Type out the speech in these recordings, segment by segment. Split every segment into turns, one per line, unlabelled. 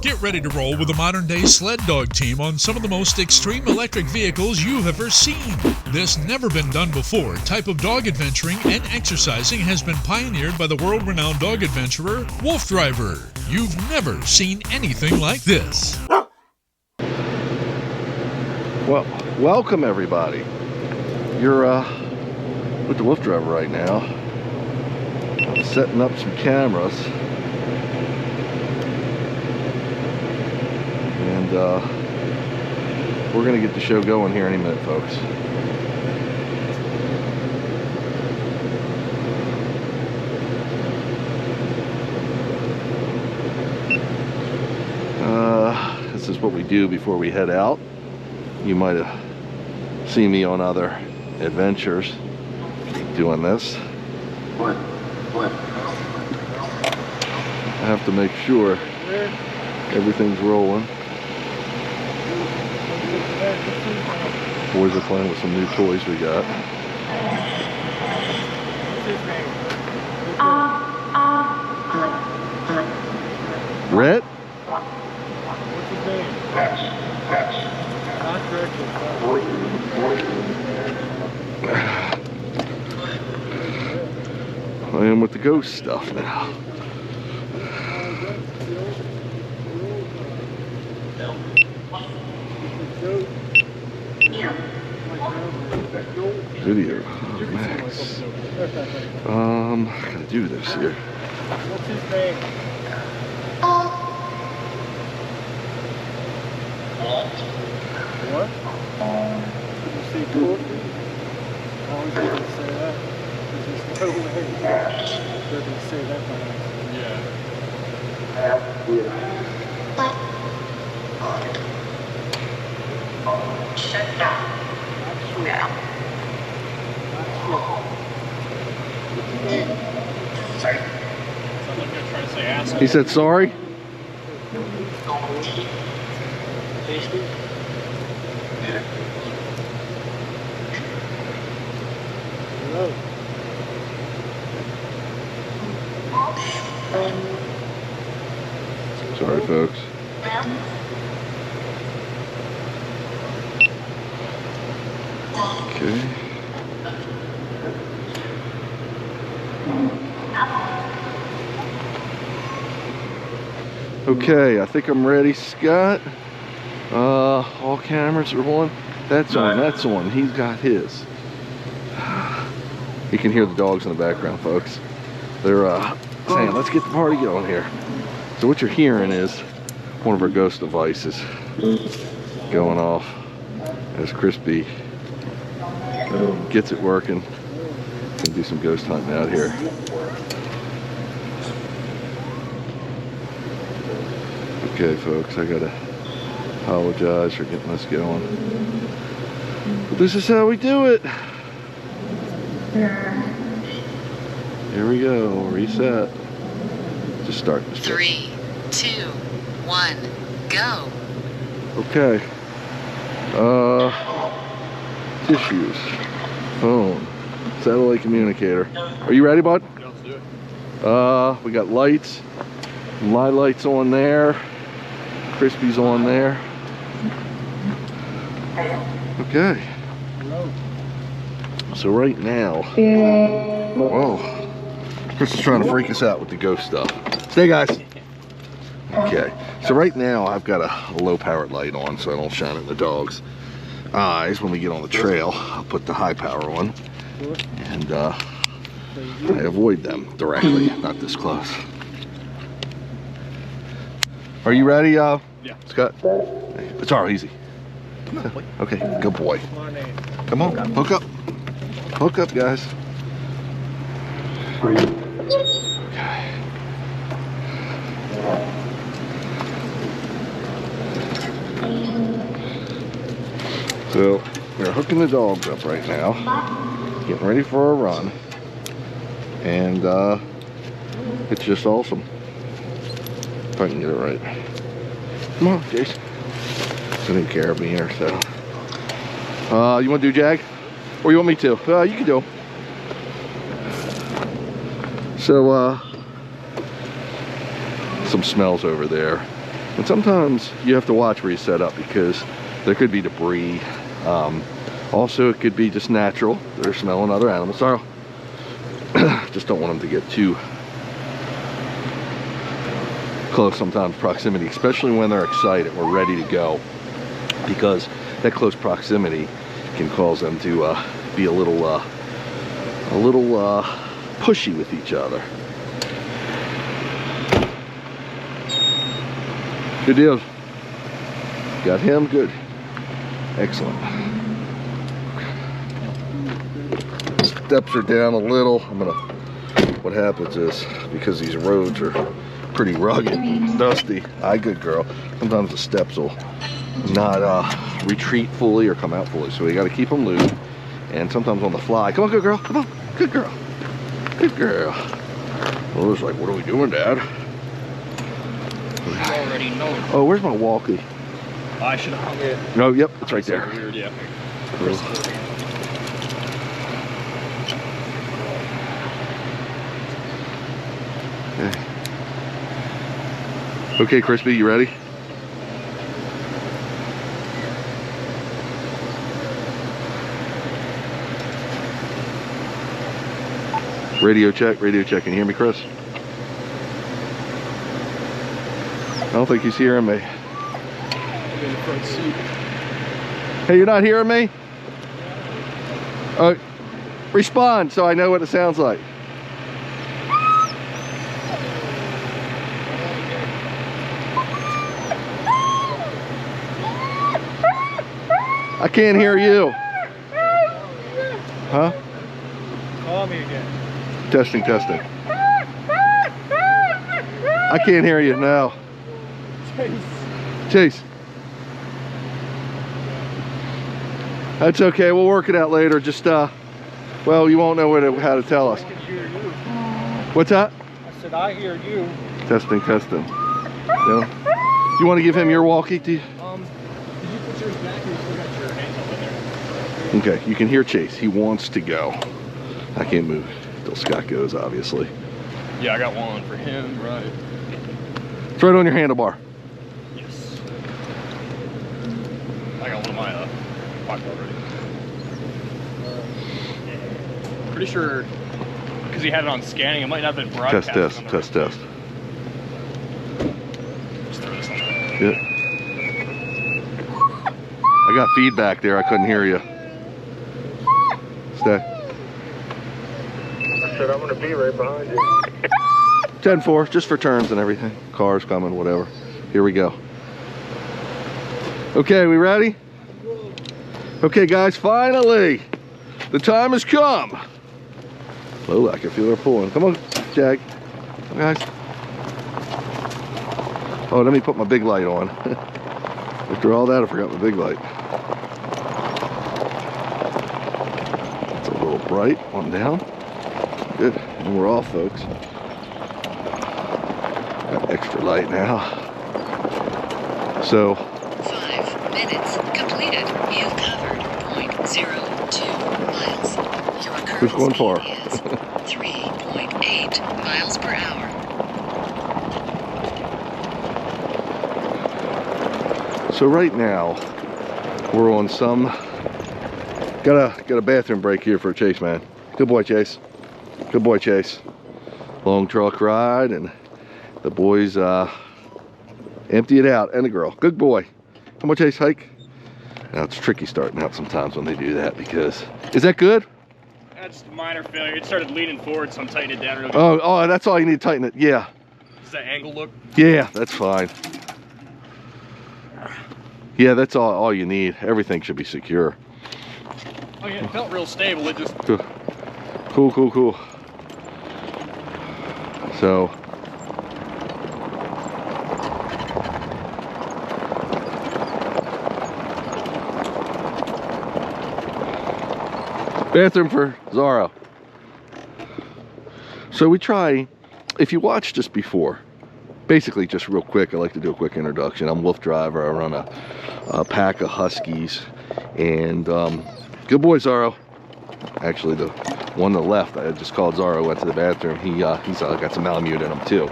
Get ready to roll with a modern-day sled dog team on some of the most extreme electric vehicles you've ever seen. This never-been-done-before type of dog adventuring and exercising has been pioneered by the world-renowned dog adventurer, Wolf Driver. You've never seen anything like this.
Well, welcome everybody. You're with the Wolf Driver right now. I'm setting up some cameras. And we're gonna get the show going here any minute, folks. This is what we do before we head out. You might have seen me on other adventures doing this. I have to make sure everything's rolling. Boys are playing with some new toys we got. Rhett?
What's his name? Not Gretchen.
I am with the ghost stuff now. Video. Oh, Max. I gotta do this here.
What's his name? What? Did you see Courtney? How was he going to say that? There's just no way. They're going to say that by accident. Yeah.
Shut down. Now. Sorry.
Sounds like they're trying to say asshole.
He said sorry?
Tasty? Hello.
Sorry, folks. Okay. Okay, I think I'm ready, Scott. All cameras are on. That's on, that's on. He's got his. You can hear the dogs in the background, folks. They're saying, let's get the party going here. So what you're hearing is one of our ghost devices going off as Crispy gets it working. Gonna do some ghost hunting out here. Okay, folks, I gotta apologize for getting this going. But this is how we do it. Here we go, reset. Just start this.
3, 2, 1, go.
Okay. Tissues. Phone. Satellite communicator. Are you ready, bud?
Let's do it.
We got lights. My light's on there. Crispy's on there. Okay.
Hello.
So right now, whoa, Chris is trying to freak us out with the ghost stuff. Stay, guys. Okay. So right now I've got a low powered light on so I don't shine in the dog's eyes. When we get on the trail, I'll put the high power on, and I avoid them directly, not this close. Are you ready,
Yeah.
Scott? It's all right, easy. Okay, good boy.
My name.
Come on, hook up. Hook up, guys. Okay. So, we're hooking the dogs up right now. Getting ready for a run. And, it's just awesome. If I can get it right. Come on, Jason. It's a new carabiner, so. You want to do Jag? Or you want me to? You can do them. So, some smells over there. And sometimes you have to watch where you set up because there could be debris. Also, it could be just natural. They're smelling other animals. Sorry. Just don't want them to get too close sometimes, proximity, especially when they're excited or ready to go, because that close proximity can cause them to be a little pushy with each other. Good deal. Got him, good. Excellent. Steps are down a little. What happens is, because these roads are pretty rugged and dusty, good girl, sometimes the steps will not retreat fully or come out fully, so we got to keep them loose. And sometimes on the fly, come on, good girl, come on, good girl, good girl. Well, it's like, what are we doing, Dad?
You already know.
Oh, where's my walkie?
I should have hung it.
No, yep, it's right there.
So weird, yeah.
Okay, Crispy, you ready? Radio check, radio check. Can you hear me, Chris? I don't think he's hearing me.
In the front seat.
Hey, you're not hearing me? Respond so I know what it sounds like. I can't hear you. Huh?
Call me again.
Testing, testing. I can't hear you now. Chase. That's okay. We'll work it out later. Just, well, you won't know how to tell us.
I can hear you.
What's that?
I said, I hear you.
Testing, testing. Yeah. You want to give him your walkie?
Did you put yours back or you still got your hands up in there?
Okay, you can hear Chase. He wants to go. I can't move till Scott goes, obviously.
Yeah, I got one for him, right.
It's right on your handlebar.
Yes. I got one of my pocket already. Pretty sure, because he had it on scanning, it might not have been broadcast.
Test, test, test, test.
Just throw this on there.
Yeah. I got feedback there. I couldn't hear you. Stay.
I said, I'm going to be right behind you.
10-4, just for turns and everything. Cars coming, whatever. Here we go. Okay, we ready? Okay, guys, finally, the time has come. Lola, I can feel her pulling. Come on, Jag. Come on, guys. Oh, let me put my big light on. After all that, I forgot my big light. It's a little bright. One down. Good. And we're off, folks. Got extra light now. So
5 minutes completed. You've covered 0.02 miles. Your current
who's going far?
speed is 3.8 miles per hour.
So right now we're on some got a bathroom break here for Chase, man. Good boy, Chase. Good boy, Chase. Long truck ride, and the boys empty it out, and the girl. Good boy. Come on, Chase, hike. Now it's tricky starting out sometimes when they do that, because is that good?
That's just a minor failure. It started leaning forward, so I'm tightening it down real good.
Oh, that's all you need to tighten it. Yeah.
Does that angle look?
Yeah, that's fine. Yeah, that's all you need. Everything should be secure.
Oh yeah, it felt real stable. It just...
Cool, cool, cool. So bathroom for Zara. So we try, if you watched us before, basically just real quick, I like to do a quick introduction. I'm Wolf Driver. I run a pack of Huskies, and good boy Zaro. Actually, the one on the left, I just called Zaro, went to the bathroom. He's got some Malamute in him too.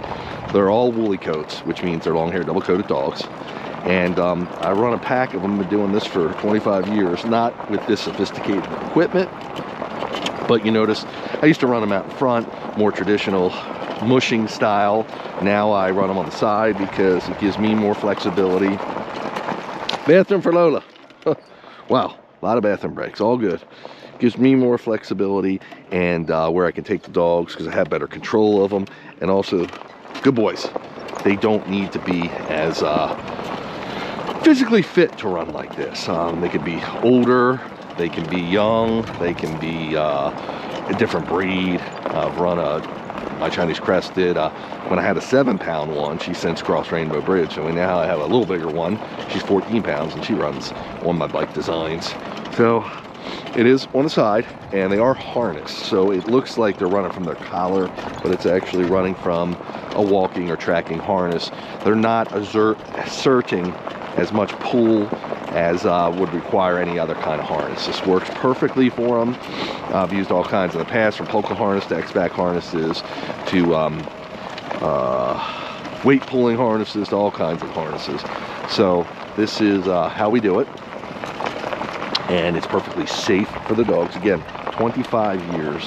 They're all woolly coats, which means they're long-haired, double-coated dogs. And I run a pack of them. I've been doing this for 25 years, not with this sophisticated equipment, but you notice I used to run them out in front, more traditional mushing style. Now I run them on the side because it gives me more flexibility. Bathroom for Lola. Wow, a lot of bathroom breaks, all good. Gives me more flexibility and where I can take the dogs because I have better control of them. And also, good boys, they don't need to be as physically fit to run like this. They can be older, they can be young, they can be a different breed. I've run my Chinese crested. When I had a 7-pound one, she since crossed Rainbow Bridge. So now I have a little bigger one. She's 14 pounds and she runs on my bike designs. So it is on the side and they are harnessed. So it looks like they're running from their collar, but it's actually running from a walking or tracking harness. They're not asserting as much pull as would require any other kind of harness. This works perfectly for them. I've used all kinds in the past, from Polka harness to X-back harnesses to weight pulling harnesses to all kinds of harnesses. So this is how we do it, and it's perfectly safe for the dogs. Again, 25 years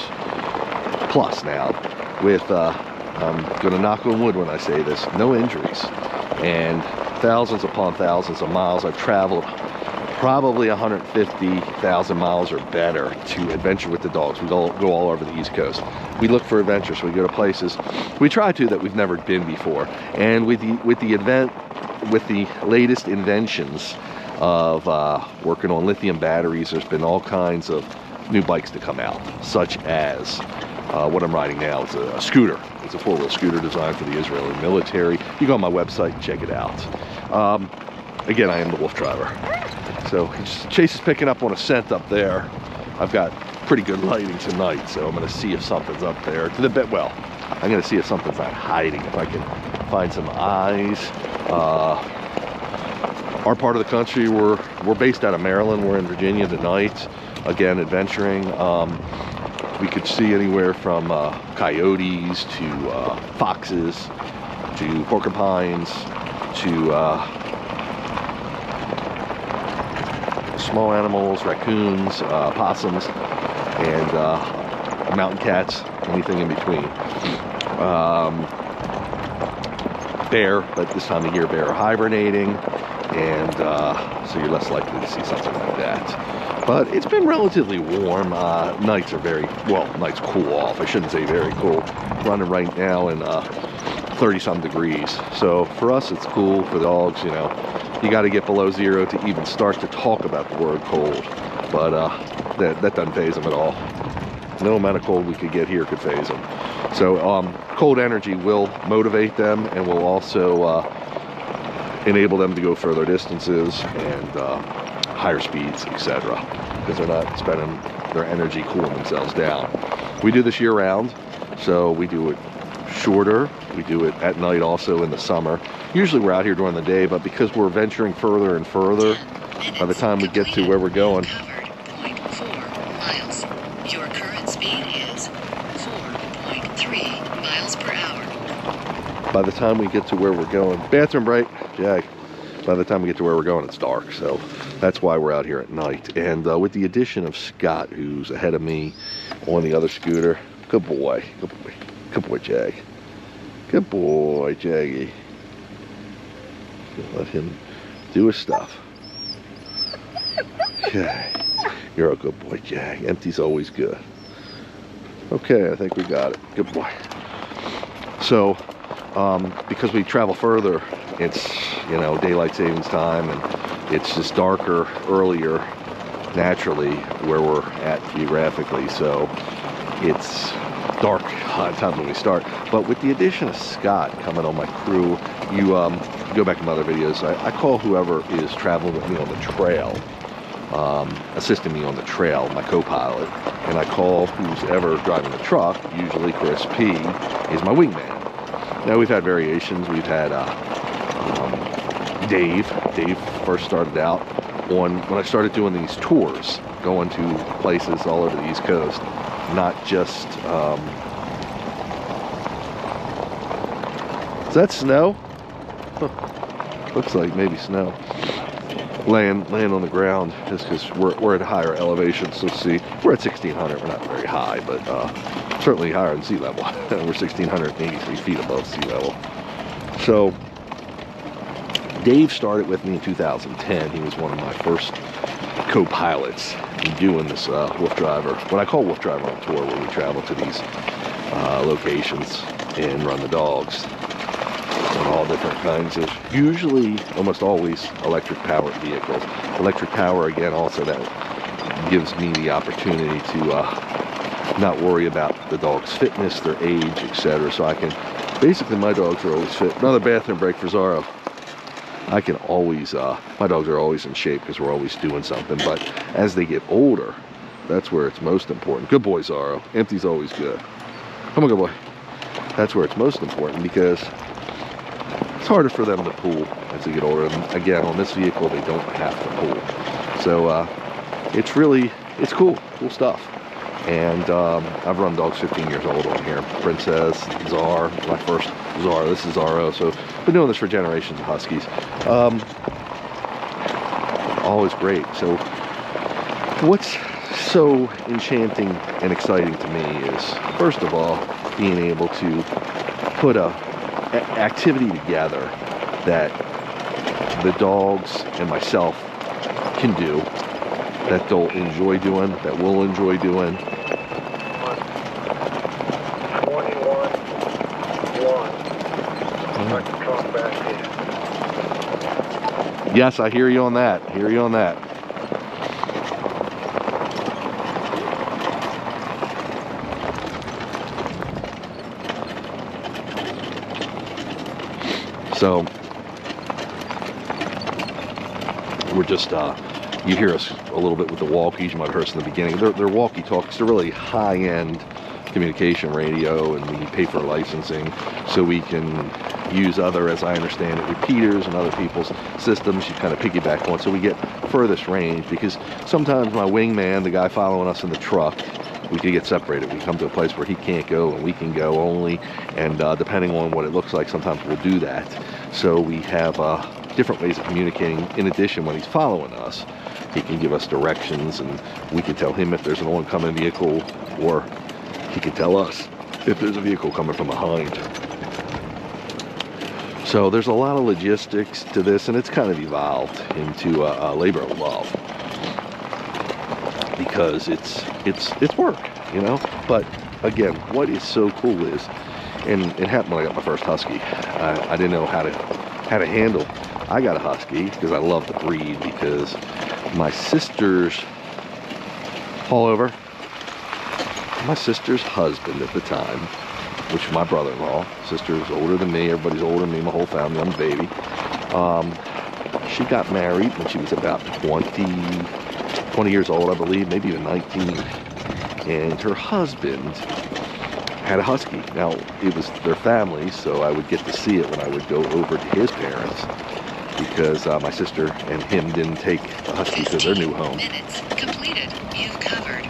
plus now with I'm gonna knock on wood when I say this, no injuries, and thousands upon thousands of miles. I've traveled probably 150,000 miles or better to adventure with the dogs. We go all over the East Coast. We look for adventures. We go to places we try to that we've never been before. And with the latest inventions of working on lithium batteries, there's been all kinds of new bikes to come out, such as what I'm riding now. It's a scooter. It's a 4-wheel scooter designed for the Israeli military. You go on my website and check it out. Again, I am the Wolf Driver. So Chase is picking up on a scent up there. I've got pretty good lighting tonight, so I'm going to see if something's up there. Well, I'm going to see if something's not hiding, if I can find some eyes. Our part of the country, we're based out of Maryland. We're in Virginia tonight. Again, adventuring. We could see anywhere from coyotes to foxes to porcupines to small animals, raccoons, possums, and mountain cats, anything in between. Bear, but this time of year bear are hibernating, and so you're less likely to see something like that. But it's been relatively warm. Nights are nights cool off. I shouldn't say very cool. Running right now in 30-some degrees. So for us, it's cool. For the dogs, you know, you got to get below 0 to even start to talk about the word cold. But that doesn't faze them at all. No amount of cold we could get here could faze them. So cold energy will motivate them and will also enable them to go further distances and higher speeds, etc., because they're not spending their energy cooling themselves down. We do this year-round, so we do it shorter. We do it at night also in the summer. Usually we're out here during the day, but because we're venturing further and further, by the time we get to where we're going,
Covered 0.4 miles. Your current speed is 4.3 miles per hour.
by the time we get to where we're going, bathroom break, Jag. By the time we get to where we're going, it's dark. So that's why we're out here at night. And with the addition of Scott, who's ahead of me on the other scooter, good boy, good boy, good boy, Jag. Good boy, Jaggy. Let him do his stuff. Okay, you're a good boy, Jag. Empty's always good. Okay, I think we got it. Good boy. So, because we travel further, it's, you know, daylight savings time, and it's just darker earlier naturally where we're at geographically. So it's dark at times when we start. But with the addition of Scott coming on my crew, you go back to my other videos, I call whoever is traveling with me on the trail, assisting me on the trail, my co-pilot, and I call who's ever driving the truck, usually Chris P, is my wingman. Now we've had variations. We've had Dave first started out on, when I started doing these tours, going to places all over the East Coast, not just Is that snow? Huh. Looks like maybe snow. Laying on the ground is because we're at higher elevation. So see, we're at 1,600. We're not very high, but certainly higher than sea level. We're 1,683 feet above sea level. So Dave started with me in 2010. He was one of my first co-pilots in doing this Wolf Driver, what I call Wolf Driver on Tour, where we travel to these locations and run the dogs on all different kinds of, usually, almost always, electric powered vehicles. Electric power, again, also that gives me the opportunity to not worry about the dog's fitness, their age, etc. So I can, basically my dogs are always fit. Another bathroom break for Zorro. I can always, my dogs are always in shape because we're always doing something, but as they get older, that's where it's most important. Good boy, Zorro. Empty's always good. Come on, good boy. That's where it's most important because it's harder for them to pull as they get older. And again, on this vehicle, they don't have to pull. So it's really, it's cool stuff. And I've run dogs 15 years old on here. Princess, Czar, my first Czar. This is Zorro. So been doing this for generations of Huskies. Always great. So what's so enchanting and exciting to me is, first of all, being able to put a activity together that the dogs and myself can do, that they'll enjoy doing, that we'll enjoy doing.
21-1.
Yes, I hear you on that. Hear you on that. So we're just, you hear us a little bit with the walkies. You might have heard us in the beginning. They're walkie-talkies. They're really high-end communication radio, and we pay for licensing so we can use other, as I understand it, repeaters and other people's systems. You kind of piggyback on, so we get furthest range, because sometimes my wingman, the guy following us in the truck, we could get separated. We come to a place where he can't go and we can go only, and depending on what it looks like, sometimes we'll do that. So we have different ways of communicating. In addition, when he's following us, he can give us directions, and we can tell him if there's an oncoming vehicle, or he can tell us if there's a vehicle coming from behind. So there's a lot of logistics to this, and it's kind of evolved into a labor of love, because it's work, you know. But again, what is so cool is, and it happened when I got my first Husky. I didn't know how to handle. I got a Husky because I love the breed, because my sister's my sister's husband at the time, which was my brother-in-law. Sister's older than me. Everybody's older than me. My whole family. I'm a baby. She got married when she was about 20 years old, I believe, maybe even 19. And her husband had a Husky. Now, it was their family, so I would get to see it when I would go over to his parents, because my sister and him didn't take the Husky to their new home.
Minutes completed. You've covered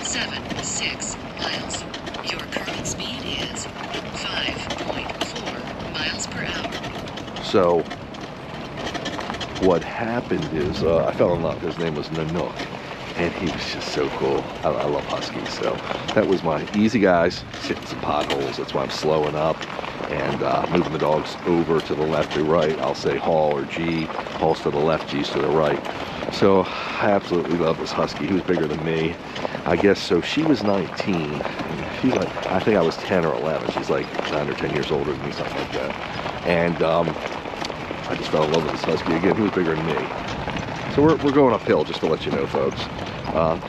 0.76 miles. Your current speed is 5.4 miles per hour.
So what happened is I fell in love. His name was Nanook, and he was just so cool. I love Huskies. So that was my easy guys, hitting some potholes. That's why I'm slowing up and moving the dogs over to the left or right. I'll say haul or G. Haul's to the left, G's to the right. So I absolutely love this Husky. He was bigger than me, I guess. So she was 19. And she's like, I think I was 10 or 11. She's like 9 or 10 years older than me, something like that. And I just fell in love with this Husky again. He was bigger than me. So we're going uphill, just to let you know, folks.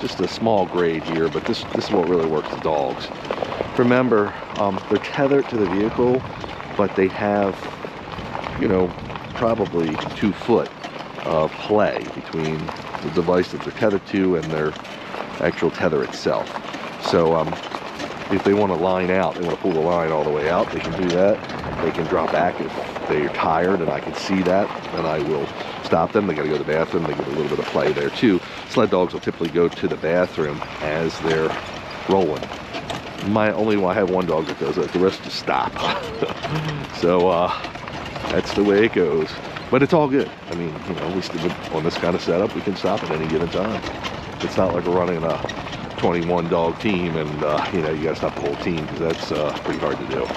Just a small grade here, but this is what really works the dogs. Remember, they're tethered to the vehicle, but they have, you know, probably 2 foot of play between the device that they're tethered to and their actual tether itself. So if they want to line out, they want to pull the line all the way out, they can do that. They can drop back if they're tired, and I can see that, and I will stop them. They got to go to the bathroom. They get a little bit of play there too. Sled dogs will typically go to the bathroom as they're rolling. I have one dog that does it. The rest just stop. So that's the way it goes. But it's all good. I mean, you know, on this kind of setup, we can stop at any given time. It's not like we're running a 21 dog team and you know, you gotta stop the whole team, because that's pretty hard to do.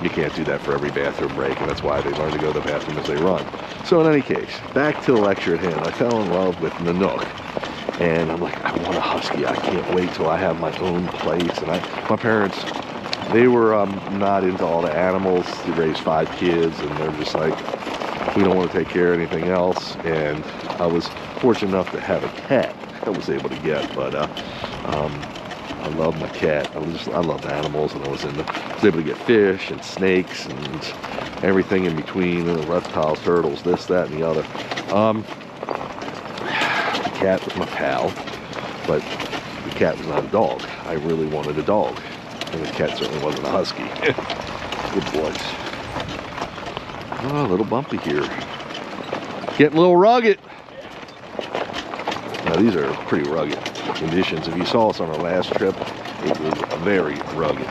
You can't do that for every bathroom break, and that's why they learn to go to the bathroom as they run. So in any case, back to the lecture at hand. I fell in love with Nanook, and I'm like, I want a husky. I can't wait till I have my own place. And my parents, they were not into all the animals. They raised 5 kids, and they're just like, we don't want to take care of anything else. And I was fortunate enough to have a cat I was able to get, but I love my cat. I love animals, and I was able to get fish and snakes and everything in between, and reptiles, turtles, this, that, and the other. The cat was my pal, but the cat was not a dog. I really wanted a dog, and the cat certainly wasn't a husky. Good boys. Oh, a little bumpy here. Getting a little rugged. Now these are pretty rugged conditions. If you saw us on our last trip, it was very rugged.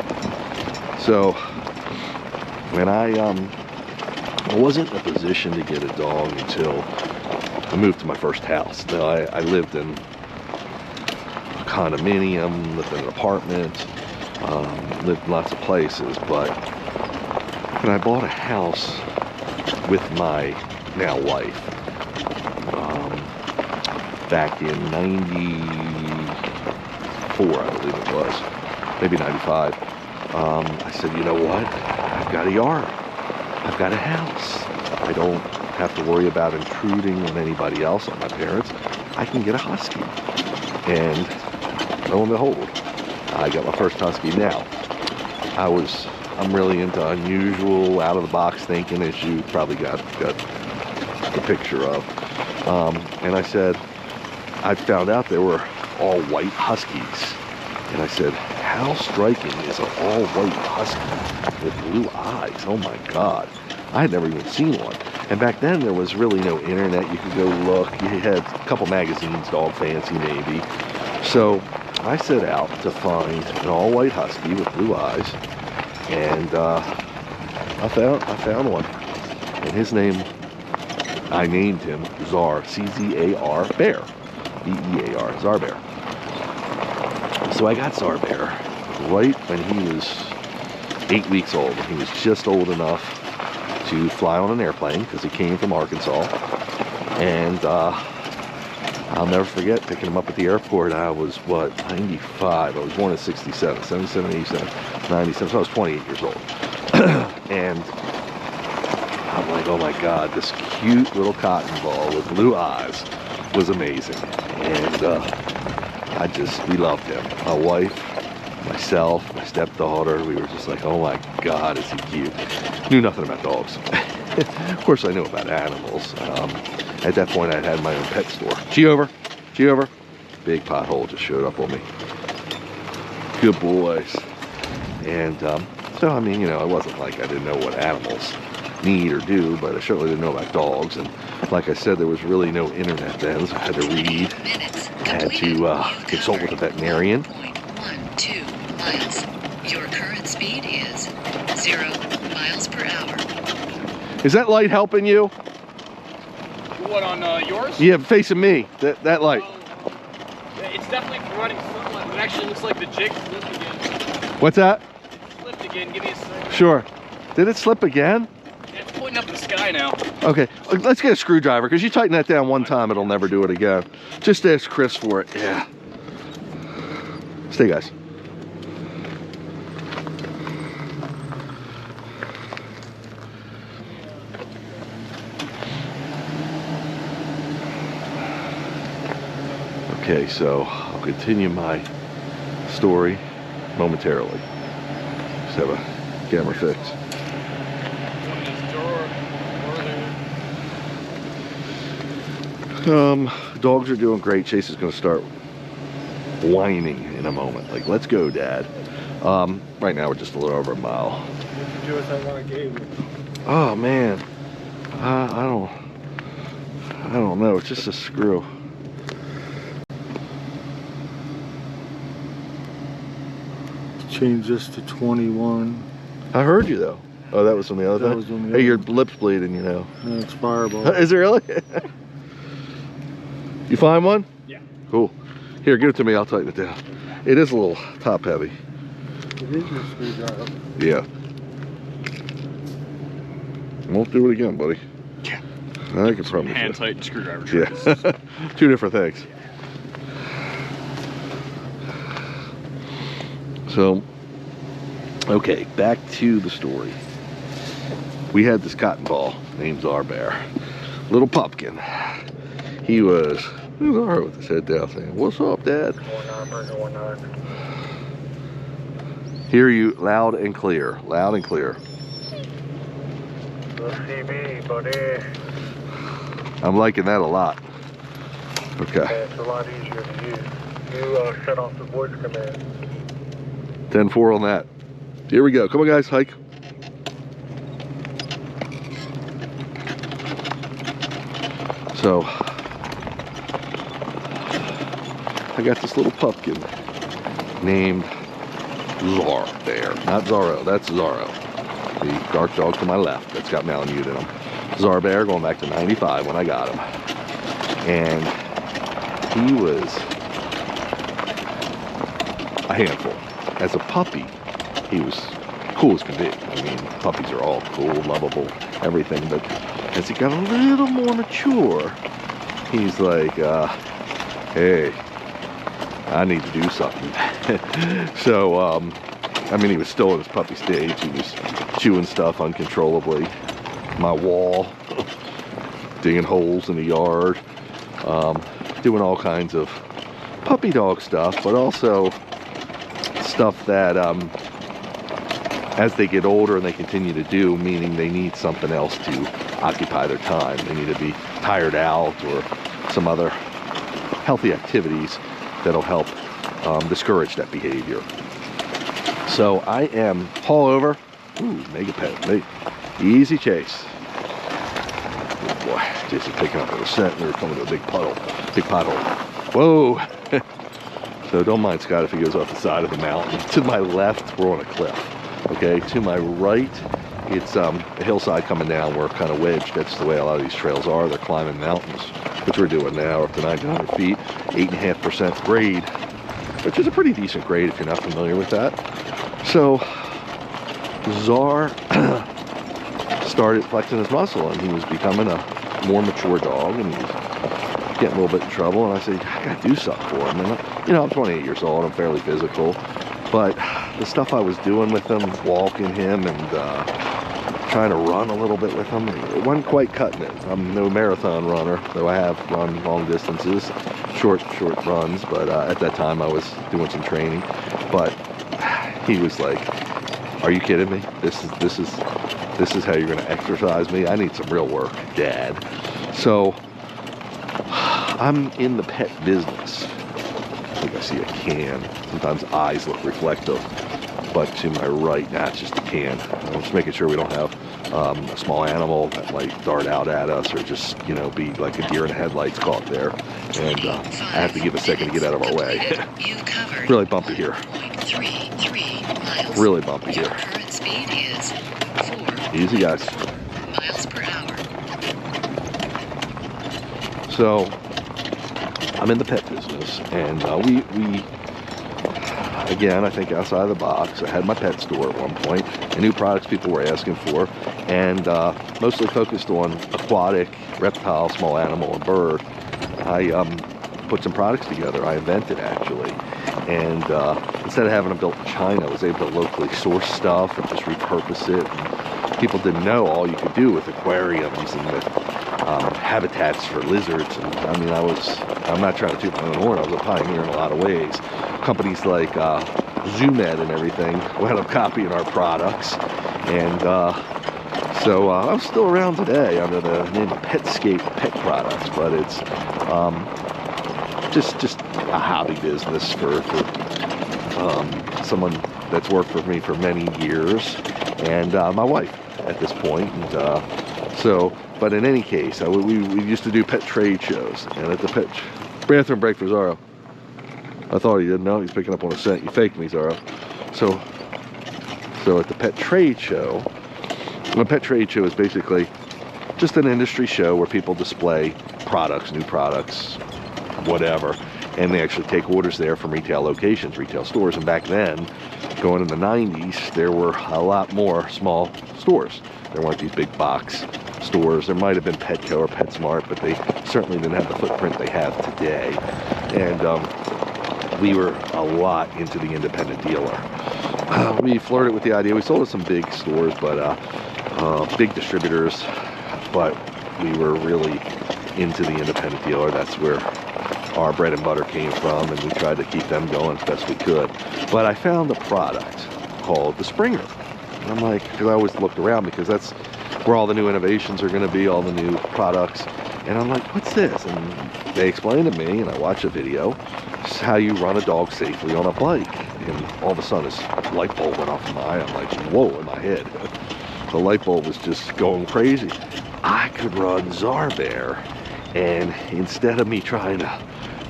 So when I wasn't in a position to get a dog until I moved to my first house. Now I lived in a condominium, lived in an apartment, lived in lots of places, but when I bought a house with my now wife, back in 94, I believe it was, maybe 95, I said, you know what, I've got a yard, I've got a house, I don't have to worry about intruding on anybody else, on my parents. I can get a husky. And lo and behold, I got my first husky. Now, I'm really into unusual, out of the box thinking, as you probably got the picture of. And I said, I found out they were all white huskies. And I said, how striking is an all white husky with blue eyes? Oh my God. I had never even seen one. And back then there was really no internet. You could go look. You had a couple magazines, Dog Fancy maybe. So I set out to find an all white husky with blue eyes. And I found one. And his name, I named him Czar, C-Z-A-R, Bear. B-E-A-R, Czar Bear. So I got Czar Bear right when he was 8 weeks old. He was just old enough to fly on an airplane because he came from Arkansas. And I'll never forget picking him up at the airport. I was, 95? I was born in 67, 77, 87, 97, so I was 28 years old. And I'm like, oh my God, this cute little cotton ball with blue eyes was amazing. And we loved him. My wife, myself, my stepdaughter, we were just like, oh my God, is he cute. Knew nothing about dogs. Of course I knew about animals. At that point I had my own pet store. Cheover. Big pothole just showed up on me. Good boys. And so I mean, you know, it wasn't like I didn't know what animals need or do, but I certainly didn't know about dogs. And like I said, there was really no internet then, so I had to read. I had to consult with a veterinarian.
0.12 miles. Your current speed is 0 miles per hour.
Is that light helping you?
What, on yours?
Yeah, facing me. That light.
It's definitely providing sunlight. It actually looks like the jig slipped again.
What's that?
It slipped again. Give me a second.
Sure. Did it slip again?
Yeah, it's pointing up in the sky now.
Okay, let's get a screwdriver, because you tighten that down one time, it'll never do it again. Just ask Chris for it. Yeah. Stay, guys. Okay, so I'll continue my story momentarily. Just have a camera fix. Dogs are doing great. Chase is going to start whining in a moment. Like, let's go, Dad. Right now we're just a little over a mile.
What did you do with that one I gave you?
Oh man, I don't know. It's just a screw.
Change this to 21.
I heard you though. Oh, that was on the other
That
thing?
was on the
Hey,
other
your
one.
lip's bleeding, you know.
No, it's Fireball.
Is it really? You find one?
Yeah.
Cool. Here, give it to me. I'll tighten it down. It is a little top heavy.
It is your screwdriver.
Yeah. Won't do it again, buddy.
Yeah.
I can promise
Hand
you.
tight screwdriver.
Yeah. Two different things. So, okay, back to the story. We had this cotton ball named Czar Bear. Little pumpkin. He was, all right with his head down saying, "What's up, Dad?" Hear you loud and clear. Loud and clear.
You'll see me, buddy.
I'm liking that a lot. Okay.
It's a lot easier to use. You shut off the voice command.
10-4 on that. Here we go. Come on, guys. Hike. So, I got this little pumpkin named Czar Bear. Not Zorro. That's Zorro. The dark dog to my left that's got Malamute in him. Czar Bear going back to 95 when I got him. And he was a handful. As a puppy, he was cool as can be. I mean, puppies are all cool, lovable, everything. But as he got a little more mature, he's like, hey, I need to do something. So, I mean, he was still in his puppy stage. He was chewing stuff uncontrollably. My wall, digging holes in the yard, doing all kinds of puppy dog stuff, but also stuff that as they get older and they continue to do, meaning they need something else to occupy their time. They need to be tired out or some other healthy activities that'll help discourage that behavior. So I am haul over. Ooh, mega pet. Easy chase. Oh boy, Jason picking up a scent. We were coming to a big puddle. Big pothole. Whoa. So don't mind Scott if he goes off the side of the mountain. To my left, we're on a cliff. Okay, to my right, it's a hillside coming down. We're kind of wedged. That's the way a lot of these trails are. They're climbing mountains, which we're doing now, up to 900 feet, 8.5% grade, which is a pretty decent grade if you're not familiar with that. So Czar started flexing his muscle, and he was becoming a more mature dog, and he was getting a little bit in trouble. And I said, I gotta do something for him. And you know, I'm 28 years old. I'm fairly physical, but the stuff I was doing with him, walking him and trying to run a little bit with him, it wasn't quite cutting it. I'm no marathon runner, though I have run long distances, short runs. But at that time, I was doing some training. But he was like, "Are you kidding me? This is how you're going to exercise me? I need some real work, Dad." So I'm in the pet business. I think I see a can. Sometimes eyes look reflective, but to my right, it's just a can. I'm just making sure we don't have a small animal that might dart out at us, or just, you know, be like a deer in the headlights caught there. And I have to give a second to get out of our way. Really bumpy here.
0.33 miles.
Really bumpy
Your
here.
current speed is 4
Easy, guys.
miles per hour.
So I'm in the pet business, and we again, I think outside of the box. I had my pet store at one point. I knew products people were asking for, and mostly focused on aquatic, reptile, small animal, and bird. I put some products together. I invented, actually, and instead of having them built in China, I was able to locally source stuff and just repurpose it. And people didn't know all you could do with aquariums and with habitats for lizards. And I mean, I'm not trying to toot my own horn, I was a pioneer in a lot of ways. Companies like ZooMed and everything wound up copying our products. And so I'm still around today under the name of Petscape Pet Products, but it's just a hobby business for someone that's worked for me for many years, and my wife at this point. And but in any case, we used to do pet trade shows, and at the bathroom break for Zorro. I thought he didn't know. He's picking up on a scent. You faked me, Zorro. So at the pet trade show, the pet trade show is basically just an industry show where people display products, new products, whatever, and they actually take orders there from retail locations, retail stores. And back then, going in the 90s, there were a lot more small stores. There weren't these big box stores. There might have been Petco or PetSmart, but they certainly didn't have the footprint they have today. And we were a lot into the independent dealer. We flirted with the idea. We sold at some big stores, but big distributors, but we were really into the independent dealer. That's where our bread and butter came from, and we tried to keep them going as best we could. But I found a product called the Springer. And I'm like, because I always looked around because that's where all the new innovations are going to be, all the new products. And I'm like, what's this? And they explained to me, and I watched a video, it's how you run a dog safely on a bike. And all of a sudden this light bulb went off in my eye. I'm like, whoa, in my head. The light bulb was just going crazy. I could run Zarbear, and instead of me trying to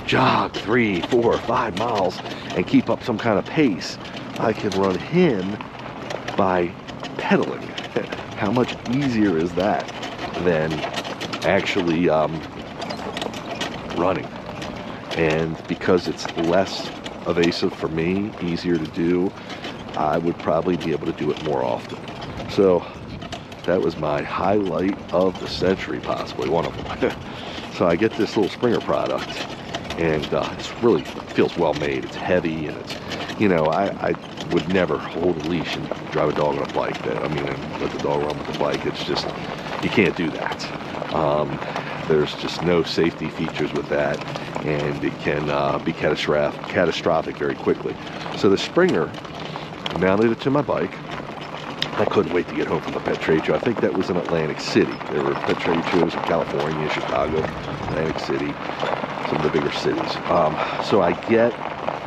jog 3, 4, 5 miles and keep up some kind of pace, I could run him by pedaling. How much easier is that than actually running? And because it's less evasive for me, easier to do, I would probably be able to do it more often. So that was my highlight of the century, possibly one of them. So I get this little Springer product, and it's really feels well made. It's heavy, and it's, you know, I would never hold a leash and drive a dog on a bike. And let the dog run with the bike. It's just, you can't do that. There's just no safety features with that, and it can be catastrophic very quickly. So the Springer, I mounted it to my bike. I couldn't wait to get home from the pet trade show. I think that was in Atlantic City. There were pet trade shows in California, Chicago, Atlantic City, some of the bigger cities. So I get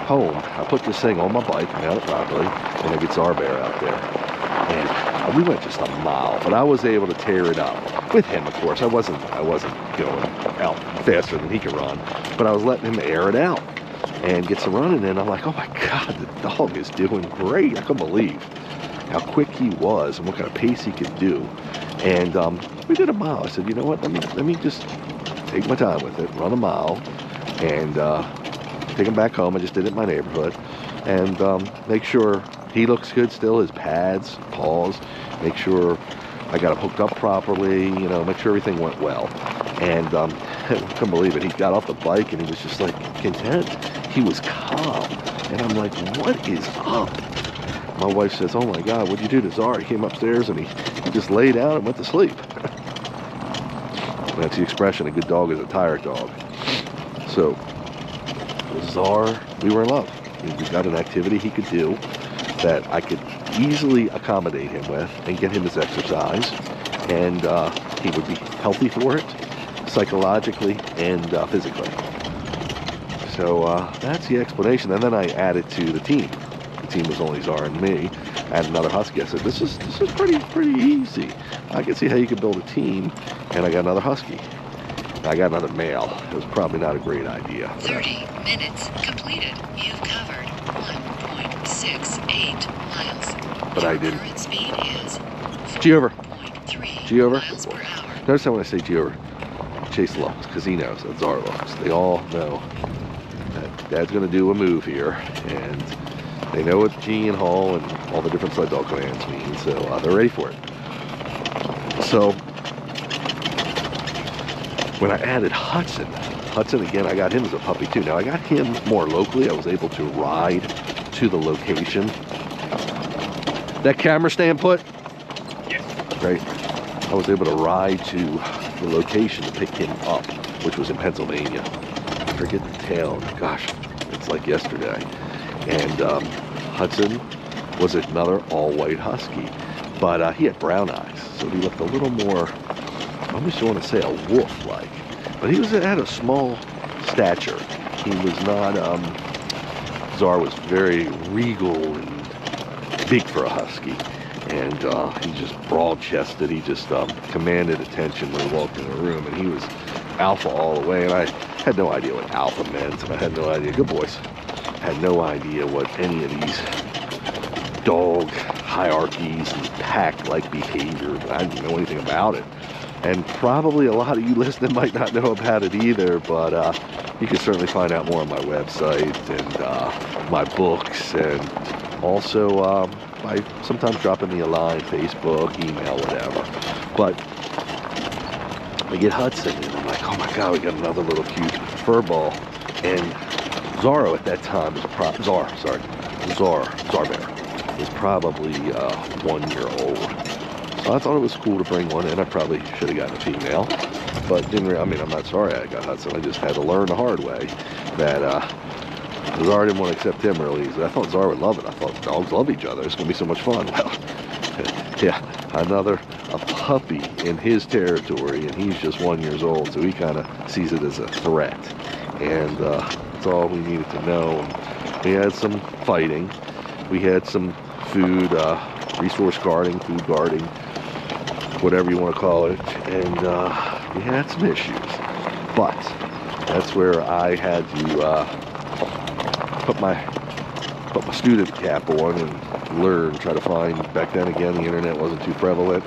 home, I put this thing on my bike, mount it properly, and I get Zarbear out there. And we went just a mile, but I was able to tear it up. With him, of course. I wasn't going out faster than he could run, but I was letting him air it out and get some running in. I'm like, oh my God, the dog is doing great. I couldn't believe how quick he was and what kind of pace he could do. And we did a mile. I said, you know what, let me just take my time with it, run a mile, and take him back home. I just did it in my neighborhood, and make sure he looks good still, his pads, paws, make sure I got him hooked up properly, you know, make sure everything went well. And I couldn't believe it. He got off the bike and he was just like content. He was calm. And I'm like, what is up? My wife says, oh my God, what'd you do to Czar? He came upstairs and he just lay down and went to sleep. That's the expression, a good dog is a tired dog. So, Czar, we were in love. We got an activity he could do that I could easily accommodate him with and get him his exercise. And he would be healthy for it, psychologically and physically. So that's the explanation. And then I added to the team. Team was only Czar and me. Add another husky. I said, this is pretty easy. I can see how you could build a team. And I got another husky. I got another male. It was probably not a great idea.
30 minutes completed. You've covered 1.68 miles.
But I didn't.
Current speed is
G over.
4.3
G over.
miles per hour.
Notice how when I say G over, Chase loves, because he knows that Czar loves. They all know that Dad's going to do a move here, and they know what G and Hall and all the different sled dog commands mean, so they're ready for it. So when I added Hudson again, I got him as a puppy too. Now I got him more locally. I was able to ride to the location. That camera staying put?
Yes.
Great. I was able to ride to the location to pick him up, which was in Pennsylvania. I forget the town. Gosh, it's like yesterday. And Hudson was another all-white husky, but he had brown eyes, so he looked a little more, I almost want to say a wolf-like, but he had a small stature. He was not, Czar was very regal and big for a husky, and he just broad-chested. He just commanded attention when he walked in the room, and he was alpha all the way, and I had no idea what alpha meant, and I had no idea, good boys, had no idea what any of these dog hierarchies and pack-like behavior. I didn't know anything about it. And probably a lot of you listening might not know about it either, but you can certainly find out more on my website and my books, and also by sometimes dropping me a line, Facebook, email, whatever. But I get Hudson, and I'm like, oh my God, we got another little cute fur ball. And Zorro at that time was Zar Bear was probably 1 year old. So I thought it was cool to bring one in. I probably should have gotten a female, but I mean, I'm not sorry I got Hudson. I just had to learn the hard way that Zara didn't want to accept him really easily. I thought Zara would love it. I thought dogs love each other. It's going to be so much fun. Well, yeah, a puppy in his territory, and he's just 1 year old, so he kind of sees it as a threat. And that's all we needed to know. We had some fighting. We had some food, resource guarding, food guarding, whatever you want to call it, and we had some issues. But that's where I had to put my student cap on and learn, try to find. Back then, again, the internet wasn't too prevalent.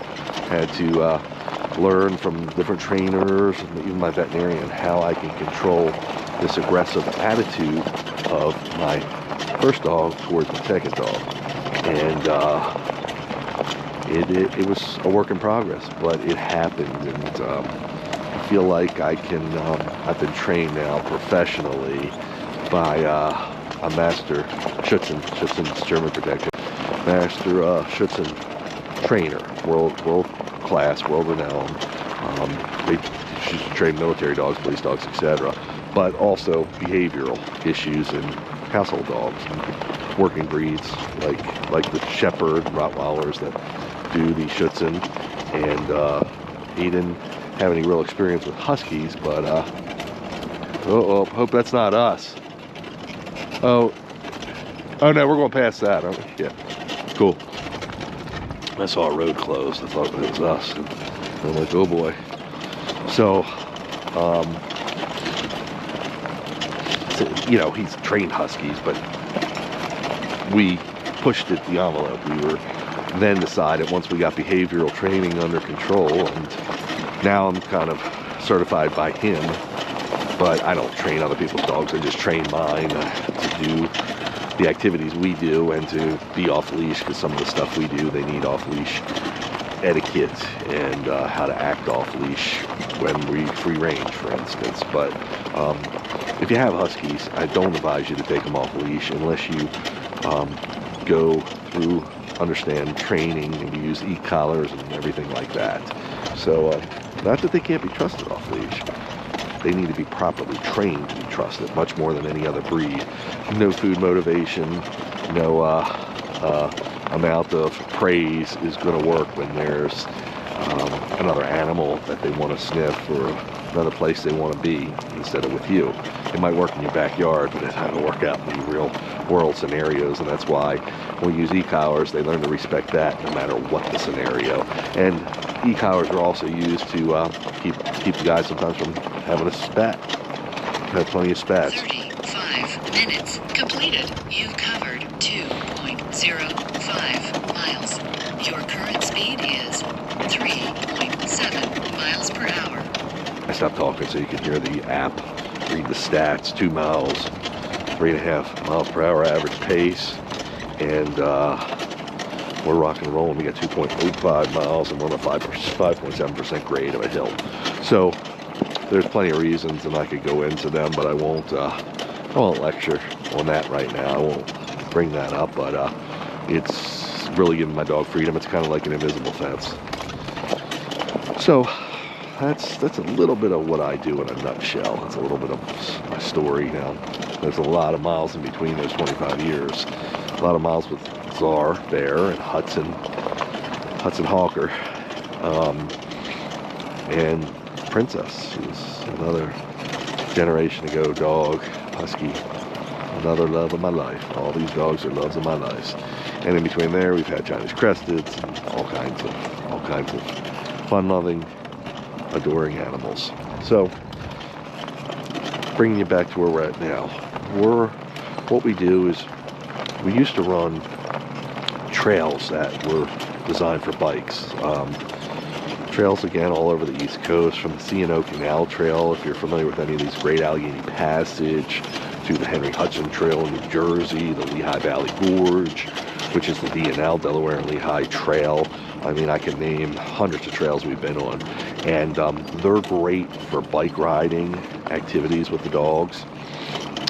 Had to learn from different trainers and even my veterinarian how I can control this aggressive attitude of my first dog towards my second dog. And it was a work in progress, but it happened, and I feel like I've been trained now professionally by a master Schutzen's German Protection, master Schutzen trainer, world class, world renowned. They train military dogs, police dogs, etc., but also behavioral issues in household dogs, and working breeds like the Shepherd, Rottweilers that do the Schutzen, and he didn't have any real experience with Huskies, but hope that's not us. Oh no, we're going past that, aren't we? Yeah, cool. I saw a road closed. I thought it was us, and I'm like, oh boy. So, you know, he's trained Huskies, but we pushed it the envelope. We were then decided, once we got behavioral training under control, and now I'm kind of certified by him, but I don't train other people's dogs. I just train mine to do the activities we do and to be off leash, because some of the stuff we do, they need off leash etiquette and how to act off leash when we free range, for instance. But if you have Huskies, I don't advise you to take them off leash unless you go through, understand training, and you use e-collars and everything like that. So not that they can't be trusted off leash. They need to be properly trained to be trusted, much more than any other breed. No food motivation, no amount of praise is going to work when there's another animal that they want to sniff, or another place they want to be instead of with you. It might work in your backyard, but it's not going to work out in the real world scenarios, and that's why when we use e-collars, they learn to respect that no matter what the scenario. And e-collars are also used to keep the guys sometimes from having a spat. Have plenty of spats.
35 minutes completed. You've covered 2.05 miles. Your current speed is 3.7 miles per hour.
I stopped talking so you can hear the app, read the stats. 2 miles, 3.5 miles per hour average pace, and we're rock and rolling. We got 2.05 miles, and we're on a 5.7% grade of a hill. So there's plenty of reasons, and I could go into them, but I won't lecture on that right now. I won't bring that up, but it's really giving my dog freedom. It's kind of like an invisible fence. So that's a little bit of what I do in a nutshell. That's a little bit of my story. Now, there's a lot of miles in between those 25 years. A lot of miles with Zar Bear and Hudson Hawker, and Princess, who's another generation ago dog, Husky, another love of my life. All these dogs are loves of my life. And in between there, we've had Chinese Cresteds and all kinds of fun-loving, adoring animals. So, bringing you back to where we're at now. What we do is, we used to run trails that were designed for bikes. Trails again all over the East Coast, from the C&O Canal Trail, if you're familiar with any of these, Great Allegheny Passage, to the Henry Hudson Trail in New Jersey, the Lehigh Valley Gorge, which is the D&L, Delaware and Lehigh Trail. I mean, I can name hundreds of trails we've been on, and they're great for bike riding activities with the dogs,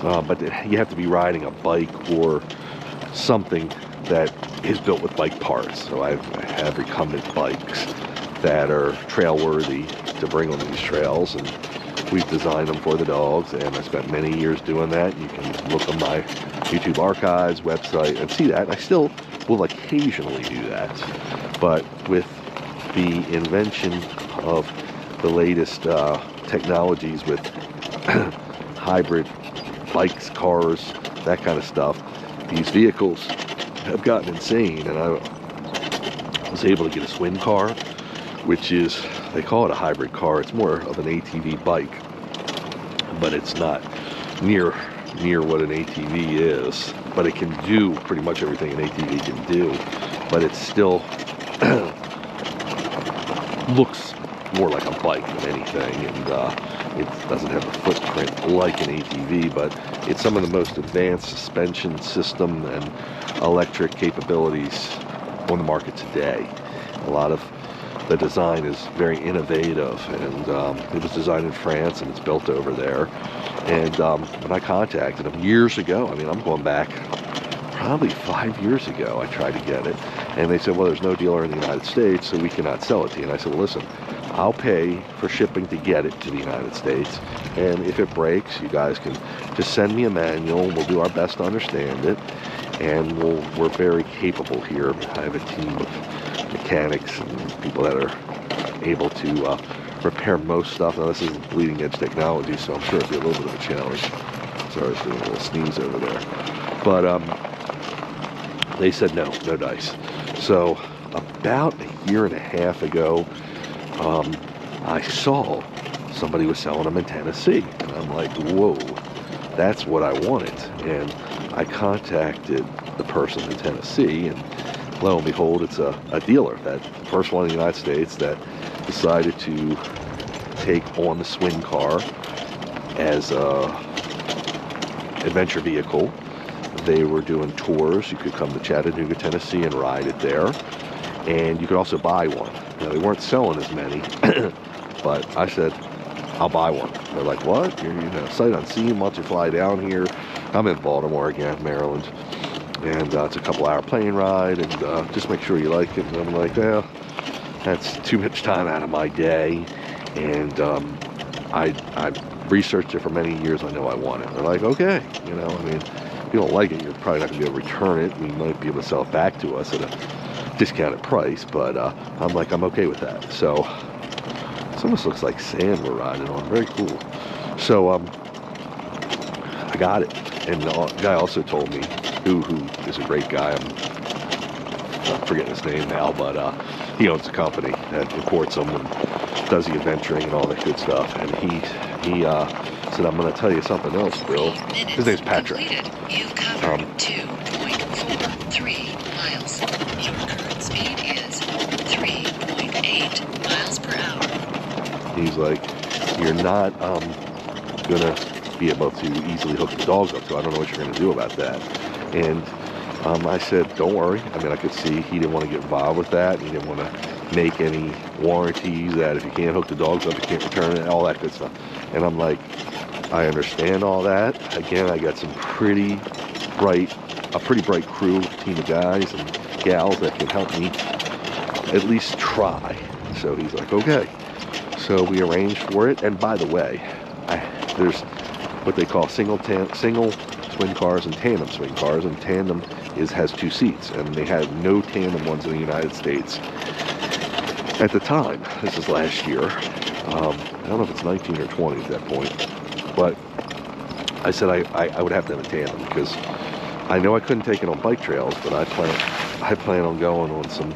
but you have to be riding a bike or something that is built with bike parts. So I have recumbent bikes that are trail worthy to bring on these trails, and we've designed them for the dogs, and I spent many years doing that. You can look on my YouTube archives, website, and see that. I still will occasionally do that, but with the invention of the latest technologies with hybrid bikes, cars, that kind of stuff, these vehicles have gotten insane, and I was able to get a Swin car, which is, they call it a hybrid car. It's more of an ATV bike, but it's not near what an ATV is, but it can do pretty much everything an ATV can do, but it still looks more like a bike than anything, and it doesn't have a footprint like an ATV, but it's some of the most advanced suspension system and electric capabilities on the market today. A lot of the design is very innovative, and it was designed in France and it's built over there. And when I contacted them years ago, I mean, I'm going back probably 5 years ago, I tried to get it, and they said, well, there's no dealer in the United States, so we cannot sell it to you. And I said, well, listen, I'll pay for shipping to get it to the United States, and if it breaks, you guys can just send me a manual. We'll do our best to understand it, and we're very capable here. I have a team of mechanics and people that are able to repair most stuff. Now, this is bleeding edge technology, so I'm sure it'll be a little bit of a challenge. Sorry, I was doing a little sneeze over there. But they said no dice. So about a year and a half ago, I saw somebody was selling them in Tennessee, and I'm like, whoa, that's what I wanted. And I contacted the person in Tennessee, and lo and behold, it's a dealer, that first one in the United States that decided to take on the Swin car as a adventure vehicle. They were doing tours. You could come to Chattanooga, Tennessee and ride it there, and you could also buy one. Now, they weren't selling as many, but I said, I'll buy one. They're like, what? You're sight unseen, why don't you fly down here? I'm in Baltimore again, Maryland, and it's a couple-hour plane ride, and just make sure you like it. And I'm like, well, that's too much time out of my day, and I researched it for many years. I know I want it. They're like, okay, I mean, if you don't like it, you're probably not going to be able to return it. We might be able to sell it back to us at a discounted price, but I'm like, I'm okay with that. So this almost looks like sand we're riding on. Very cool. So I got it, and the guy also told me, who is a great guy. I'm forgetting his name now, but he owns a company that imports them and does the adventuring and all that good stuff. And he said, I'm going to tell you something else, Bill. His name's Patrick.
You've covered 2.43 miles. Your current speed is 3.8 miles per hour.
He's like, you're not going to be able to easily hook the dogs up, so I don't know what you're going to do about that. And I said, don't worry. I mean, I could see he didn't want to get involved with that. He didn't want to make any warranties that if you can't hook the dogs up, you can't return it, all that good stuff. And I'm like, I understand all that. Again, I got a pretty bright crew, team of guys and gals that can help me at least try. So he's like, okay. So we arranged for it. And by the way, there's what they call single Swin cars and tandem Swin cars, and tandem has 2 seats, and they had no tandem ones in the United States at the time. This is last year. I don't know if it's 19 or 20 at that point, but I said I would have to have a tandem, because I know I couldn't take it on bike trails, but I plan on going on some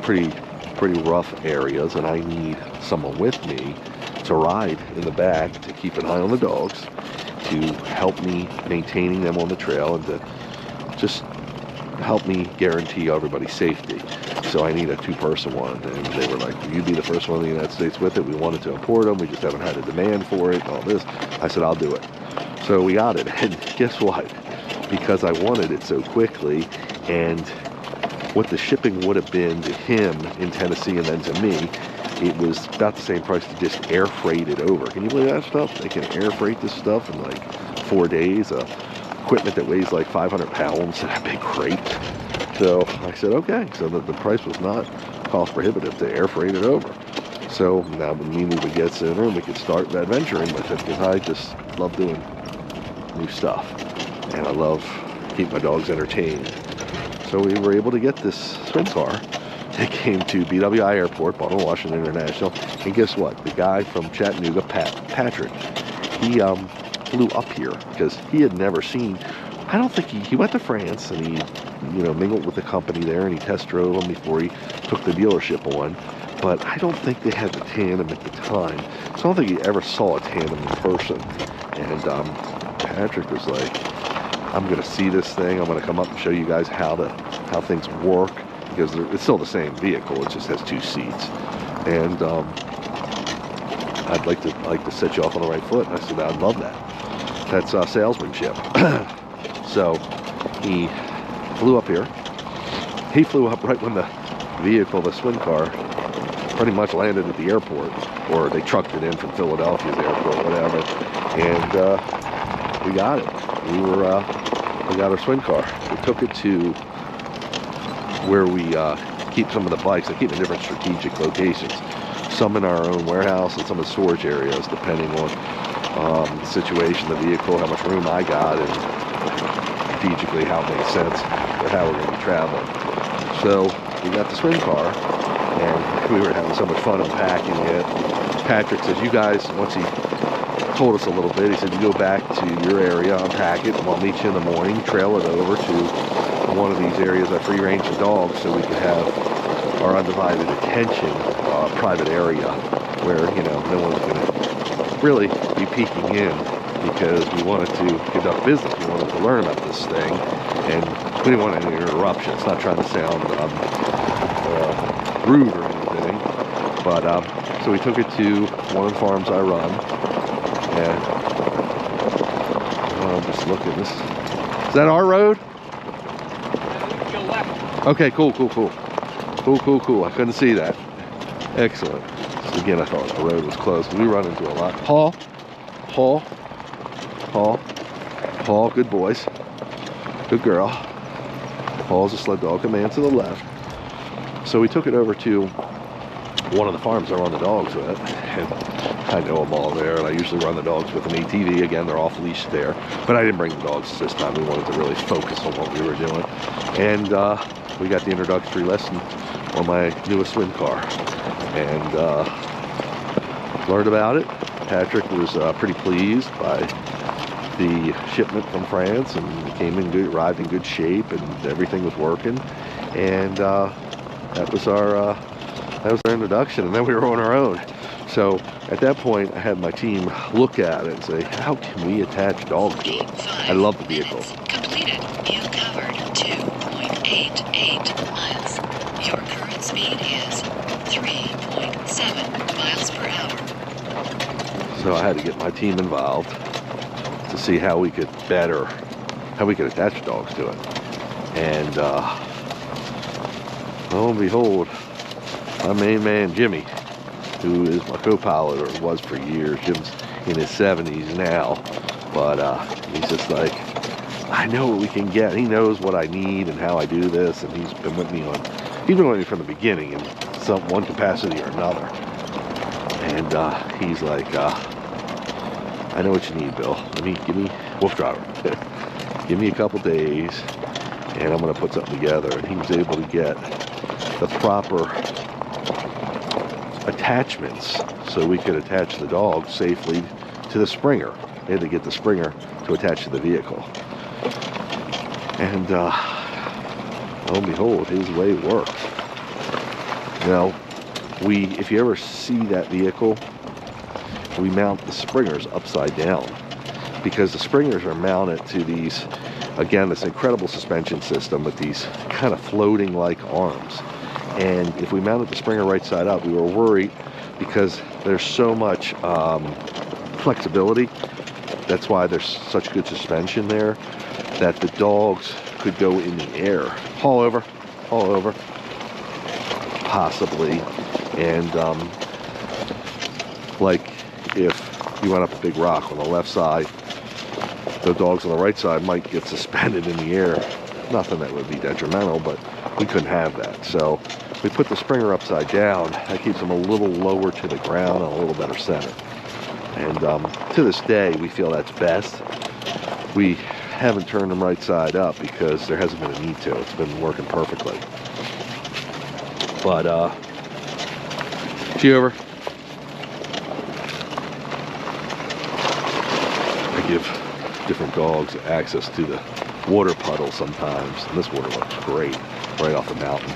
pretty rough areas, and I need someone with me to ride in the back to keep an eye on the dogs, to help me maintaining them on the trail, and to just help me guarantee everybody's safety. So I need a 2-person one. And they were like, will you be the first one in the United States with it? We wanted to import them. We just haven't had a demand for it and all this. I said, I'll do it. So we got it. And guess what? Because I wanted it so quickly, and what the shipping would have been to him in Tennessee and then to me, it was about the same price to just air freight it over. Can you believe that stuff? They can air freight this stuff in like 4 days. Equipment that weighs like 500 pounds in a big crate. So I said, okay. So the price was not cost prohibitive to air freight it over. So now we would get sooner and we could start adventuring with it, because I just love doing new stuff. And I love keep my dogs entertained. So we were able to get this swim car. It came to BWI Airport, Baltimore Washington International. And guess what? The guy from Chattanooga, Patrick, he flew up here because he had never seen, I don't think he went to France and he, mingled with the company there and he test drove them before he took the dealership on. But I don't think they had the tandem at the time. So I don't think he ever saw a tandem in person. And Patrick was like, I'm going to see this thing. I'm going to come up and show you guys how things work, because it's still the same vehicle. It just has 2 seats. And I'd like to set you off on the right foot. And I said, I'd love that. That's salesmanship. So he flew up here. He flew up right when the vehicle, the swim car, pretty much landed at the airport, or they trucked it in from Philadelphia's airport, whatever. And we got it. We got our swim car. We took it to where we keep some of the bikes. I keep in different strategic locations. Some in our own warehouse and some in storage areas, depending on the situation, the vehicle, how much room I got, and strategically how it makes sense for how we're going to be traveling. So we got the swim car, and we were having so much fun unpacking it. Patrick says, you guys, once he told us a little bit, he said, you go back to your area, unpack it, and I'll meet you in the morning, trail it over to one of these areas I free range the dogs so we can have our undivided attention, private area where, no one's going to really be peeking in, because we wanted to conduct business. We wanted to learn about this thing, and we didn't want any interruptions. Not trying to sound rude or anything, but so we took it to one of the farms I run, and I'm just looking. Is that our road? Okay, cool. I couldn't see that. Excellent. So again, I thought the road was closed. We run into a lot. Paul, good boys. Good girl. Paul's a sled dog. Command to the left. So we took it over to one of the farms I run the dogs with. And I know them all there. And I usually run the dogs with an ATV. Again, they're off leash there. But I didn't bring the dogs this time. We wanted to really focus on what we were doing. And we got the introductory lesson on my newest swim car. And learned about it. Patrick was pretty pleased by the shipment from France, and came in good, arrived in good shape, and everything was working. And that was our introduction, and then we were on our own. So at that point, I had my team look at it and say, how can we attach dogs to it? I love the vehicle.
Completed. You covered 2.88 miles. Your current speed is 3.7 miles per hour.
So I had to get my team involved to see how we could attach dogs to it. And lo and behold, my main man Jimmy, who is my co-pilot, or was for years. Jim's in his 70s now, but he's just like, I know what we can get. He knows what I need and how I do this, and he's been with me from the beginning in one capacity or another. And he's like, I know what you need, Bill. Give me Wolf Driver. Give me a couple days, and I'm gonna put something together. And he was able to get the proper attachments so we could attach the dog safely to the Springer. They had to get the Springer to attach to the vehicle. And lo and behold, his way worked. Now, if you ever see that vehicle, we mount the Springers upside down, because the Springers are mounted to these Again, this incredible suspension system with these kind of floating like arms. And if we mounted the Springer right side up, we were worried because there's so much flexibility. That's why there's such good suspension there, that the dogs could go in the air. Haul over, possibly. And like if you went up a big rock on the left side, the dogs on the right side might get suspended in the air. Nothing that would be detrimental, but we couldn't have that. So we put the Springer upside down. That keeps them a little lower to the ground and a little better center. And to this day, we feel that's best. We haven't turned them right side up because there hasn't been a need to. It's been working perfectly. But, G over. I give different dogs access to the water puddle sometimes, and this water looks great right off the mountain.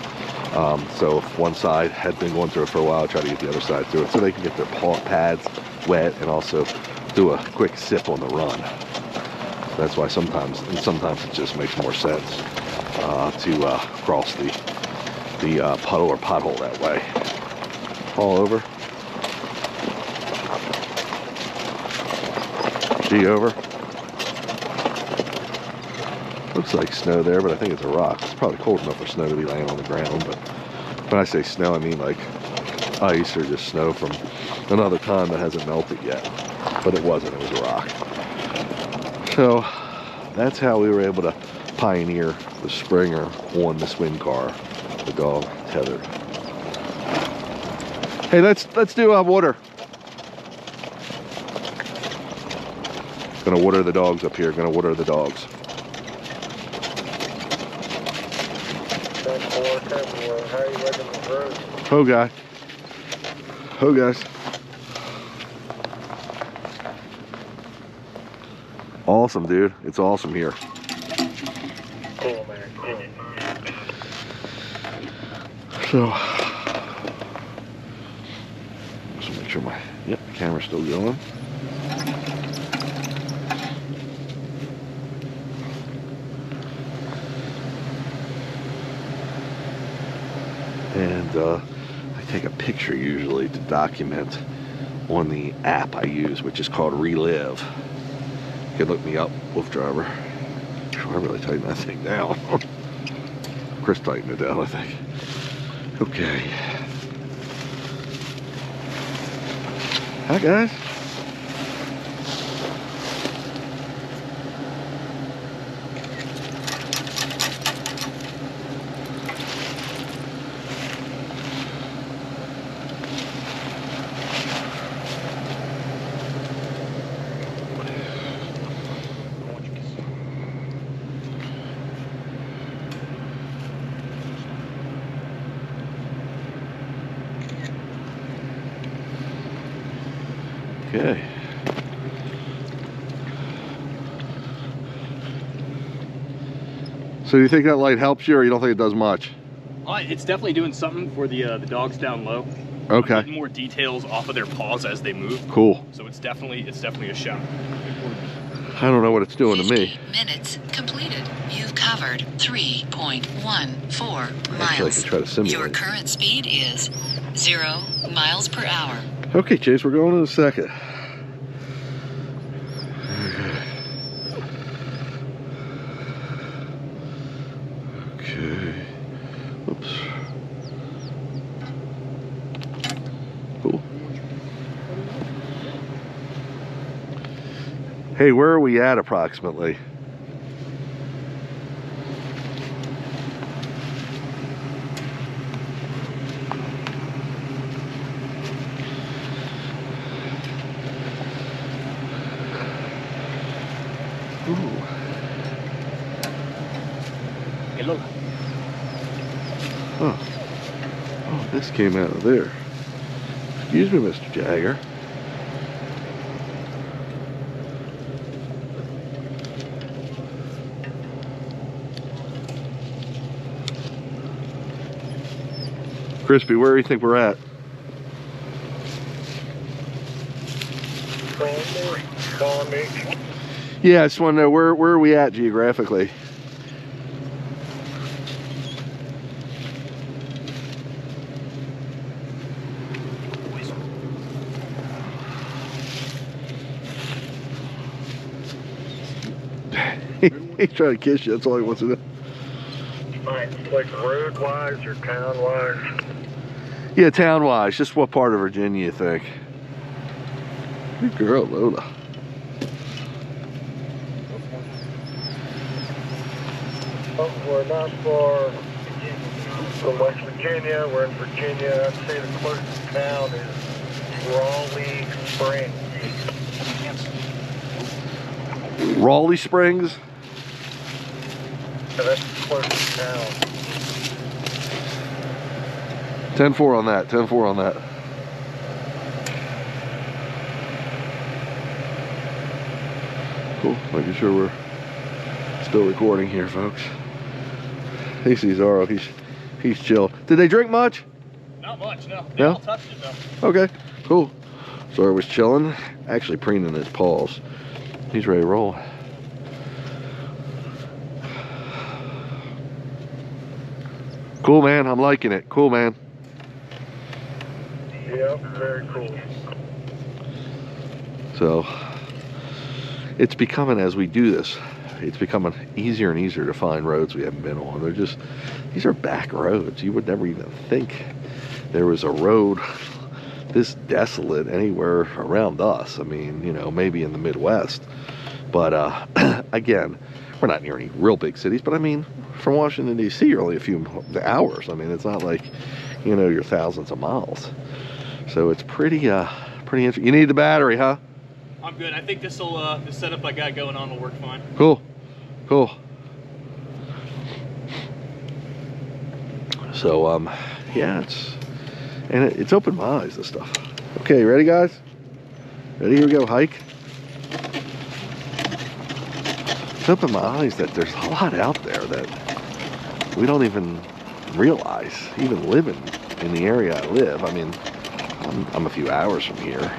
So if one side had been going through it for a while, I try to get the other side through it so they can get their paw pads wet and also do a quick sip on the run. That's why sometimes it just makes more sense to cross the puddle or pothole that way. All over. G over. Looks like snow there, but I think it's a rock. It's probably cold enough for snow to be laying on the ground, but when I say snow, I mean like ice or just snow from another time that hasn't melted yet. But it wasn't, it was a rock. So that's how we were able to pioneer the Springer on the Swin car, the dog tethered. Hey, let's do water. Gonna water the dogs up here, gonna water the dogs. Oh, guy. Oh, guys. Awesome, dude. It's awesome here.
Cool, man. Cool.
So, just make sure my camera's still going. And I take a picture usually to document on the app I use, which is called Relive. You can look me up, Wolf Driver. I really tightened that thing down. Chris tightened it down, I think. Okay. Hi, guys. Okay. So you think that light helps you, or you don't think it does much?
It's definitely doing something for the dogs down low.
Okay.
Getting more details off of their paws as they move.
Cool.
So it's definitely a shot.
I don't know what it's doing to me.
50 minutes completed. You've covered 3.14
Actually, I
miles.
can try to simulate.
Your current speed is 0 miles per hour.
Okay, Chase, we're going in a second. Okay. Oops. Cool. Hey, where are we at approximately? Ooh.
Hey, look.
Oh. Oh, this came out of there. Excuse me, Mr. Jagger. Crispy, where do you think we're at? Yeah, I just want to know where are we at geographically? He's trying to kiss you. That's all he wants to do.
Like road-wise or town-wise?
Yeah, town-wise. Just what part of Virginia you think? Good girl, Lola.
Oh, we're not far from West Virginia. We're in Virginia. I'd say the closest town is Raleigh Springs.
Raleigh Springs?
So that's the closest town.
10-4 on that. 10-4 on that. Cool. Making sure we're still recording here, folks. He sees Aro. He's chill. Did they drink much?
Not much, no. They
No?
all touched it though.
Okay, cool. Sora was chilling, actually preening his paws. He's ready to roll. Cool, man. I'm liking it. Cool, man.
Yep, very cool.
So it's becoming, as we do this, it's becoming easier and easier to find roads we haven't been on. They're just, these are back roads. You would never even think there was a road this desolate anywhere around us. I mean, you know, maybe in the Midwest. But again, we're not near any real big cities, but I mean, from Washington, D.C., you're only a few hours. I mean, it's not like, you know, you're thousands of miles. So it's pretty interesting. You need the battery, huh?
I'm good. I think this setup I got going on will work fine.
Cool, cool. So yeah, it's opened my eyes, this stuff. Okay, ready, guys? Ready? Here we go. Hike. It's opened my eyes that there's a lot out there that we don't even realize, even living in the area I live. I mean, I'm a few hours from here.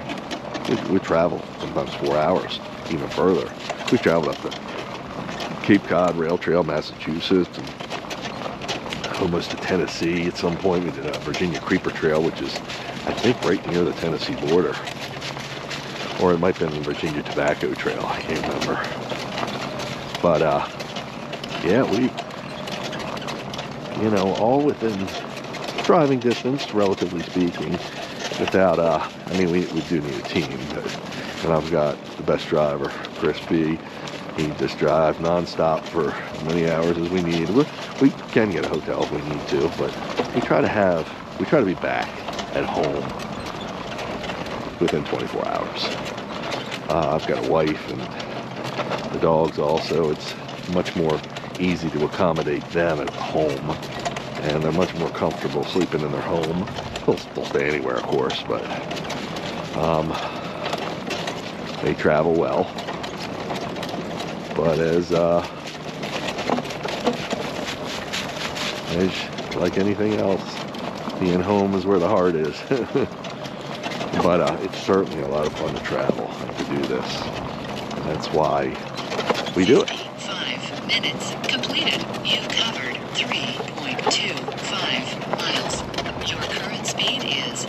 We travel sometimes 4 hours, even further. We traveled up the Cape Cod Rail Trail, Massachusetts, and almost to Tennessee. At some point, we did a Virginia Creeper Trail, which is, I think, right near the Tennessee border. Or it might have been the Virginia Tobacco Trail. I can't remember. But, yeah, we, you know, all within driving distance, relatively speaking. Without, I mean, we do need a team, and I've got the best driver, Chris B. He just drives nonstop for as many hours as we need. We can get a hotel if we need to, but we try to be back at home within 24 hours. I've got a wife and the dogs also. It's much more easy to accommodate them at home, and they're much more comfortable sleeping in their home. They'll stay anywhere, of course, but they travel well. But as like anything else, being home is where the heart is. But it's certainly a lot of fun to travel and to do this. And that's why we do it.
5 minutes completed. You've covered 3.25 miles. Your current speed is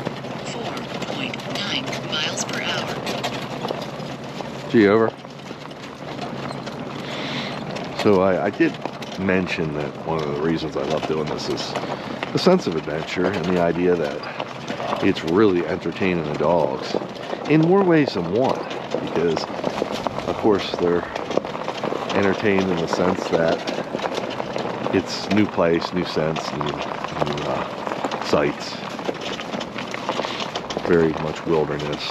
4.9 miles per hour.
Gee, over. So I did mention that one of the reasons I love doing this is the sense of adventure and the idea that it's really entertaining the dogs in more ways than one, because of course they're entertained in the sense that it's new place, new sense, new sights, very much wilderness,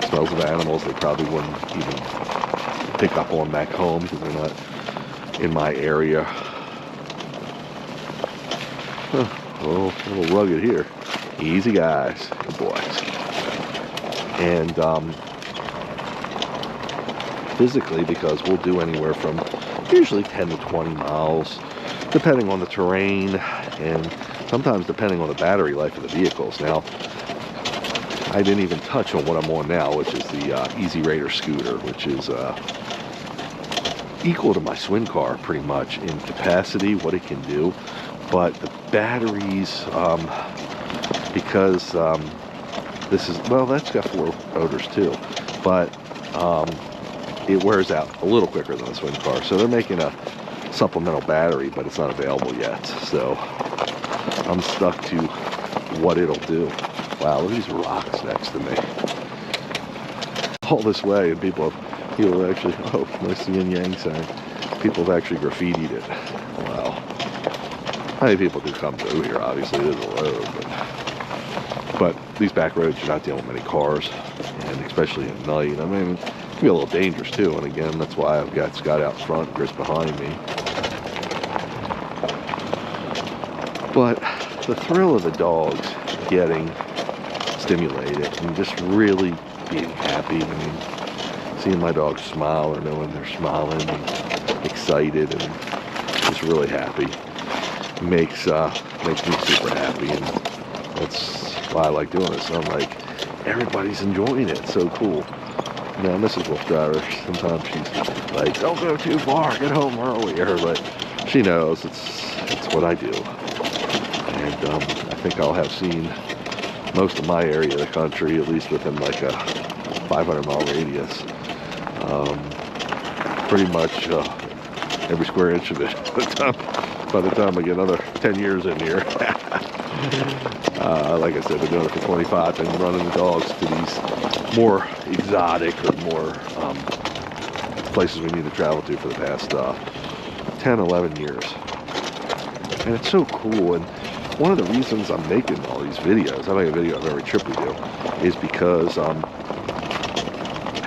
smells of animals they probably wouldn't even pick up on back home because they're not in my area. A little rugged here. Easy, guys. Good boys. And physically, because we'll do anywhere from usually 10 to 20 miles, depending on the terrain and sometimes depending on the battery life of the vehicles. Now, I didn't even touch on what I'm on now, which is the Easy Raider scooter, which is equal to my Swin car pretty much in capacity, what it can do. But the batteries, because this is, well, that's got 4 motors too, but it wears out a little quicker than the Swin car. So they're making a supplemental battery, but it's not available yet. So I'm stuck to what it'll do. Wow, look at these rocks next to me. All this way, and people actually, oh, nice yin yang sign. People have actually graffitied it. Wow. How many people do come through here? Obviously, it is a road, but these back roads, you're not dealing with many cars, and especially at night. I mean, it can be a little dangerous too. And again, that's why I've got Scott out front, Chris behind me. But the thrill of the dogs getting stimulated and just really being happy. I mean, seeing my dogs smile or knowing they're smiling and excited and just really happy makes me super happy, and that's why I like doing this. I'm like, everybody's enjoying it. It's so cool. Now, Mrs. Wolf Driver, sometimes she's like, don't go too far, get home earlier, but she knows it's what I do. And I think I'll have seen most of my area of the country, at least within like a 500-mile radius. Pretty much every square inch of it by the time I get another 10 years in here. Like I said, I've been doing it for 25 and running the dogs to these more exotic or more places we need to travel to for the past 10, 11 years. And it's so cool. And one of the reasons I'm making all these videos, I make a video of every trip we do, is because I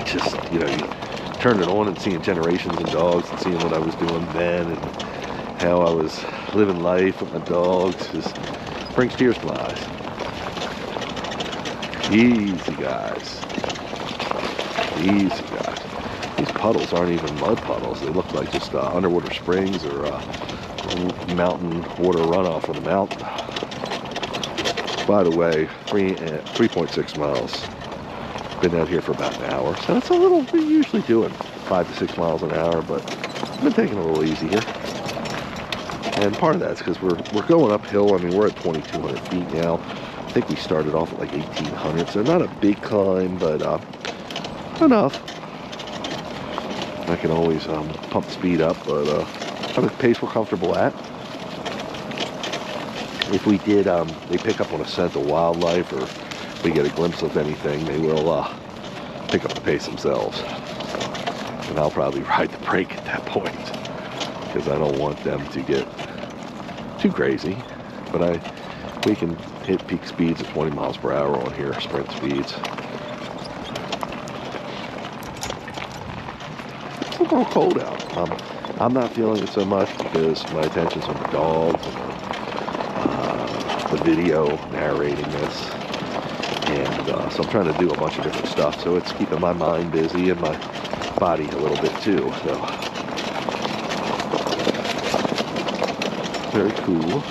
just, you know, you turned it on and seeing generations of dogs and seeing what I was doing then and how I was living life with my dogs just brings tears to my eyes. Easy, guys. Easy, guys. These puddles aren't even mud puddles. They look like just underwater springs or mountain water runoff from the mountain. By the way, 3.6 miles. Been out here for about an hour, so it's a little, we're usually doing 5 to 6 miles an hour, but I've been taking it a little easy here. And part of that's because we're going uphill. I mean, we're at 2,200 feet now. I think we started off at like 1,800, so not a big climb, but enough. I can always pump the speed up, but at a pace we're comfortable at. If we did, they pick up on a scent of wildlife, or we get a glimpse of anything, they will pick up the pace themselves. And I'll probably ride the brake at that point, because I don't want them to get too crazy. But we can hit peak speeds of 20 miles per hour on here, sprint speeds. It's a little cold out. I'm not feeling it so much because my attention's on the dogs and the video narrating this. And so I'm trying to do a bunch of different stuff. So it's keeping my mind busy and my body a little bit too. So very cool.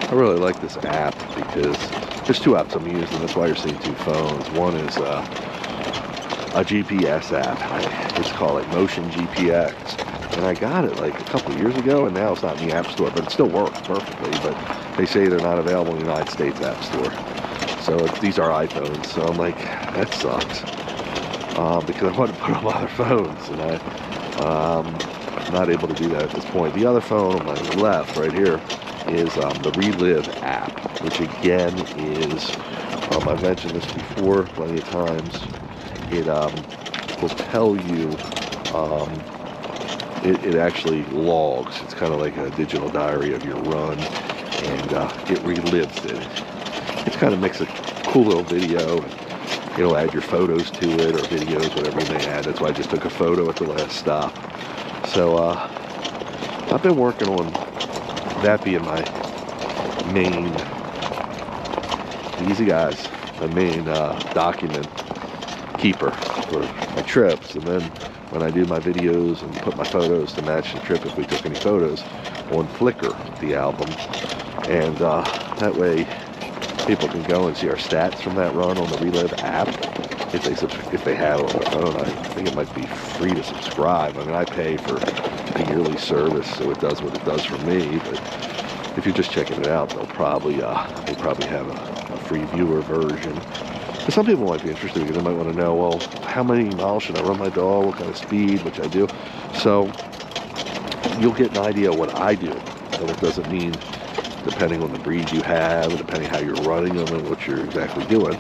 I really like this app because there's 2 apps I'm using. That's why you're seeing 2 phones. One is a GPS app. It's called like Motion GPX. And I got it like a couple of years ago, and now it's not in the App Store, but it still works perfectly. But they say they're not available in the United States App Store. So these are iPhones. So I'm like, that sucks. Because I want to put on my other phones, and I'm not able to do that at this point. The other phone on my left, right here, is the Relive app, which again is, I've mentioned this before plenty of times, it will tell you, it actually logs. It's kind of like a digital diary of your run, and it relives it. It's kind of makes a cool little video. It'll add your photos to it, or videos, whatever you may add. That's why I just took a photo at the last stop. So I've been working on that being my main, easy guys, my main document keeper for my trips. And then when I do my videos and put my photos to match the trip, if we took any photos, on Flickr, the album. And that way people can go and see our stats from that run on the Relive app. If they have it on their phone, I think it might be free to subscribe. I mean, I pay for a yearly service, so it does what it does for me. But if you're just checking it out, they probably have a free viewer version. But some people might be interested because they might want to know, well, how many miles should I run my dog? What kind of speed? Which I do. So you'll get an idea of what I do. And it doesn't mean, depending on the breed you have, and depending how you're running them and what you're exactly doing,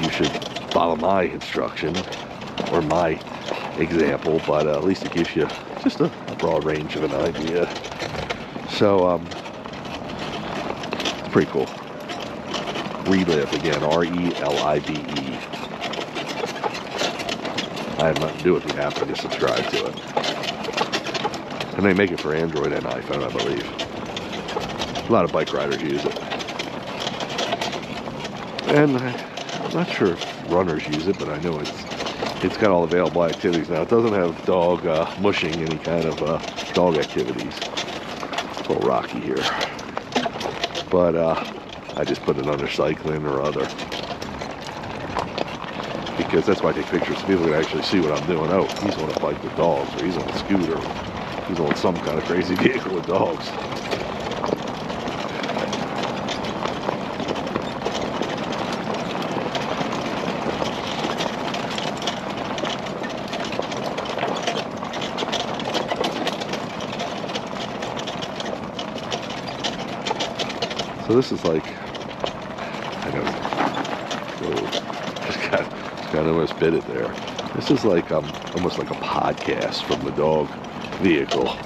you should follow my instruction or my example, but at least it gives you just a broad range of an idea. So it's pretty cool. Relive, again, R-E-L-I-V-E. I have nothing to do with the app, I just subscribe to it. And they make it for Android and iPhone, I believe. A lot of bike riders use it. And I'm not sure if runners use it, but I know it's got all available activities. Now, it doesn't have dog mushing, any kind of dog activities. It's a little rocky here. But I just put it under cycling or other. Because that's why I take pictures so people can actually see what I'm doing. Oh, he's on a bike with dogs, or he's on a scooter, or he's on some kind of crazy vehicle with dogs. So this is like, I know, just got almost bit it there. This is like almost like a podcast from the dog vehicle,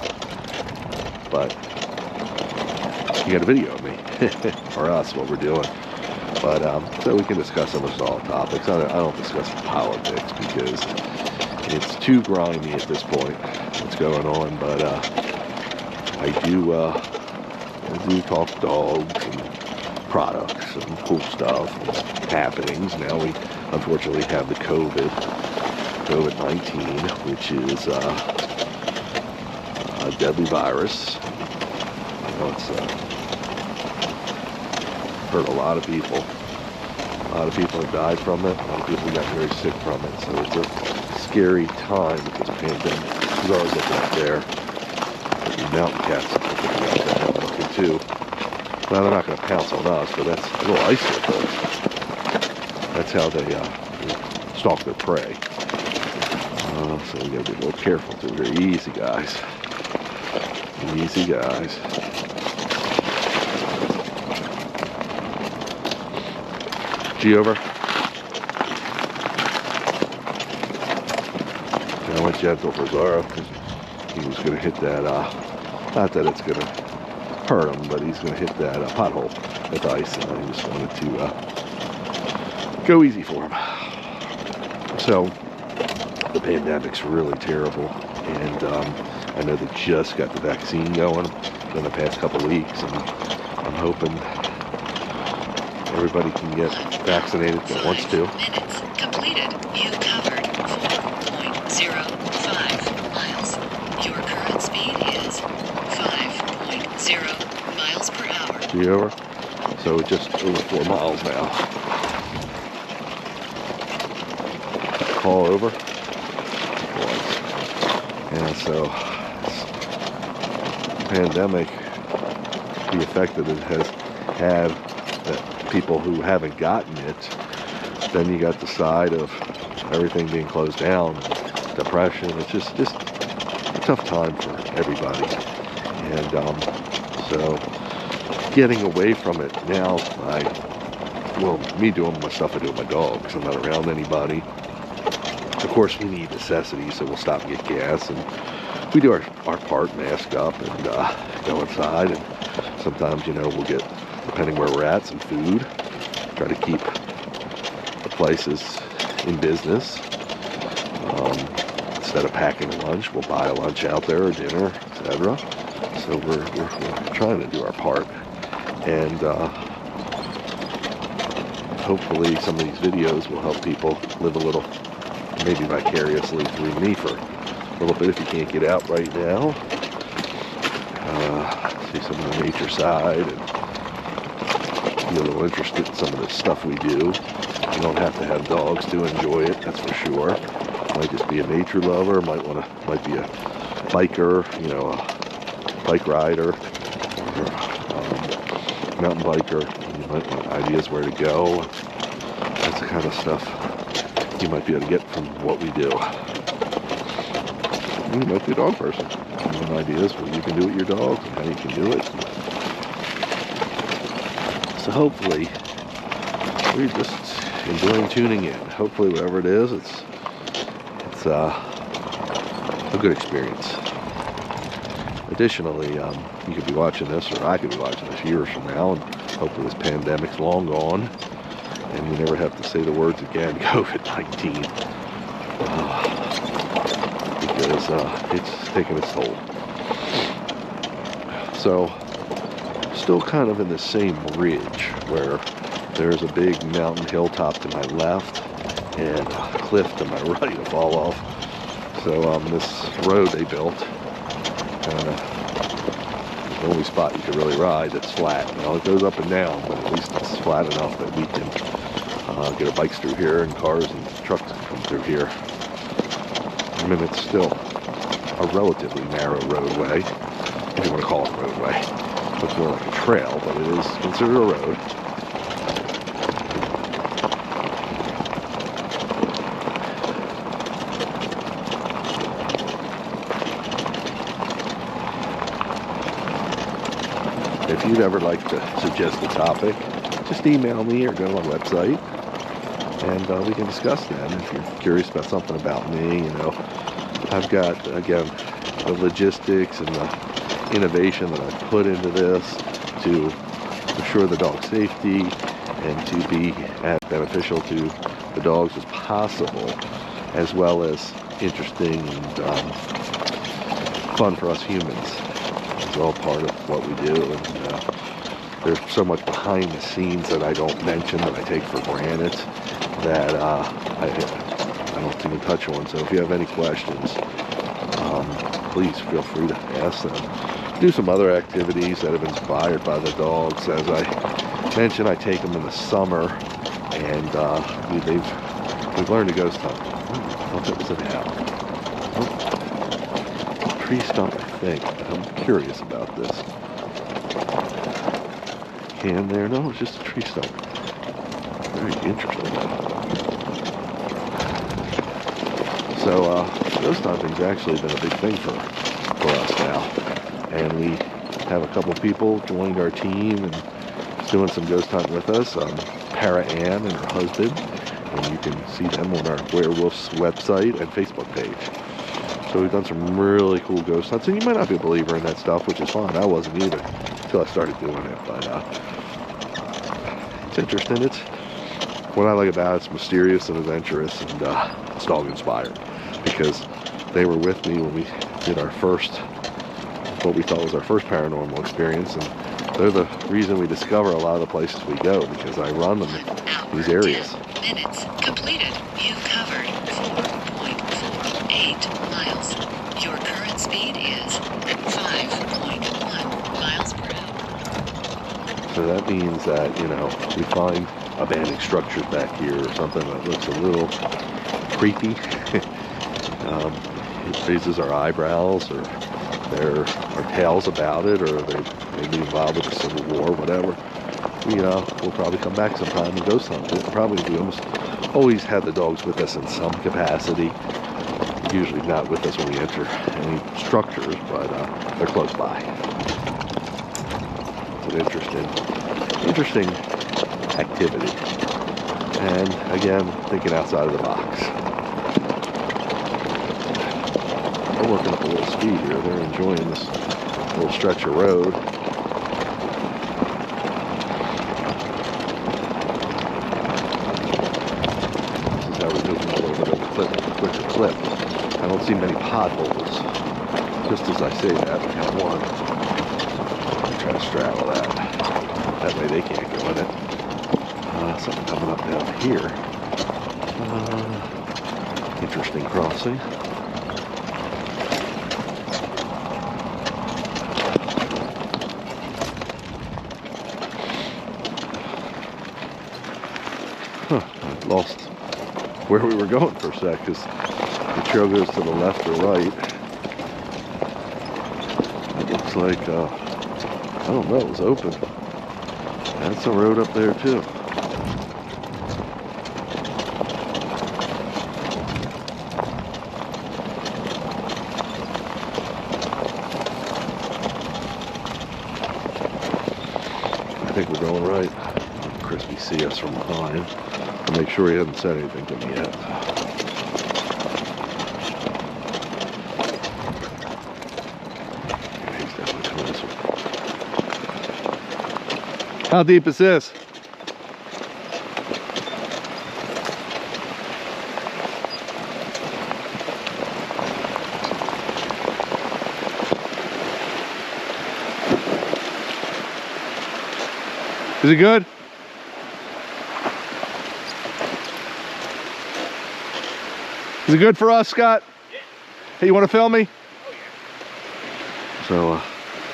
but you got a video of me or us, what we're doing. But so we can discuss almost all topics. I don't discuss politics because it's too grimy at this point. What's going on? But I do talk dogs and products and cool stuff and happenings. Now we unfortunately have the COVID-19, which is a deadly virus. You know, it's hurt a lot of people. A lot of people have died from it. A lot of people got very sick from it. So it's a scary time with this pandemic. There's always looking up there. The mountain cats are looking out there looking too. Well, they're not going to pounce on us, but that's a little icy at first. That's how they stalk their prey. So we got to be a little careful too. Very easy, guys. Easy, guys. G over. I went gentle for Zorro because he was going to hit that, not that it's going to hurt him, but he's going to hit that pothole with ice, and I just wanted to go easy for him. So the pandemic's really terrible, and I know they just got the vaccine going in the past couple of weeks, and I'm hoping everybody can get vaccinated that wants to.
Minutes completed. You covered 4.05 miles. Your current speed is 5.0 miles per hour.
See over? So just over 4 miles now. Call over. And so this pandemic, the effect that it has had that people who haven't gotten it, then you got the side of everything being closed down, depression. It's just a tough time for everybody. And so getting away from it now, me doing my stuff I do with my dog because I'm not around anybody. Of course, we need necessities, so we'll stop and get gas, and we do our part, mask up, and go inside. And sometimes, we'll get, depending where we're at, some food. Try to keep the places in business. Instead of packing a lunch, we'll buy a lunch out there or dinner, etc. So we're trying to do our part, and hopefully some of these videos will help people live a little, maybe vicariously through me for a little bit if you can't get out right now. See some of the nature side and be a little interested in some of the stuff we do. You don't have to have dogs to enjoy it, that's for sure. Might just be a nature lover, might be a biker, you know, a bike rider, or mountain biker. You might want ideas where to go. That's the kind of stuff you might be able to get from what we do. You might be a dog person. You want ideas what you can do with your dog and how you can do it. So hopefully we're just enjoying tuning in. Hopefully whatever it is, it's a good experience. Additionally, you could be watching this, or I could be watching this years from now, and hopefully this pandemic's long gone, and we never have to say the words again, COVID-19, because it's taking its toll. So, still kind of in the same ridge, where there's a big mountain hilltop to my left, and a cliff to my right to fall off. So this road they built, the only spot you can really ride that's flat. You know, it goes up and down, but at least it's flat enough that we can get our bikes through here, and cars and trucks can come through here. I mean, it's still a relatively narrow roadway, if you want to call it a roadway. Looks more like a trail, but it is considered a road. If you'd ever like to suggest a topic, just email me or go to my website, and we can discuss that. If you're curious about something about me, you know, I've got, again, the logistics and the innovation that I've put into this to assure the dog's safety and to be as beneficial to the dogs as possible, as well as interesting and fun for us humans. It's all part of what we do, and there's so much behind the scenes that I don't mention, that I take for granted, that I don't even touch on. So if you have any questions, please feel free to ask them. Do some other activities that have inspired by the dogs. As I mentioned, I take them in the summer, and we've learned to ghost hunt. I thought that was an owl. Tree stump, I think. I'm curious about this. Can there? No, it's just a tree stump. Very interesting. So, ghost hunting's actually been a big thing for us now. And we have a couple people joined our team and doing some ghost hunting with us. Para Ann and her husband. And you can see them on our Werewolves website and Facebook page. So we've done some really cool ghost hunts, and you might not be a believer in that stuff, which is fine. I wasn't either until I started doing it, but it's interesting. It's what I like about it's mysterious and adventurous, and it's dog inspired, because they were with me when we did our first, what we thought was our first paranormal experience, and they're the reason we discover a lot of the places we go, because I run them in these areas.
10 minutes completed. You covered 4.48 miles. Your current speed is 5.1 miles per hour.
So that means that, you know, we find abandoned structures back here or something that looks a little creepy. It raises our eyebrows, or there are tales about it, or they may be involved with the Civil War, whatever. We'll probably come back sometime and ghost hunt it. Probably we almost always had the dogs with us in some capacity. Usually not with us when we enter any structures, but they're close by. It's an interesting activity. And again, thinking outside of the box. They're working up a little speed here. They're enjoying this little stretch of road. This is how we're moving a little bit of a quicker clip. I don't see many potholes. Just as I say that, we have one. try to straddle that. That way they can't go in it. Something coming up down here. Interesting crossing. I lost where we were going for a sec because the trail goes to the left or right. It looks like, I don't know, it was open. That's a road up there too. I think we're going right. Crispy see us from behind. I'll make sure he hasn't said anything to me yet. He's definitely coming this way. How deep is this? Is it good? Is it good for us, Scott? Yeah. Hey, you want to film me? Oh, yeah. So,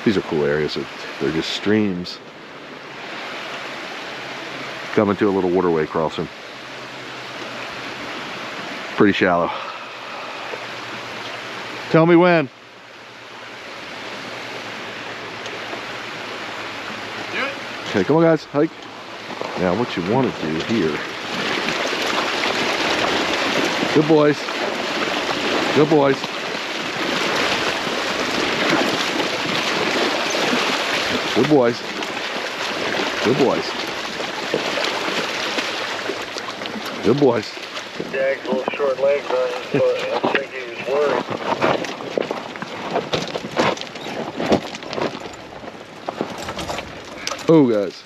these are cool areas. They're just streams coming to a little waterway crossing. Pretty shallow. Tell me when.
Do it.
Okay, come on, guys, hike. Now, what you want to do here. Good boys. Good boys. Good boys. Good boys. Good boys.
Jag's little short legs on his foot. I think he was worried.
Oh, guys.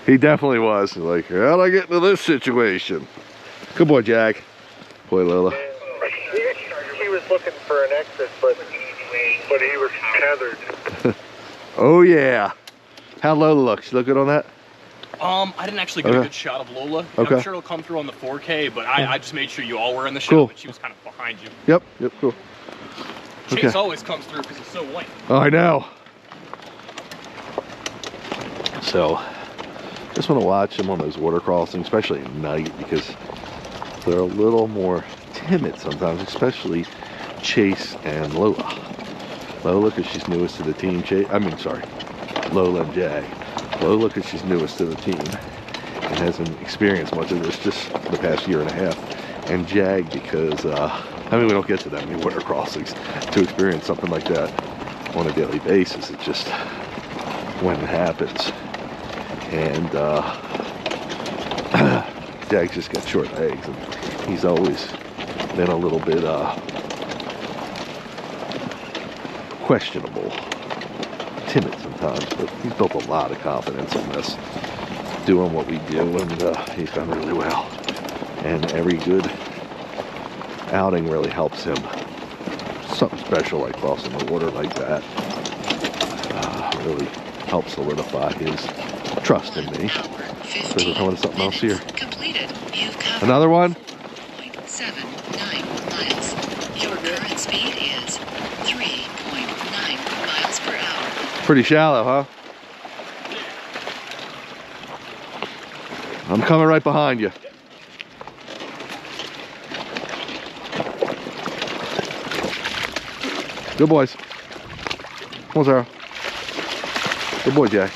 He definitely was. Like, how'd I get into this situation? Good boy, Jag. Boy, Lola.
He was looking for an exit, but he was tethered.
Oh, yeah. How'd Lola look? She look good on that?
I didn't actually get a good shot of Lola.
Okay.
I'm sure it'll come through on the 4K, but I just made sure you all were in the shot,
Cool.
but she was kind of behind you.
Yep, cool.
Chase
Okay.
always comes through because it's so white.
Oh, I know. So, just want to watch them on those water crossings, especially at night, because they're a little more timid sometimes, especially Chase and Lola. Lola, because she's newest to the team. Lola and Jag. Lola, because she's newest to the team and hasn't experienced much of this just the past year and a half. And Jag, because, we don't get to that many water crossings to experience something like that on a daily basis. It's just when it happens. And Jag's just got short legs, and he's always been a little bit questionable, timid sometimes, but he's built a lot of confidence in this, doing what we do, and he's done really well. And every good outing really helps him. Something special like crossing the water like that really helps solidify his trust in me. So we're coming to something else here.
Completed. You've covered
Another one?
0.79 miles. Your current speed is 3.9 miles per hour.
Pretty shallow, huh? I'm coming right behind you. Good boys. Come on, Sarah. Good boy, Jack.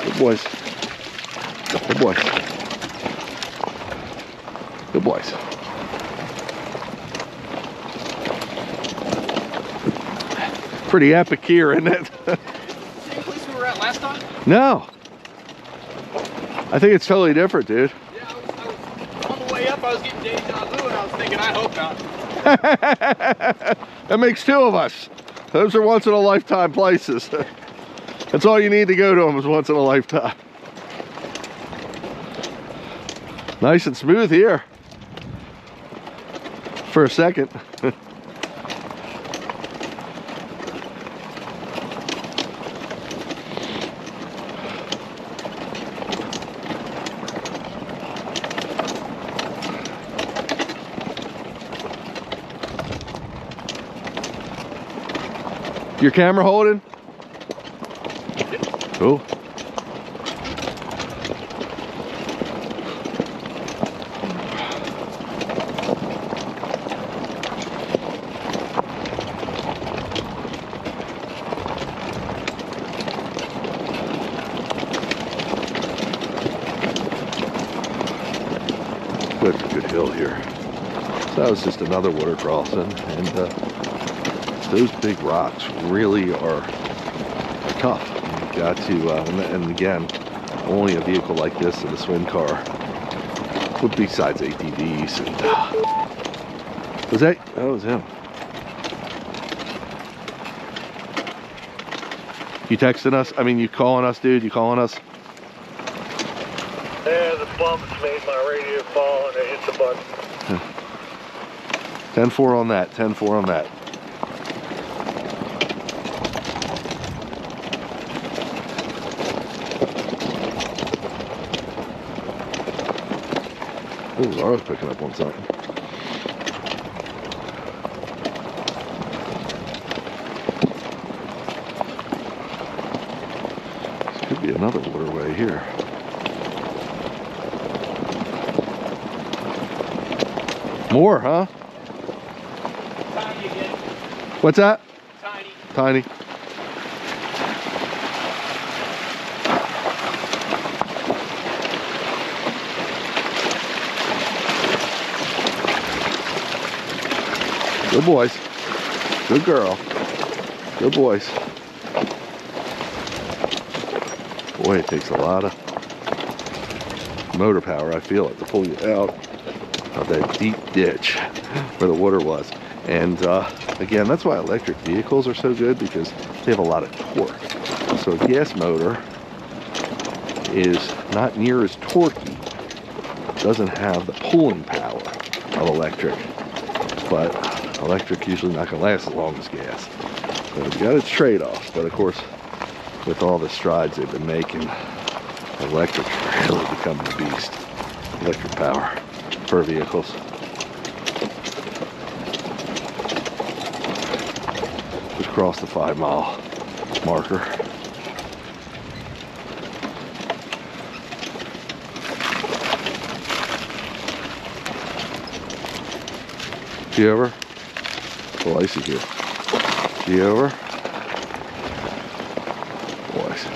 Good boys. Good boys. Good boys. Pretty epic here, isn't it?
Same place we were at last time?
No. I think it's totally different, dude.
Yeah, I was on the way up, I was getting deja vu, and I was thinking, I hope not.
That makes two of us. Those are once in a lifetime places. That's all you need to go to them, is once in a lifetime. Nice and smooth here. For a second. Your camera holding? Cool. Good hill here. So that was just another water crossing, and those big rocks really are tough. You've got to, and again, only a vehicle like this and a swim car, but besides ATVs, and that was him. You texting us? I mean, you calling us, dude? You calling us?
Yeah, the bumps made my radio fall and I hit the button.
10-4 on that, 10-4 on that. Oh, Zara's picking up on something. This could be another waterway here. More, huh?
Tiny again.
What's that?
Tiny.
Tiny. Good boys. Good girl. Good boys. Boy, it takes a lot of motor power, I feel it, to pull you out of that deep ditch where the water was. And again, that's why electric vehicles are so good, because they have a lot of torque. So a gas motor is not near as torquey, doesn't have the pulling power of electric, but electric usually not gonna last as long as gas. So it's got its trade-offs, but of course, with all the strides they've been making, electric really becoming a beast. Electric power for vehicles. Just crossed the 5-mile marker. See over? A little icy here. See over? Boys.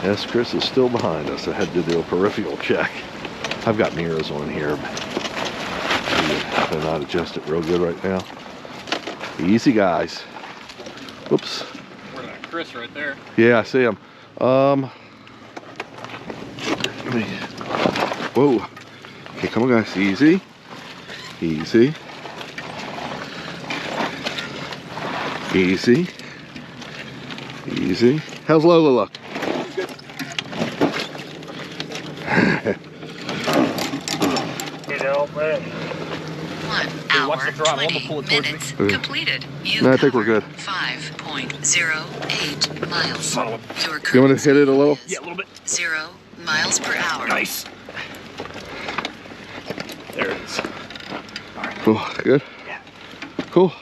Yes, Chris is still behind us. I had to do a peripheral check. I've got mirrors on here, but they're not adjusted real good right now. Easy, guys. Whoops.
Where's that Chris right there?
Yeah, I see him. Whoa. Okay, come on, guys. Easy. Easy. Easy. Easy. How's Lola look?
You know, man.
1
watch the
hour,
throttle. I'm gonna
20
pull it towards me.
minutes
Okay.
completed. You
No, I think we're good.
5.08 miles.
Son of
Your
You want to
current
hit it a little?
Yeah, a little bit.
0 miles per hour.
Nice. There it is.
Cool. Good?
Yeah.
Cool.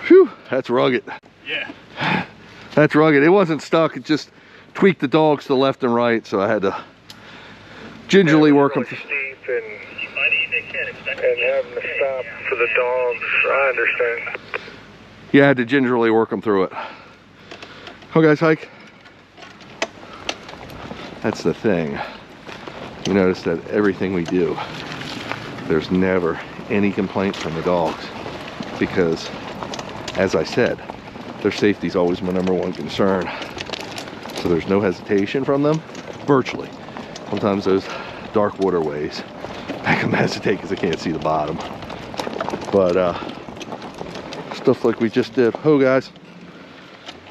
Phew. That's rugged.
Yeah.
That's rugged. It wasn't stuck. It just tweaked the dogs to the left and right, so I had to gingerly work them.
Steep and having to stop for the dogs. I understand.
Yeah, I had to gingerly work them through it. Oh, guys, hike. That's the thing. You notice that everything we do, there's never any complaint from the dogs, because, as I said, their safety is always my #1 concern. So there's no hesitation from them, virtually. Sometimes those dark waterways make them hesitate because they can't see the bottom. But stuff like we just did. Oh, guys,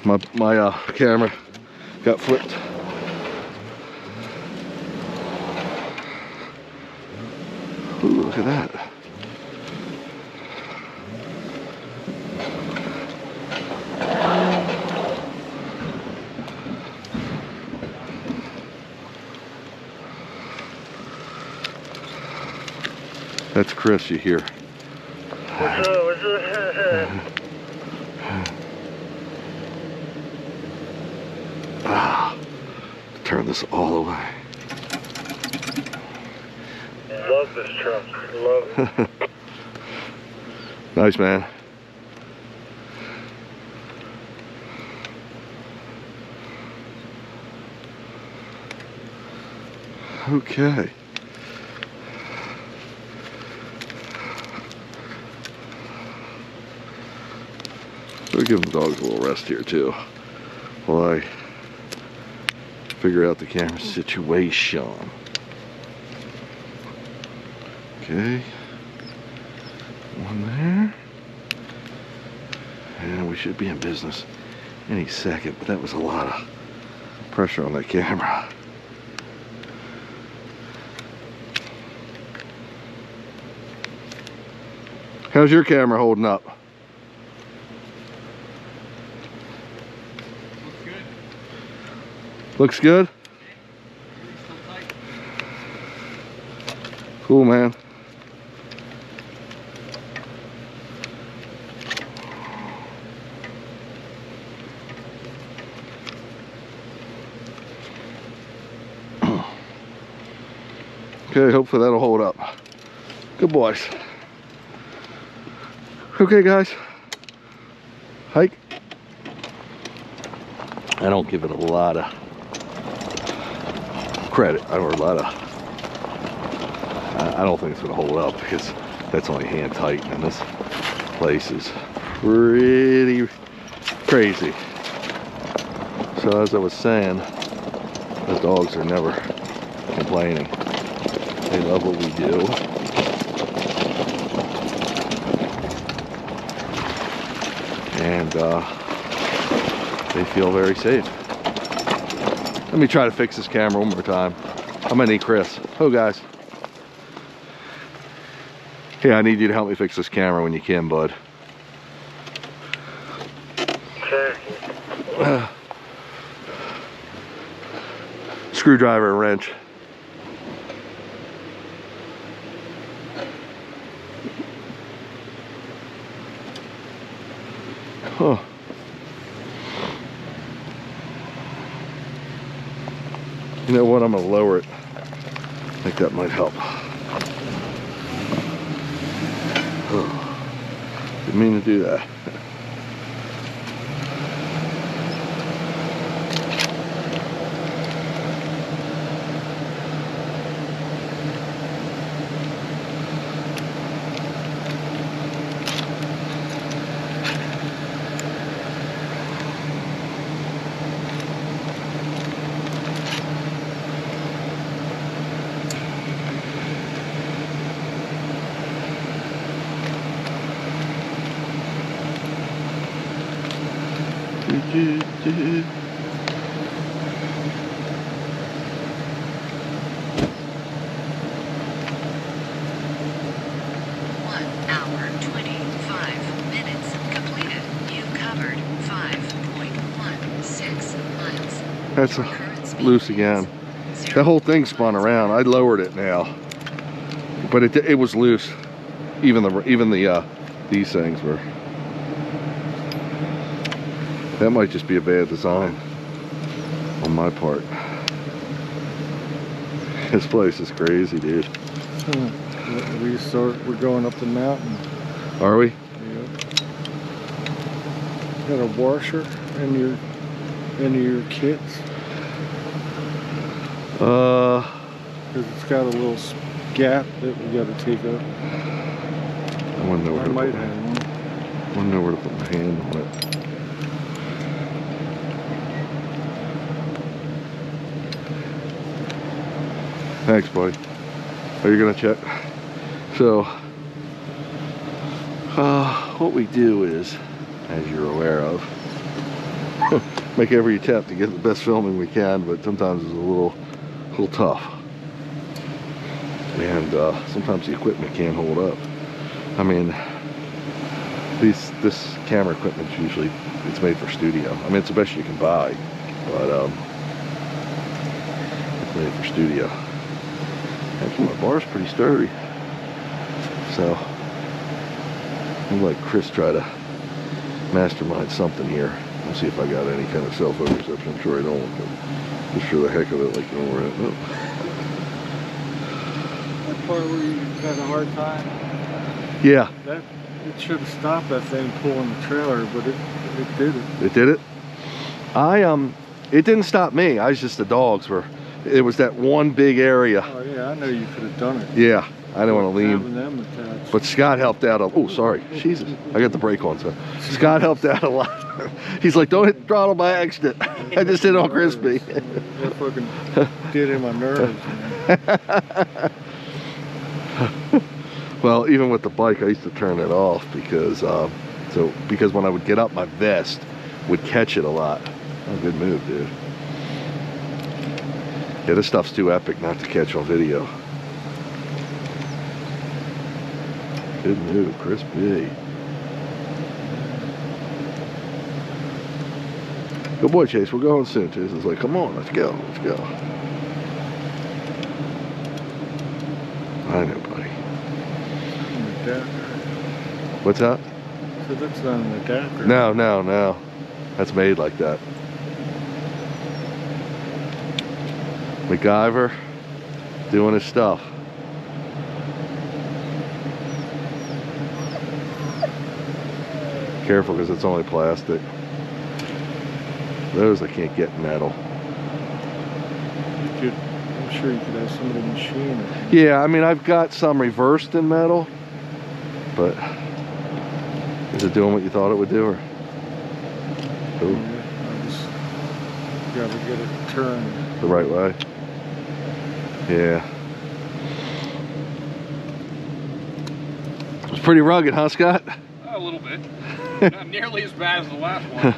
my camera got flipped. Ooh, look at that. That's Chris you hear.
What's up? What's up?
Turn this all away.
Love this truck. Love it.
Nice, man. Okay. We'll give the dogs a little rest here too, while I figure out the camera situation. Okay, one there, and we should be in business any second, but that was a lot of pressure on that camera. How's your camera holding up? Looks good? Cool, man. Okay, hopefully that'll hold up. Good boys. Okay, guys. Hike. I don't give it a lot of credit, or a lot of, I don't think it's gonna hold up because that's only hand tight and this place is pretty crazy. So as I was saying, the dogs are never complaining. They love what we do. And they feel very safe. Let me try to fix this camera one more time. I'm gonna need Chris. Oh, guys. Hey, I need you to help me fix this camera when you can, bud.
Okay.
Screwdriver and wrench. Huh. You know what? I'm gonna lower it. I think that might help. Oh, didn't mean to do that. That's loose again. That whole thing spun around. I lowered it now, but it was loose. Even these things were. That might just be a bad design on my part. This place is crazy, dude.
We're going up the mountain.
Are we?
Yeah. Got a washer in your kits? Because it's got a little gap that we got to take up.
I want to know where
I
to
might
put
have one.
I want to know where to put my hand on it. Thanks, buddy. Are you gonna check? So, what we do is, as you're aware of, make every attempt to get the best filming we can, but sometimes it's a little tough. And sometimes the equipment can't hold up. I mean, this camera equipment's usually, it's made for studio. I mean, it's the best you can buy, but it's made for studio. Actually, my bar's pretty sturdy. So I'm like Chris try to mastermind something here. We'll see if I got any kind of cell phone reception. I'm sure I don't, but just for the heck of it, like, you know where we're at.
That part where you had a hard time,
Yeah.
that it should have stopped that thing pulling the trailer, but it did it.
It did it? It didn't stop me. I was just the dogs were, it was that one big area.
Oh yeah, I know you could have done it.
Yeah, I didn't want to lean.
Having them attached.
But Scott helped out. Oh, sorry. Jesus. I got the brake on, so. Scott helped out a lot. He's like, don't hit the throttle by accident. I just hit on Crispy.
That fucking did in my nerves, man.
Well, even with the bike, I used to turn it off because, because when I would get up, my vest would catch it a lot. Oh, good move, dude. Yeah, this stuff's too epic not to catch on video. Good move, Crispy. Good boy, Chase. We're going soon. Chase is like, come on, let's go, let's go. I know, buddy. What's that?
So that's not an adapter.
No, no, no. That's made like that. MacGyver doing his stuff. Careful, because it's only plastic. Those I can't get metal.
You could, I'm sure you could have somebody machine it.
Yeah, I mean, I've got some reversed in metal, but is it doing what you thought it would do, or? Ooh,
Yeah, I just gotta get it turned.
the right way. Yeah. It's pretty rugged, huh, Scott?
A little bit. Not nearly as bad as the last one.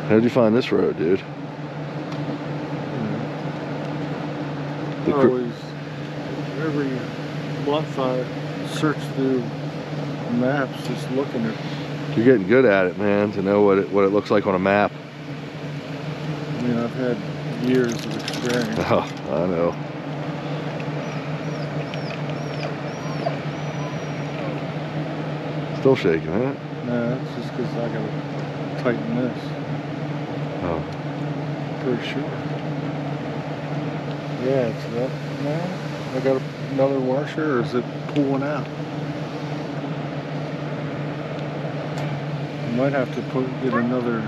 How'd you find this road, dude? The cr-
Always, every month I search through maps just looking at,
You're getting good at it, man, to know what it looks like on a map.
I mean, I've had years of experience.
Oh, I know. Still shaking, huh?
No, it's just because I gotta tighten this.
Oh.
Pretty sure. Yeah, it's that. No, I got another washer, or is it pulling out? I might have to get another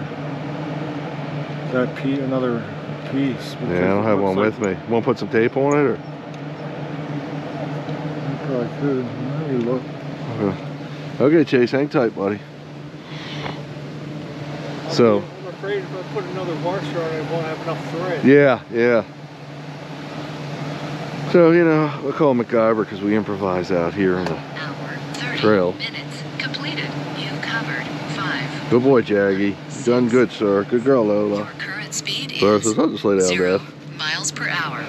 another piece.
Yeah, I don't have one with me. Want to put some tape on it, or?
I probably could. Let me look.
Okay, Chase, hang tight, buddy. So.
I'm afraid if I put another washer on it, I won't have enough thread.
Yeah, yeah. So, you know, we call him MacGyver because we improvise out here in the
Hour 30
trail.
minutes completed. You covered 5.
Good boy, Jaggy. You done good, sir. Good girl, Lola.
Your current speed
Sir,
is
says, I'll just lay down,
0
Dad.
miles per hour.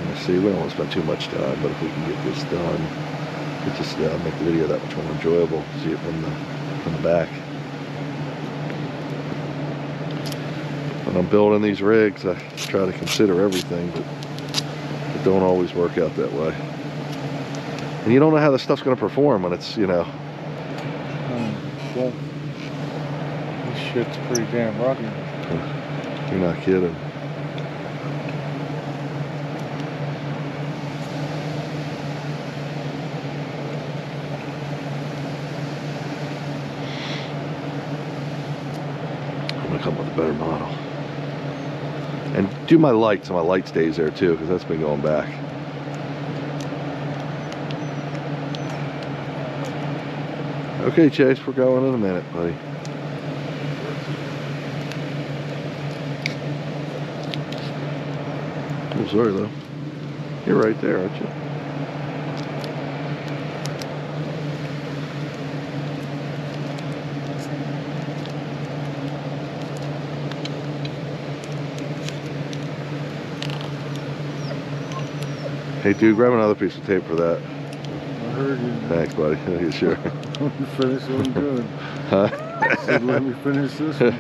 Let's see, we don't want to spend too much time, but if we can get this done, it just make the video that much more enjoyable. See it from the back. When I'm building these rigs, I try to consider everything, but it don't always work out that way. And you don't know how the stuff's going to perform when it's, you know.
Well, this shit's pretty damn rugged.
You're not kidding. I'm gonna come up with a better model. And do my light so my light stays there too, because that's been going back. Okay, Chase, we're going in a minute, buddy. Oh, sorry, though. You're right there, aren't you? Hey, dude, grab another piece of tape for that.
I heard you.
Thanks, buddy. You sure?
Let me finish what I'm doing.
Huh?
I said, let me finish this one.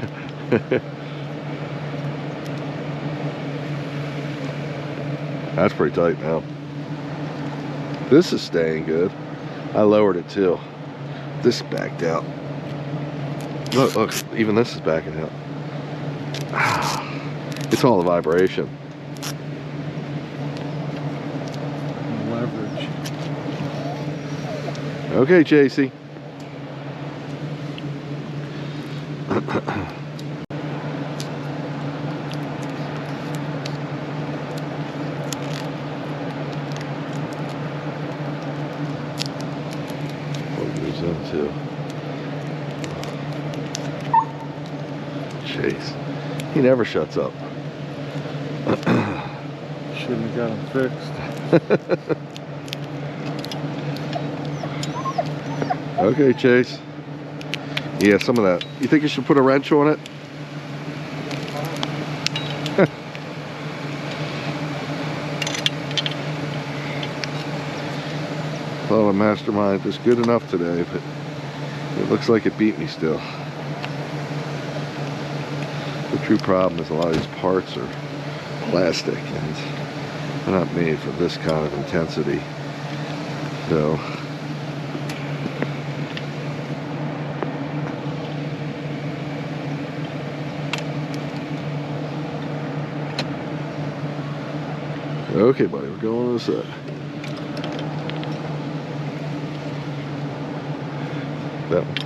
That's pretty tight now. This is staying good. I lowered it too. This backed out. Look, look, even this is backing out. It's all the vibration.
Leverage.
Okay, Chasey. What goes into Chase? He never shuts up.
Shouldn't have got him fixed.
Okay, Chase. Yeah, some of that. You think you should put a wrench on it? Thought a mastermind was good enough today, but it looks like it beat me still. The true problem is a lot of these parts are plastic and they're not made for this kind of intensity. So okay, buddy, we're going on this side. That one.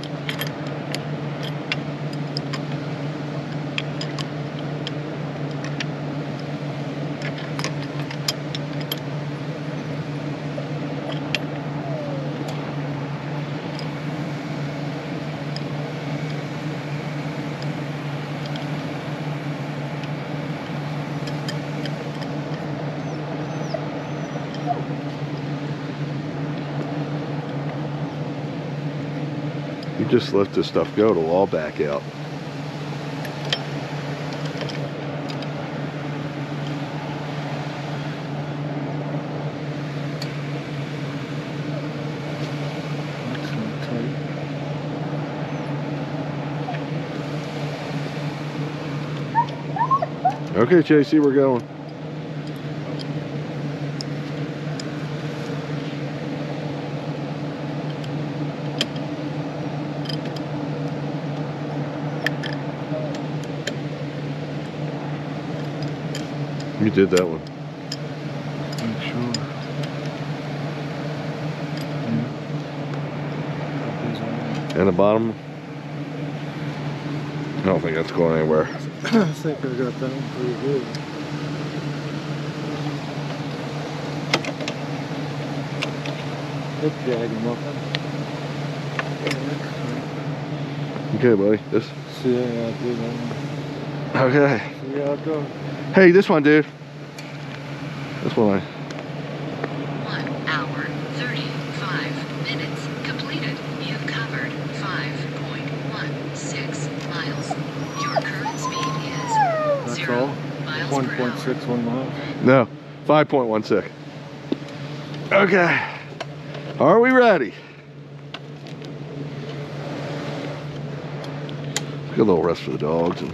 You just let this stuff go, it'll all back out.
That's not tight.
Okay, Chasey, we're going. You did that one.
Make sure. Yeah.
And the bottom? I don't think that's going anywhere.
I think I got that one pretty good. Hip jag him up.
Okay, buddy. This.
See, yeah, I did that one.
Okay.
See how it goes.
Hey, this one, dude. This one.
1 hour, 35 minutes completed. You've covered 5.16 miles. Your current speed is
That's
0
all?
miles per hour.
1.61 miles.
No, 5.16. Okay. Are we ready? Get a little rest for the dogs. And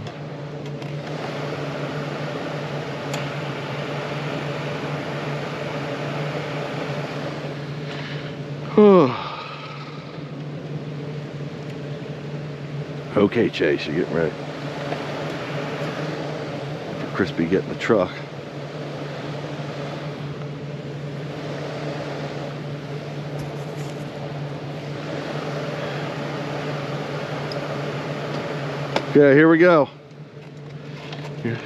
okay, Chase, you're getting ready. For Crispy get in the truck. Okay, here we go. Here.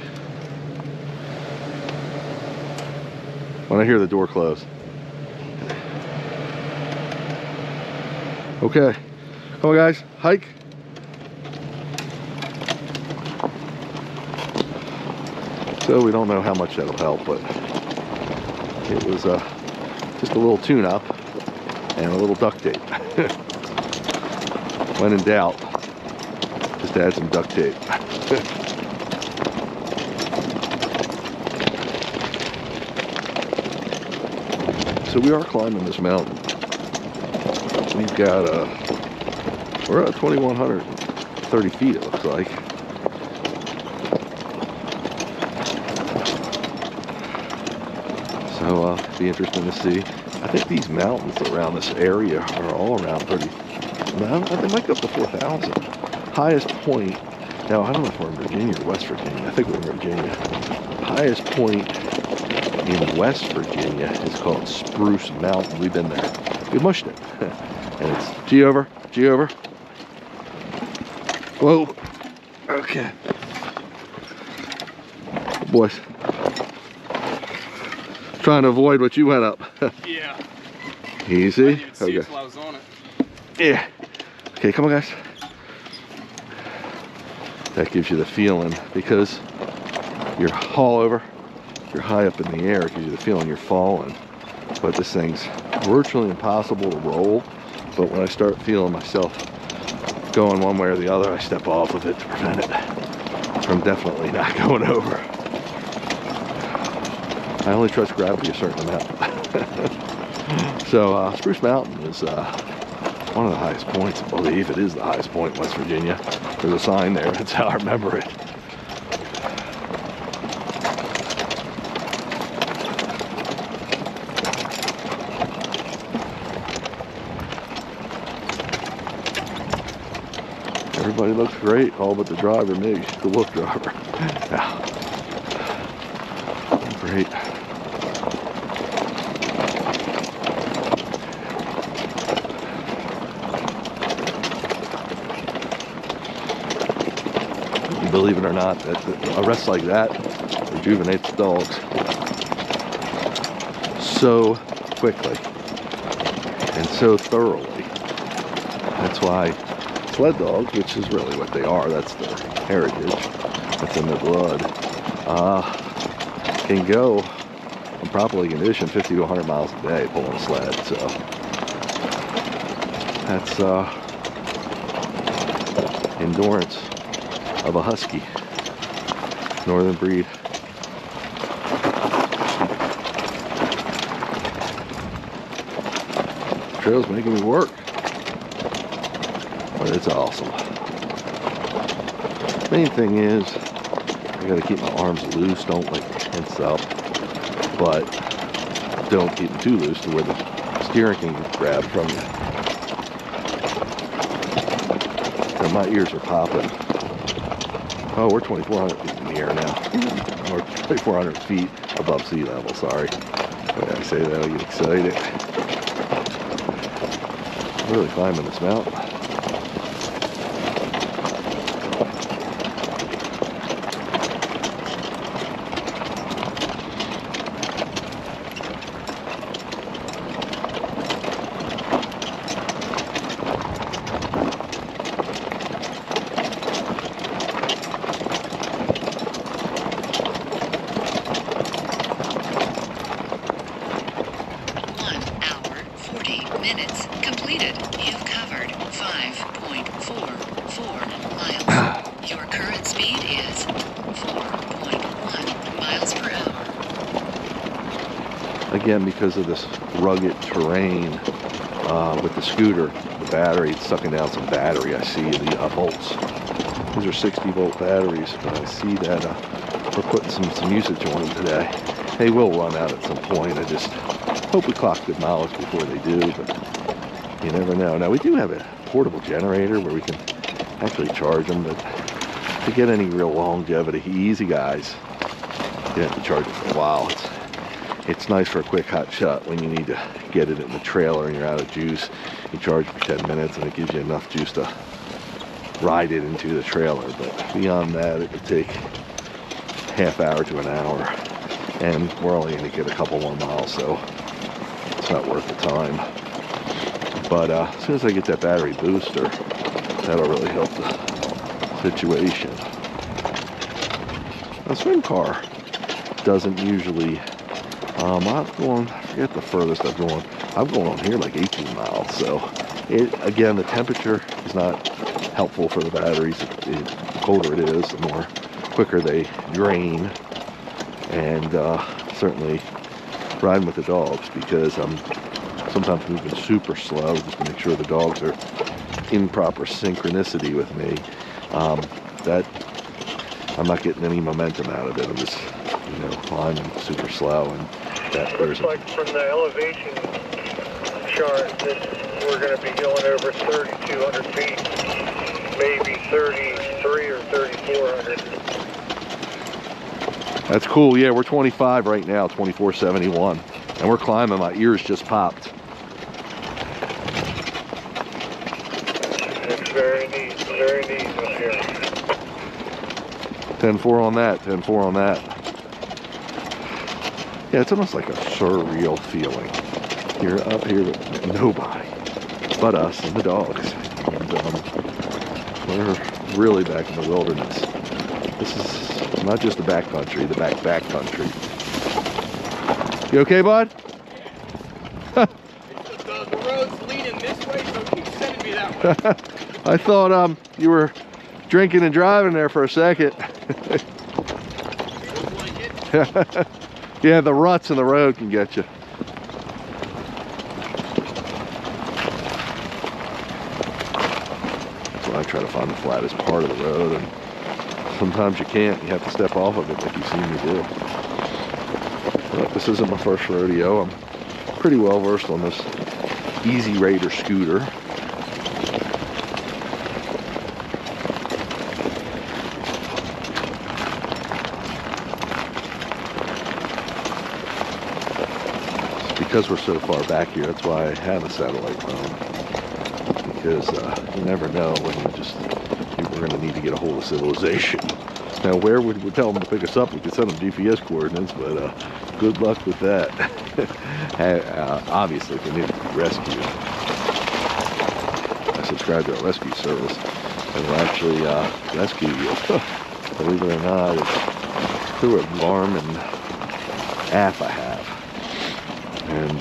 When I hear the door close. Okay, come on guys, hike. So we don't know how much that'll help, but it was just a little tune-up and a little duct tape. When in doubt, just add some duct tape. So we are climbing this mountain. We've got we're at 2,130 feet, it looks like. So it'll be interesting to see. I think these mountains around this area are all around 30. They might go up to 4,000. Highest point, now I don't know if we're in Virginia or West Virginia. I think we're in Virginia. Highest point in West Virginia is called Spruce Mountain. We've been there. We mushed it. And it's G over. Whoa. Okay. Boys. Trying to avoid what you went up.
Yeah.
Easy.
I didn't even see
Okay.
it till I was on it.
Yeah. Okay, come on, guys. That gives you the feeling, because you're all over, you're high up in the air, it gives you the feeling you're falling. But this thing's virtually impossible to roll. But when I start feeling myself going one way or the other, I step off of it to prevent it from definitely not going over. I only trust gravity a certain amount. So Spruce Mountain is one of the highest points. I believe it is the highest point in West Virginia. There's a sign there. That's how I remember it. Everybody looks great, all but the driver, me, the wolf driver. Yeah. Great. Believe it or not, that a rest like that rejuvenates dogs so quickly and so thoroughly. That's why sled dogs, which is really what they are, that's their heritage, that's in their blood, can go in properly conditioned 50 to 100 miles a day pulling a sled. So that's endurance of a husky, northern breed. The trail's making me work, but it's awesome. Main thing is I gotta keep my arms loose, don't like tense up, but don't keep them too loose to where the steering can grab from you. So my ears are popping. Oh, we're 2,400 feet in the air now. Or 2,400 feet above sea level, sorry. When I say that, I get excited. I'm really climbing this mountain.
Minutes completed. You've covered 5.44 miles. Your current speed is 4.1 miles per hour.
Again, because of this rugged terrain with the scooter, the battery, it's sucking down some battery. I see the volts. These are 60-volt batteries, but I see that we're putting some usage on them today. They will run out at some point. I just hope we clock good mileage before they do, but you never know. Now we do have a portable generator where we can actually charge them, but to get any real longevity, easy guys, you have to charge it for a while. It's nice for a quick hot shot when you need to get it in the trailer and you're out of juice. You charge for 10 minutes and it gives you enough juice to ride it into the trailer, but beyond that it would take half hour to an hour, and we're only going to get a couple more miles, so it's not worth the time. But as soon as I get that battery booster, that'll really help the situation. A swim car doesn't usually, I've gone, I forget the furthest I've gone. I'm going on here like 18 miles, so again, the temperature is not helpful for the batteries. The colder it is, the more quicker they drain, and certainly riding with the dogs because I'm sometimes moving super slow just to make sure the dogs are in proper synchronicity with me. That I'm not getting any momentum out of it. I'm just, you know, climbing super slow, and that
Looks like from the elevation chart that we're going to be going over 3,200 feet, maybe 33 or 3,400.
That's cool. Yeah, we're 25 right now, 2471, and we're climbing. My ears just popped.
It's very neat up here.
10-4 on that, 10-4 on that. Yeah, it's almost like a surreal feeling. You're up here with nobody but us and the dogs. And we're really back in the wilderness. This is not just the back country, the back country. You okay, bud?
The road's leaning this way, so it keeps sending me that way.
I thought you were drinking and driving there for a second.
Feels like it.
Yeah, the ruts in the road can get you. So I try to find the flattest part of the road, and sometimes you can't. You have to step off of it like you've seen me do. But this isn't my first rodeo. I'm pretty well versed on this Easy Raider scooter. Because we're so far back here, that's why I have a satellite phone. Because you never know when we're going to need to get a hold of civilization. Now, where would we tell them to pick us up? We could send them GPS coordinates, but good luck with that. Obviously, if we need to be rescued, I subscribe to our rescue service, and we'll actually rescue you. Believe it or not, it's through a Garmin app I have. And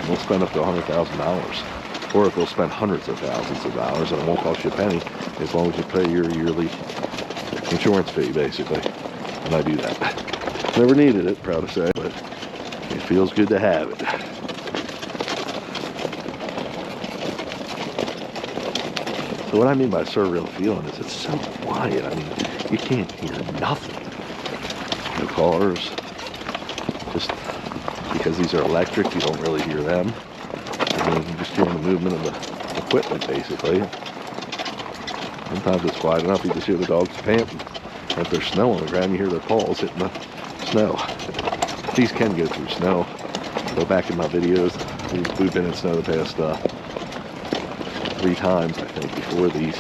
we'll spend up to $100,000, or if they'll spend hundreds of thousands of dollars, and it won't cost you a penny as long as you pay your yearly insurance fee, basically. And I do that. Never needed it, proud to say, but it feels good to have it. So what I mean by surreal feeling is it's so quiet. I mean, you can't hear nothing. No cars. Just because these are electric, you don't really hear them. I mean, you're just hearing the movement of the equipment, basically. Sometimes it's quiet enough, you just hear the dogs panting. And if there's snow on the ground, you hear their paws hitting the snow. These can go through snow. Go back in my videos. We've been in snow the past 3 times, I think, before these.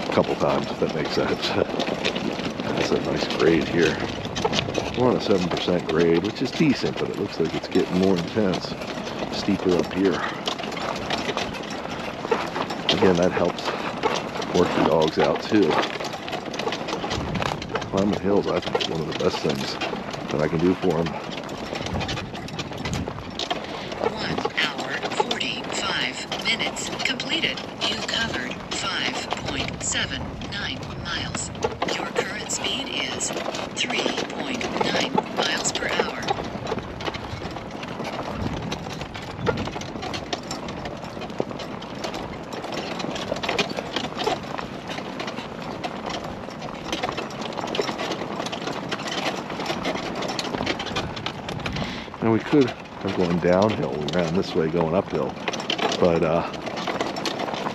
A couple times, if that makes sense. That's a nice grade here. We're on a 7% grade, which is decent, but it looks like it's getting more intense. Steeper up here. Again, that helps work the dogs out too. Climbing hills, I think, is one of the best things that I can do for them.
1 hour, 45 minutes completed. You covered 5.79 miles. Your current speed is 3.9 miles per hour.
And we could have gone downhill. We ran this way going uphill. But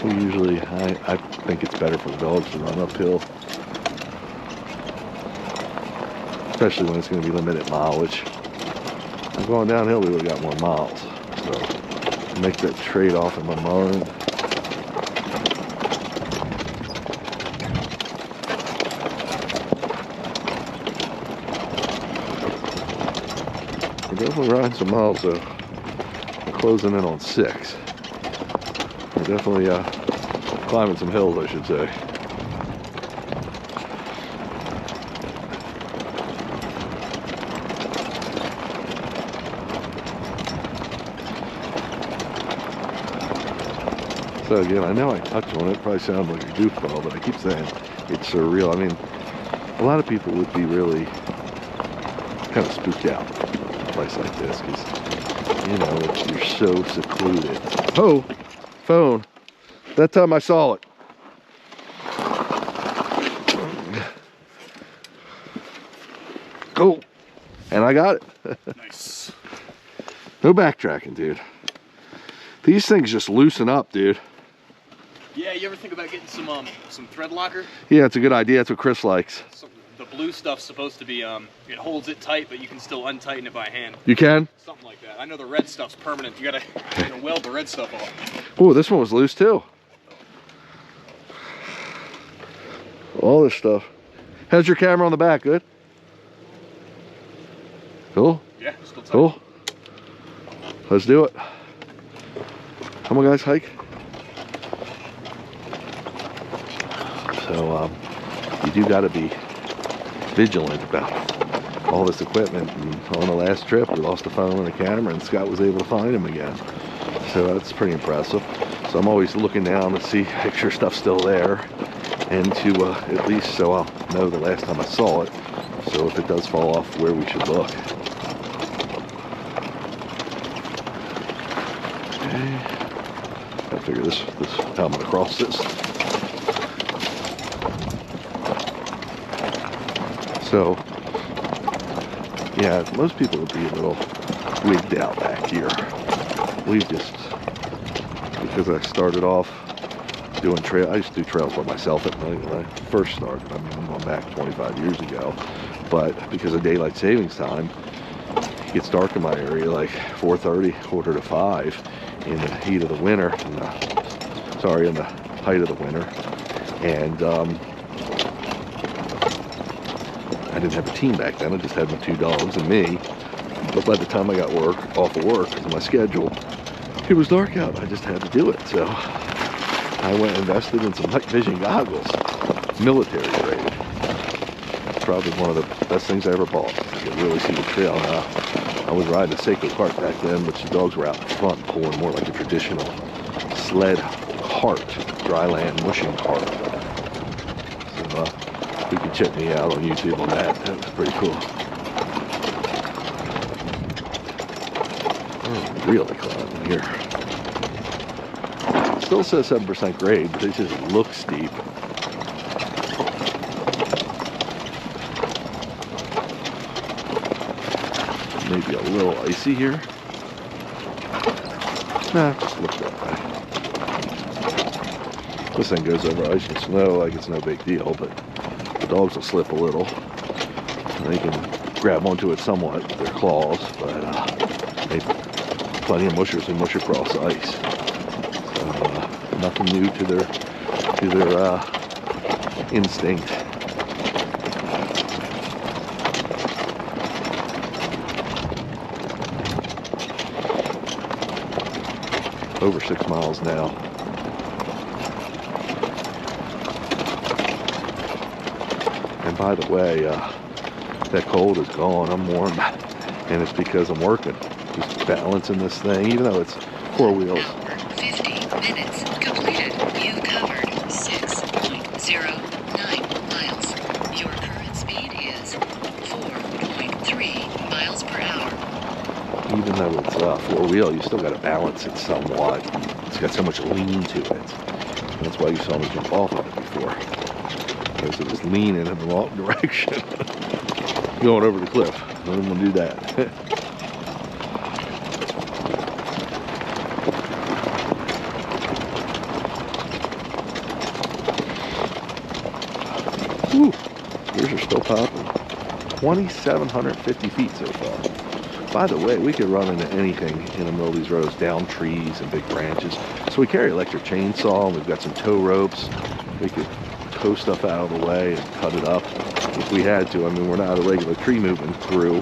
we usually, I think it's better for the dogs to run uphill. Especially when it's going to be limited mileage. If going downhill, we would have got more miles. So make that trade-off in my mind. We're definitely riding some miles, though. We're closing in on 6. We're definitely climbing some hills, I should say. So again, I know I touched on it, probably sounds like a goofball, but I keep saying it's surreal. I mean, a lot of people would be really kind of spooked out place like this because, you know, you're so secluded. Oh, phone. That time I saw it. Cool. And I got it.
Nice.
No backtracking, dude. These things just loosen up, dude.
Yeah, you ever think about getting some thread locker?
Yeah, it's a good idea. That's what Chris likes.
The blue stuff's supposed to be, it holds it tight, but you can still untighten it by hand.
You can?
Something like that. I know the red stuff's permanent. You gotta weld the red stuff off.
Oh, this one was loose too. All this stuff. How's your camera on the back? Good? Cool?
Yeah, still tight.
Cool. Let's do it. Come on, guys, hike. So, you do got to be vigilant about all this equipment. And on the last trip, we lost the phone and the camera, and Scott was able to find them again. So that's pretty impressive. So I'm always looking down to see, make sure stuff's still there, and to at least so I'll know the last time I saw it. So if it does fall off, where we should look. I figure this how I'm gonna cross this. So yeah, most people would be a little wigged out back here. We just, because I started off doing trail, I used to do trails by myself at night when I first started. I mean, I'm going back 25 years ago, but because of daylight savings time, it gets dark in my area like 4:30, 4:45 in the heat of the winter, in the height of the winter. And I didn't have a team back then. I just had my 2 dogs and me. But by the time I got off of work, because of my schedule, it was dark out. I just had to do it. So I went and invested in some night vision goggles, military grade. Probably one of the best things I ever bought. I could really see the trail now. I was riding a Seiko cart back then, but the dogs were out in front pulling more like a traditional sled cart, dry land mushing cart. So you can check me out on YouTube on that. That was pretty cool. Oh, really climbing here. Still says 7% grade, but it just looks steep. Maybe a little icy here. Nah, just look that way. This thing goes over ice and snow like it's no big deal, but the dogs will slip a little. They can grab onto it somewhat with their claws, but plenty of mushers who mush across ice. So nothing new to their instinct. Over 6 miles now. And by the way, that cold is gone. I'm warm, and it's because I'm working, just balancing this thing, even though it's 4 wheels.
Hour, 50 minutes completed. You've covered 6.09 miles. Your current speed is 4.3 miles per hour.
Even though it's 4-wheel, you still got to balance it somewhat. It's got so much lean to it. And that's why you saw me jump off of it before. Because it was leaning in the wrong direction. Going over the cliff. I didn't want to do that. Whew. Yours are still popping. 2,750 feet so far. By the way, we could run into anything in the middle of these roads, down trees and big branches. So we carry electric chainsaw, and we've got some tow ropes. We could tow stuff out of the way and cut it up if we had to. I mean, we're not a regular tree moving crew,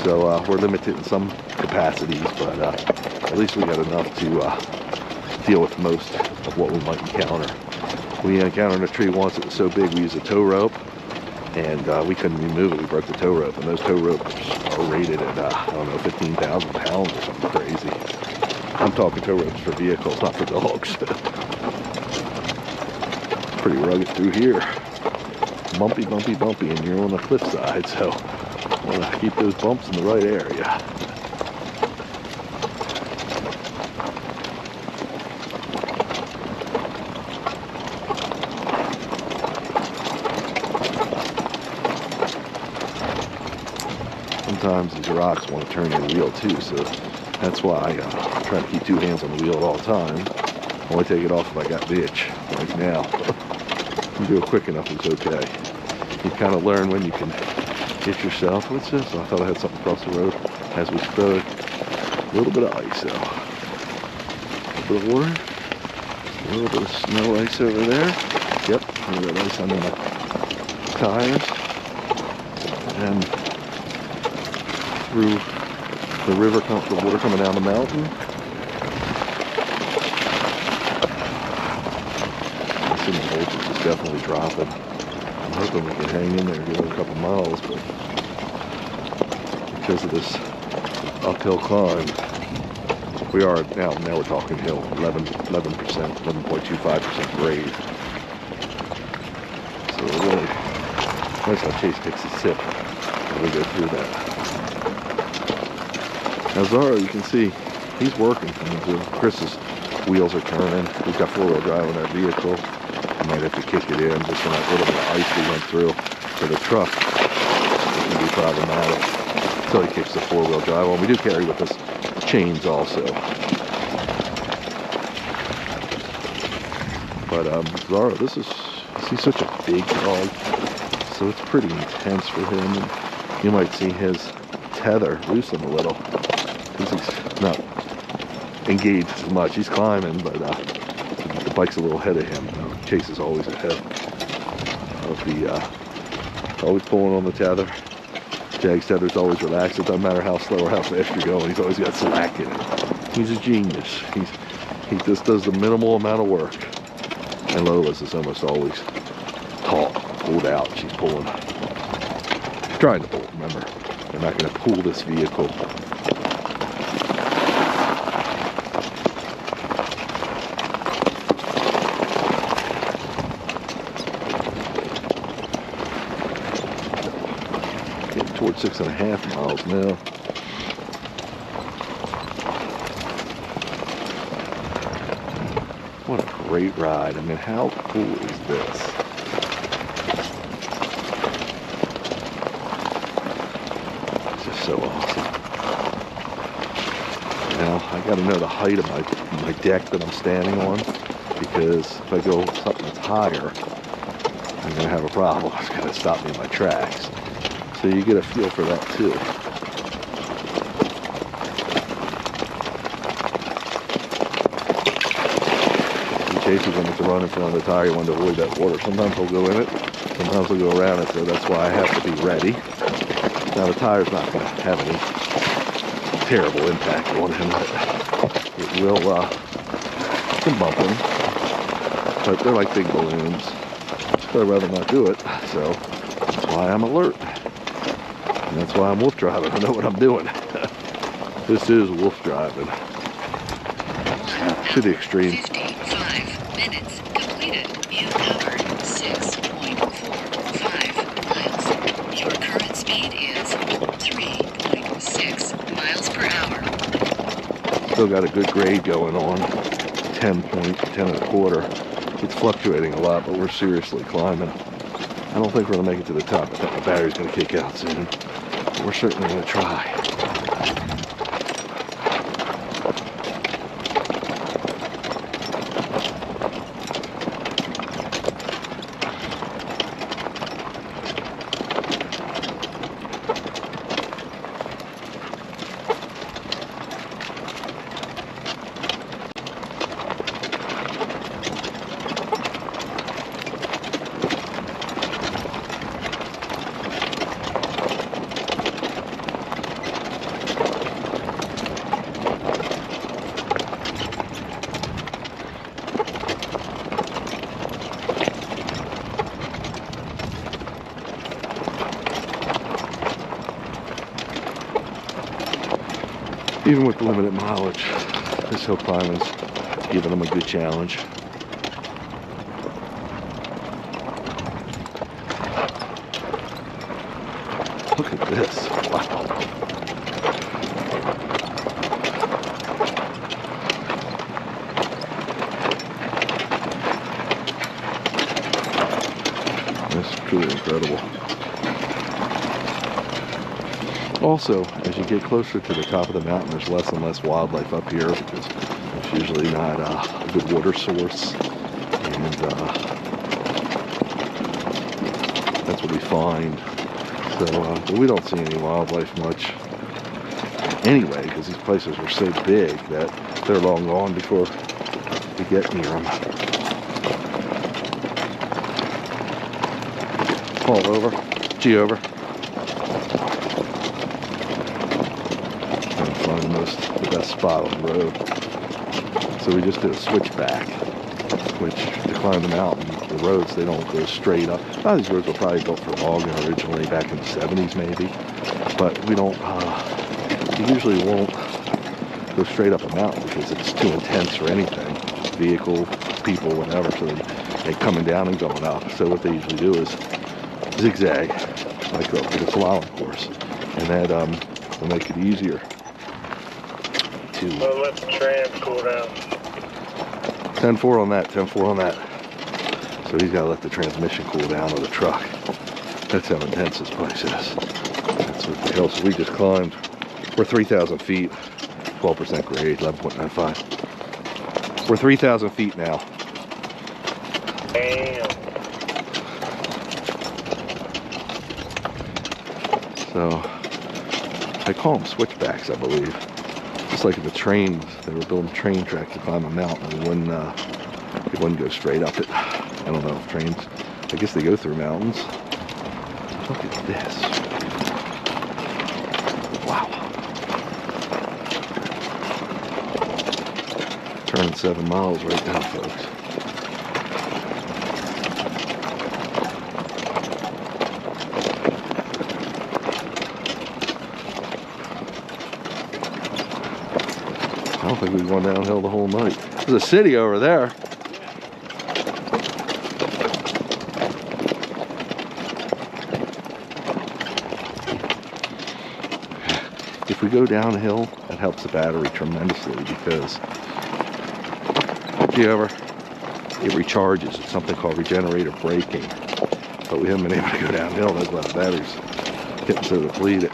so we're limited in some capacities, but at least we got enough to deal with most of what we might encounter. We encountered a tree once that was so big we used a tow rope, and we couldn't even move it. We broke the tow rope, and those tow ropes are rated at, I don't know, 15,000 pounds or something crazy. I'm talking tow ropes for vehicles, not for dogs. Pretty rugged through here. Bumpy, bumpy, bumpy, and you're on the cliffside, so want to keep those bumps in the right area. times these rocks want to turn your wheel too, so that's why I try to keep two hands on the wheel at all times. Only take it off if I got the itch, like now. You do it quick enough, it's okay. You kind of learn when you can hit yourself. What's this? Oh, I thought I had something across the road as we spoke. A little bit of ice, though. A little bit of water. A little bit of snow ice over there. Yep, a little bit of ice under my tires. And through the river, the water coming down the mountain. I see the voltage is definitely dropping. I'm hoping we can hang in there, give it a couple miles, but because of this uphill climb, we are now we're talking hill, 11%, 11.25% grade. So really, nice how Chase takes a sip as we go through that. Now Zaro, you can see, he's working coming through. Chris's wheels are turning. We've got four-wheel drive on that vehicle. I might have to kick it in just from that little bit of ice we went through. For the truck, it can be problematic until he kicks the four-wheel drive on. We do carry with us chains also. But Zaro, he's such a big dog, so it's pretty intense for him. And you might see his tether loosen a little because he's not engaged as much. He's climbing, but the bike's a little ahead of him. Chase is always ahead of the, always pulling on the tether. Jag's tether's always relaxed. It doesn't matter how slow or how fast you're going. He's always got slack in it. He's a genius. He just does the minimal amount of work. And Lola's is almost always taut, pulled out. She's pulling, trying to pull, remember. They're not going to pull this vehicle. Getting towards 6.5 miles now. What a great ride. I mean, how cool is this? It's just so awesome. Now, I got to know the height of my deck that I'm standing on, because if I go something that's higher, I'm going to have a problem. It's going to stop me in my tracks. So you get a feel for that too. Chases when it's a run in front of the tire, you want to avoid that water. Sometimes he'll go in it, sometimes he'll go around it, so that's why I have to be ready. Now the tire's not going to have any terrible impact on him. It will, can bump him, but they're like big balloons. So I'd rather not do it, so that's why I'm alert. And that's why I'm wolf driving. I know what I'm doing. This is wolf driving. To the extreme.
55 minutes completed. You covered 6.45 miles. Your current speed is 3.6 miles per hour.
Still got a good grade going on. 10.125. It's fluctuating a lot, but we're seriously climbing. I don't think we're going to make it to the top. I think my battery's going to kick out soon. But we're certainly going to try. Even with the limited mileage, this hill climb is giving them a good challenge. Look at this, wow. That's truly incredible. Also, as you get closer to the top of the mountain, there's less and less wildlife up here because there's usually not a good water source, and that's what we find. So, but we don't see any wildlife much anyway, because these places are so big that they're long gone before we get near them. Paul, over. G, over. Trying to find the best spot on the road. So we just did a switchback, which to climb the mountain, the roads, they don't go straight up. A lot of these roads were probably built for logging originally back in the 70s maybe, but we don't, you usually won't go straight up a mountain because it's too intense for anything, vehicle, people, whatever, so they're coming down and going up. So what they usually do is zigzag, like a slalom course, and that will make it easier to...
Well, let the trans cool down.
10-4 on that, 10-4 on that. So he's got to let the transmission cool down of the truck. That's how intense this place is. That's what the hell. So we just climbed. We're 3,000 feet, 12% grade, 11.95. We're 3,000 feet now.
Damn.
So they call them switchbacks, I believe. Just like in the trains, they were building train tracks to climb a mountain. They wouldn't go straight up it. I don't know if trains, I guess they go through mountains. Look at this. Wow. Turning 7 miles right now, folks. I don't think we've gone downhill the whole night. There's a city over there. If we go downhill, that helps the battery tremendously because it recharges. It's something called regenerative braking. But we haven't been able to go downhill. That's why the battery's getting so depleted.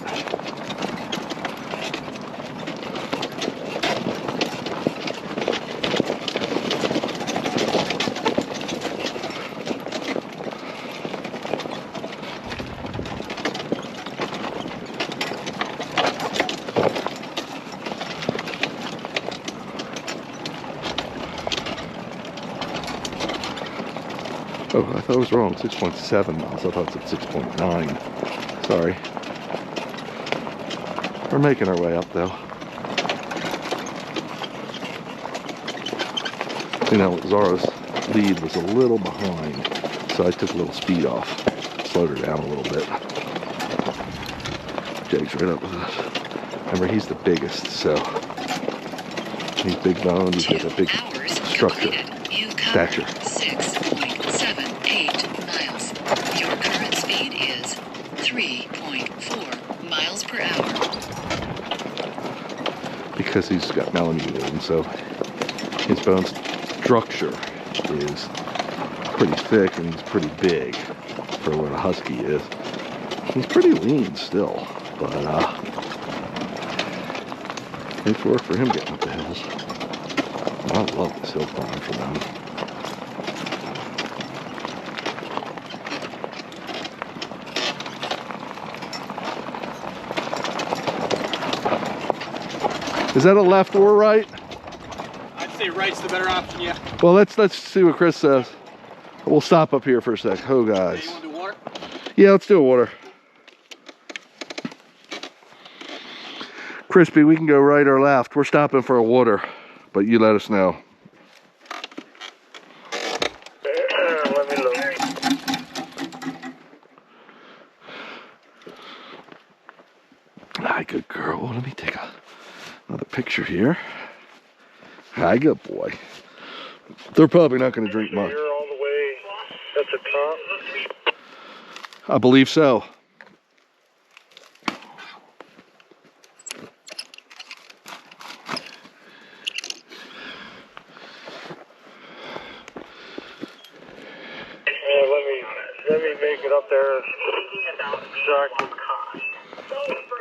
Oh, I thought I was wrong. 6.7 miles. I thought it said 6.9. Sorry. We're making our way up, though. You know, Zara's lead was a little behind, so I took a little speed off. Slowed her down a little bit. Jake's right up with us. Remember, he's the biggest, so he's big boned. He's got a big structure, stature.
6.78 miles. Your current speed is 3.4 miles per hour.
Because he's got Malamute in, so his bone structure is pretty thick and he's pretty big for what a husky is. He's pretty lean still, but it's work for him getting up the hills. I love this hill climb for them. Is that a left or right?
I'd say right's the better option, yeah.
Well, let's see what Chris says. We'll stop up here for a sec. Oh, guys.
You want to do water?
Yeah, let's do a water. Crispy, we can go right or left. We're stopping for a water, but you let us know.
Let me look.
Hi, good girl. Well, let me take another picture here. Hi, good boy. They're probably not going to drink much.
You're all the way at the top.
I believe so.
Let me make it up there so I can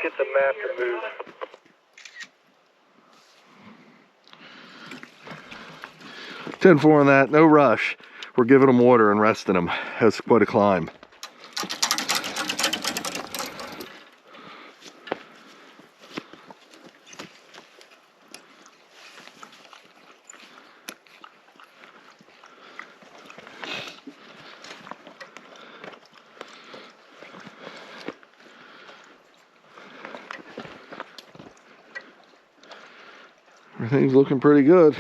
get get the map to move.
$10-4 on that, no rush. We're giving them water and resting them. That's quite a climb. Everything's looking pretty good.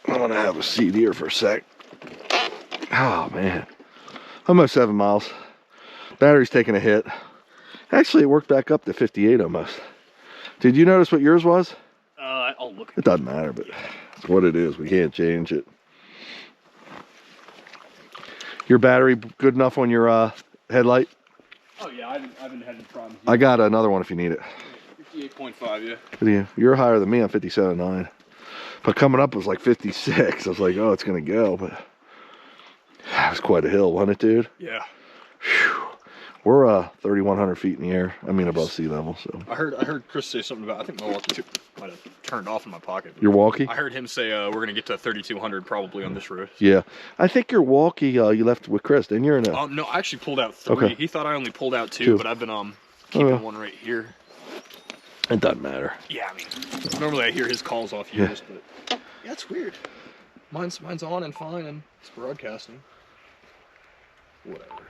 I'm gonna have a seat here for a sec. Oh man, almost 7 miles. Battery's taking a hit. Actually, it worked back up to 58 almost. Did you notice what yours was?
I'll look.
It doesn't matter, but it's what it is. We can't change it. Your battery good enough on your headlight?
Oh yeah, I haven't had any problems.
I got another one if you need it.
58.5, yeah.
You're higher than me on 57.9. But coming up was like 56. I was like, oh, it's gonna go, but that was quite a hill, wasn't it, dude?
Yeah.
Whew. We're 3,100 feet in the air. I mean, above sea level. So
I heard Chris say something about. I think my walkie might have turned off in my pocket.
your walkie?
I heard him say we're gonna get to 3,200 probably on this road.
Yeah, I think your walkie you left with Chris, didn't you? Or no?
No, I actually pulled out 3.
Okay.
He thought I only pulled out 2,
Two.
but I've been keeping
Okay.
one right here.
It doesn't matter.
Yeah, I mean, normally I hear his calls off yours, but yeah, it's weird. Mine's on and fine, and it's broadcasting. Whatever.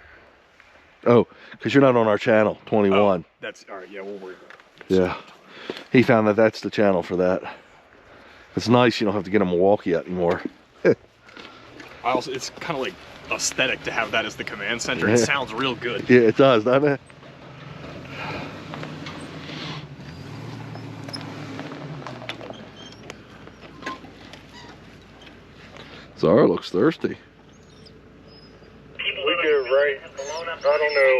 Oh, because you're not on our channel, 21.
Oh, that's all right. Yeah, we'll worry about it.
Yeah, he found that that's the channel for that. It's nice you don't have to get a Milwaukee out anymore.
It's kind of like aesthetic to have that as the command center.
Yeah.
It sounds real good.
Yeah, it does, doesn't it? Zara looks thirsty.
We go right. I don't know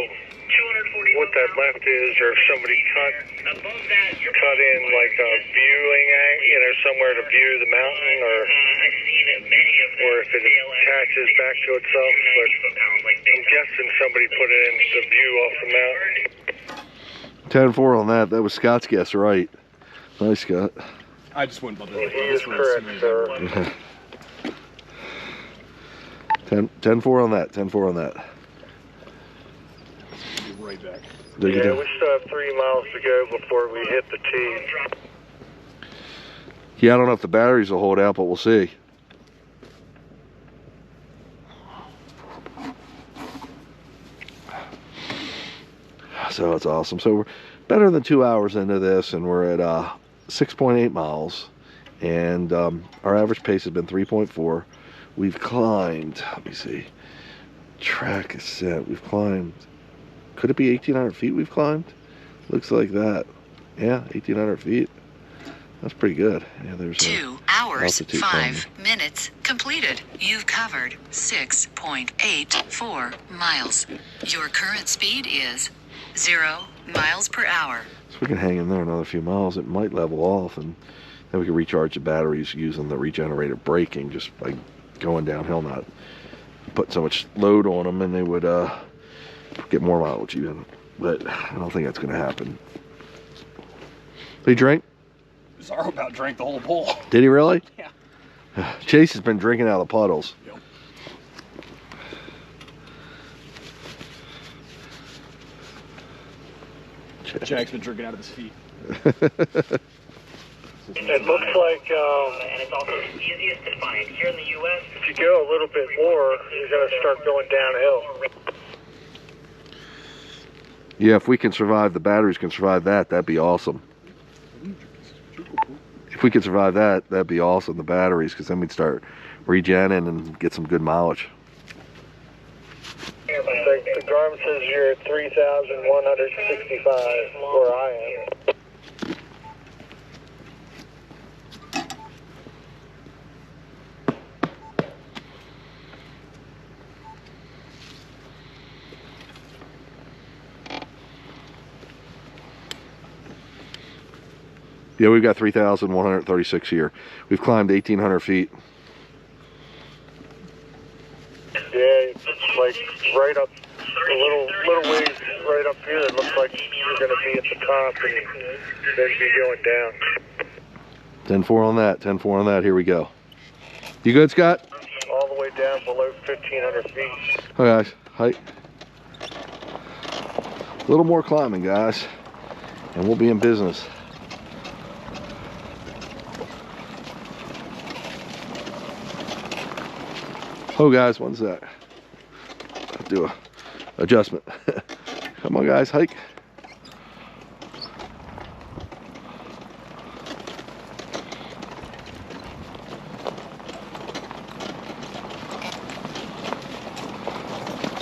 what that left is, or if somebody cut in like a viewing, somewhere to view the mountain, or if it attaches back to itself. But I'm guessing somebody put it in to view off the mountain.
10-4 on that. That was Scott's guess, right? Nice, Scott.
I just went above
He is correct, sir.
10-4 on that. 10-4 on that.
Be right back.
Dig it
Yeah,
down.
we still have 3 miles to go before we hit the tee.
Yeah, I don't know if the batteries will hold out, but we'll see. So it's awesome. So we're better than 2 hours into this, and we're at 6.8 miles, and our average pace has been 3.4. We've climbed, let me see, track is set. We've climbed, could it be 1,800 feet we've climbed? Looks like that. Yeah, 1,800 feet. That's pretty good. Yeah, there's
2 hours,
altitude
5 minutes completed. You've covered 6.84 miles. Your current speed is 0 miles per hour.
So we can hang in there another few miles. It might level off, and then we can recharge the batteries using the regenerative braking, just by going downhill, not put so much load on them, and they would get more mileage even. But I don't think that's going to happen. Did he drink?
Zaro about drank the whole bowl.
Did he really?
Yeah.
Chase has been drinking out of the puddles.
Yep. Jack's been drinking out of his feet.
It looks like,
and it's also the easiest to find here in the U.S.
if you go a little bit more, you're going to start going downhill.
Yeah, if we can survive, the batteries can survive that, that'd be awesome. If we could survive that, that'd be awesome, the batteries, because then we'd start regenning and get some good mileage.
The Garmin says you're at 3,165 where I am.
Yeah, we've got 3,136 here. We've climbed 1,800 feet.
Yeah, it's like right up a little ways right up here. It looks like you're going to be at the top and then be going down.
10-4 on that, 10-4 on that. Here we go. You good, Scott?
All the way down below 1,500 feet.
Hi guys, height. A little more climbing, guys, and we'll be in business. Oh guys, what's that? I'll do a adjustment. Come on guys, hike.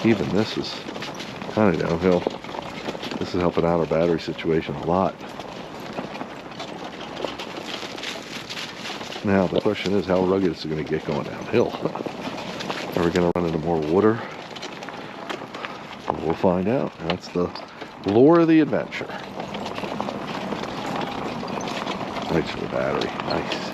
Even this is kind of downhill. This is helping out our battery situation a lot. Now the question is, how rugged is it going to get going downhill? Are we going to run into more water? We'll find out. That's the lure of the adventure. Thanks for the battery. Nice.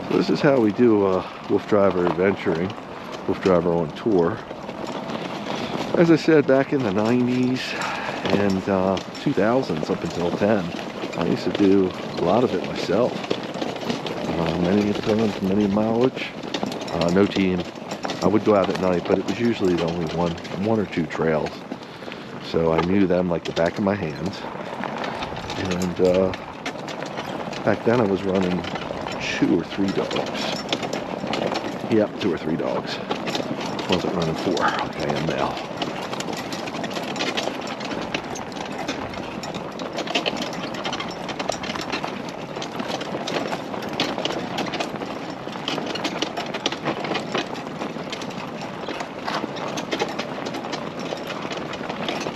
So this is how we do Wolf Driver adventuring, Wolf Driver on tour. As I said, back in the 90s and 2000s up until 10, I used to do a lot of it myself. Many times, many mileage, no team. I would go out at night, but it was usually only one or two trails. So I knew them like the back of my hand. And back then I was running 2 or 3 dogs. Yep, 2 or 3 dogs. Wasn't running 4 like I am now.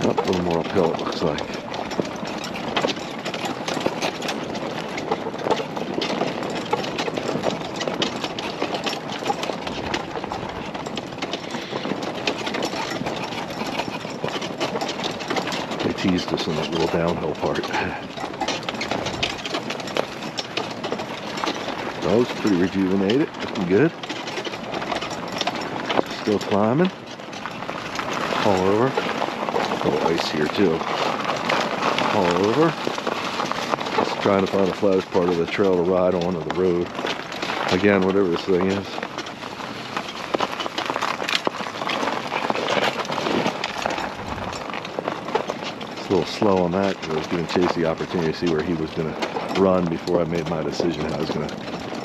A little more uphill it looks like. They teased us in that little downhill part. Dog's pretty rejuvenated, looking good. Still climbing. All over. A little ice here too. All over. Just trying to find the flattest part of the trail to ride on, or the road. Again, whatever this thing is. It's a little slow on that because I was giving Chase the opportunity to see where he was going to run before I made my decision how I was going to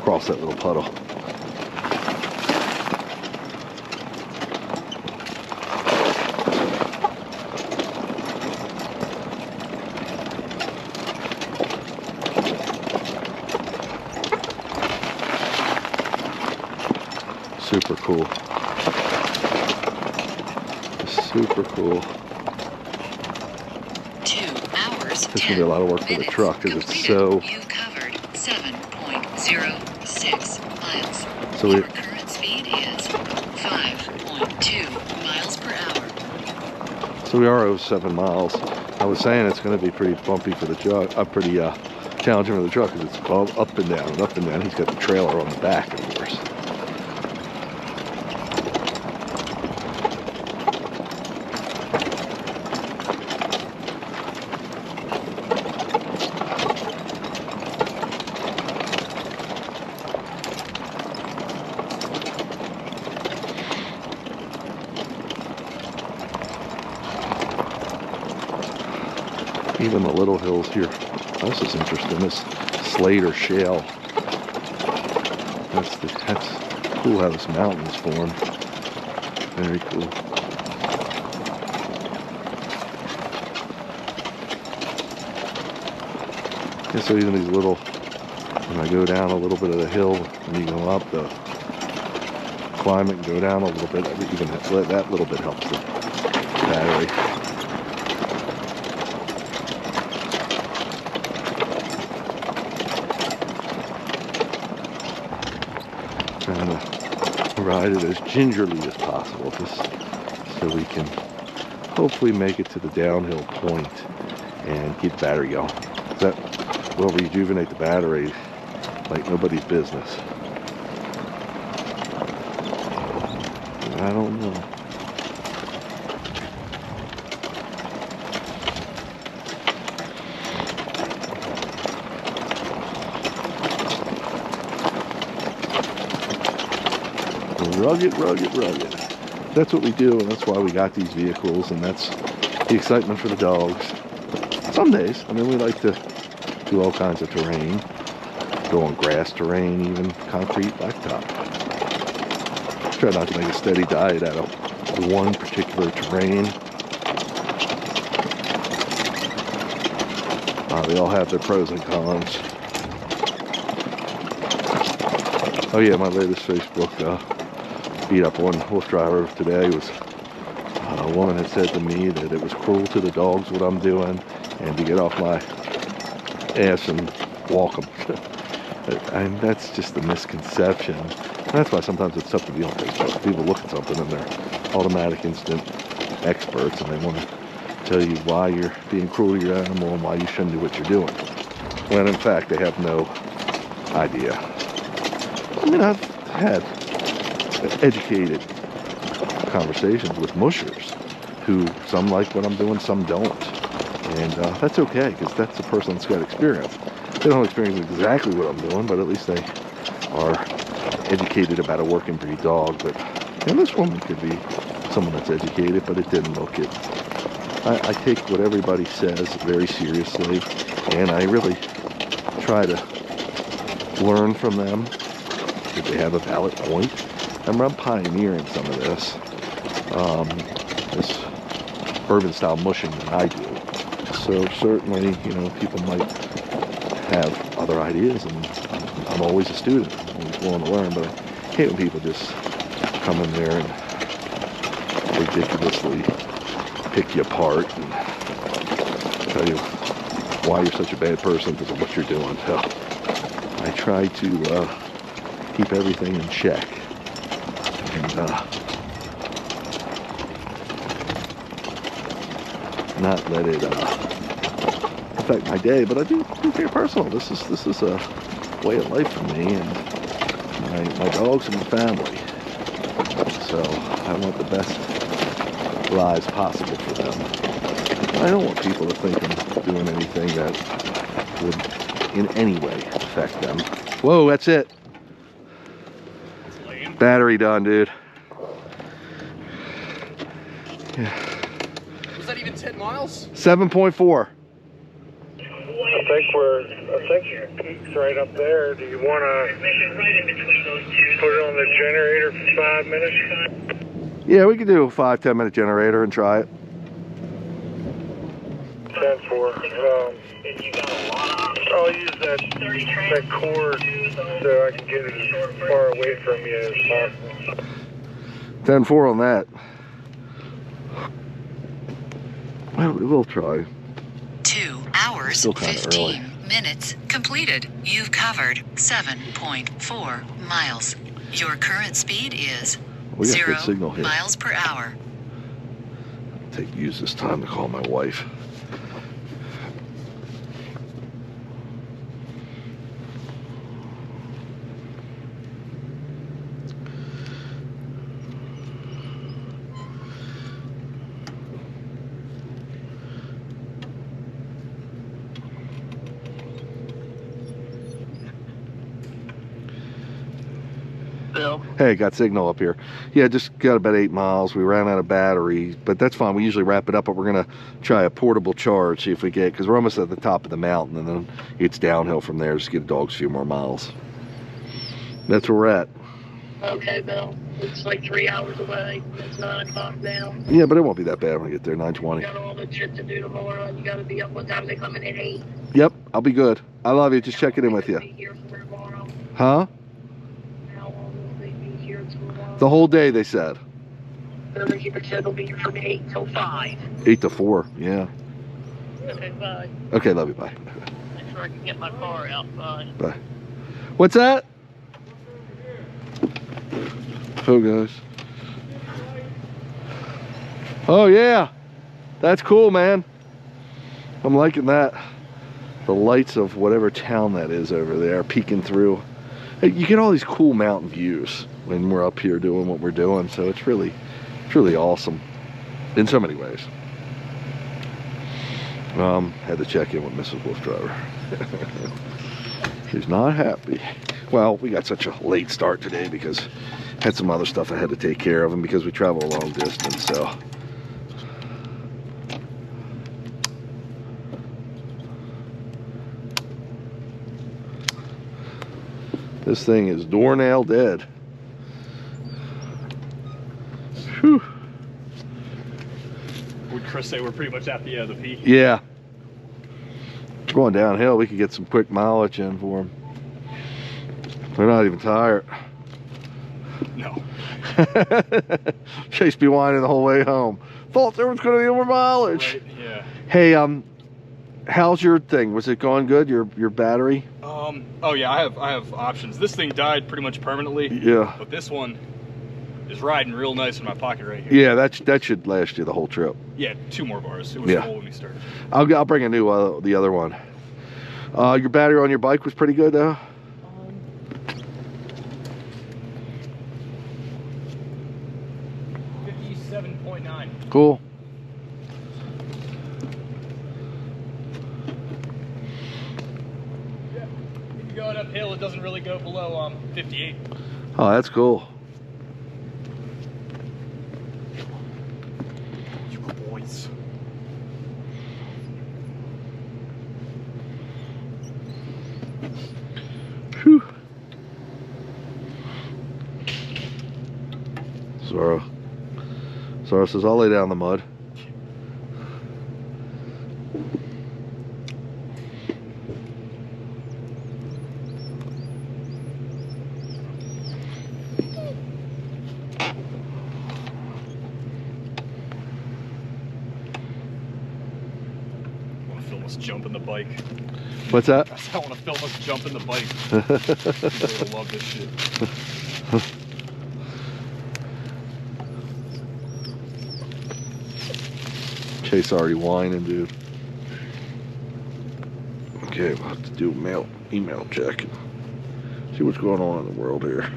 cross that little puddle. Super cool. Super cool.
2 hours.
It's gonna be a lot of work for the truck because it's so.
You covered 7.06 miles.
So
Your current speed is 5.2 miles per hour.
So we are over 7 miles. I was saying it's going to be pretty bumpy for the truck. Pretty challenging for the truck because it's all up and down and up and down. He's got the trailer on the back, of course. Even the little hills here. This is interesting. This slate or shale. That's cool how this mountain is formed. Very cool. And so even these little, when I go down a little bit of the hill, when you go up, the climb it and go down a little bit, even that little bit helps the battery. Trying to ride it as gingerly as possible, just so we can hopefully make it to the downhill point and get the battery going. That will rejuvenate the battery like nobody's business. I don't know. Rugged, rugged, rugged. That's what we do, and that's why we got these vehicles, and that's the excitement for the dogs. Some days, I mean, we like to do all kinds of terrain. Go on grass terrain, even concrete blacktop. Try not to make a steady diet out of one particular terrain. They all have their pros and cons. Oh yeah, my latest Facebook beat up one wolf driver today was a woman had said to me that it was cruel to the dogs what I'm doing, and to get off my ass and walk them. And that's just a misconception. And that's why sometimes it's tough to be on Facebook. People look at something and they're automatic instant experts, and they want to tell you why you're being cruel to your animal and why you shouldn't do what you're doing, when in fact they have no idea. I mean, I've had educated conversations with mushers who some like what I'm doing, some don't, and that's okay, because that's a person that's got experience. They don't experience exactly what I'm doing, but at least they are educated about a working breed dog. But this woman could be someone that's educated, but it didn't look it. I take what everybody says very seriously, and I really try to learn from them if they have a valid point. I'm pioneering some of this urban style mushing that I do. So certainly, people might have other ideas, and I'm always a student, I'm always willing to learn, but I hate when people just come in there and ridiculously pick you apart and tell you why you're such a bad person because of what you're doing. So I try to keep everything in check and not let it affect my day. But I do take it personal. This is a way of life for me and my dogs and my family. So I want the best lives possible for them. I don't want people to think I'm doing anything that would in any way affect them. Whoa, that's it. Battery done, dude. Yeah.
Was that even 10 miles?
7.4.
I think your peak's right up there. Do you want to put it on the generator for 5 minutes?
Yeah, we could do a 5-10 minute generator and try it.
10-4. I'll use that cord so I can get it as far away from you as possible.
10-4 on that. Well, we'll try.
2 hours,
Still kinda
15
early.
minutes completed. You've covered 7.4 miles. Your current speed is
We got
0
good signal here.
miles per hour.
Use this time to call my wife.
Bill.
Hey, got signal up here. Yeah, just got about 8 miles. We ran out of battery, but that's fine. We usually wrap it up, but we're gonna try a portable charge, see if we get, because we're almost at the top of the mountain, and then it's downhill from there. Just get the dogs a few more miles. That's where we're at.
Okay, Bill. It's like 3 hours away. It's 9 o'clock now.
Yeah, but it won't be that bad when we get there.
You
9:20.
got all the shit to do tomorrow, and you got to be up. What time are they coming in? 8?
Yep, I'll be good. I love you. Just checking in with you.
Be here for tomorrow.
Huh?
How long will they be here tomorrow?
The whole day, they said.
They're going to keep it said they'll be here from 8 till 5.
8 to 4. Yeah.
Okay, bye.
Okay, love you. Bye.
Make sure I can get my car out. Bye.
Bye. What's that? Oh, guys. Oh, yeah. That's cool, man. I'm liking that. The lights of whatever town that is over there peeking through. Hey, you get all these cool mountain views. when we're up here doing what we're doing. So it's really awesome in so many ways. Had to check in with Mrs. Wolf Driver. She's not happy. Well, we got such a late start today because had some other stuff I had to take care of, and because we travel a long distance, so. This thing is doornail dead. Whew.
Would Chris say we're pretty much at the peak?
Yeah. Going downhill, we could get some quick mileage in for them. They're not even tired.
No.
Chase be whining the whole way home. Thought there was going to be more mileage.
Right, yeah.
Hey, how's your thing? Was it going good? Your battery?
Oh yeah, I have options. This thing died pretty much permanently.
Yeah.
But this one is riding real nice in my pocket right here.
Yeah, that should last you the whole trip.
Yeah, 2 more bars. It was full when we started.
I'll bring a new the other one. Your battery on your bike was pretty good though.
57.9.
Cool.
Yeah. If you're going uphill, it doesn't really go below 58.
Oh, that's cool.
You boys.
Whew. Zora says, I'll lay down in the mud.
I want to film us jumping the bike.
What's that?
I want to film us jumping the bike. People will love this shit.
Chase already whining, dude. Okay, we'll have to do email check. See what's going on in the world here.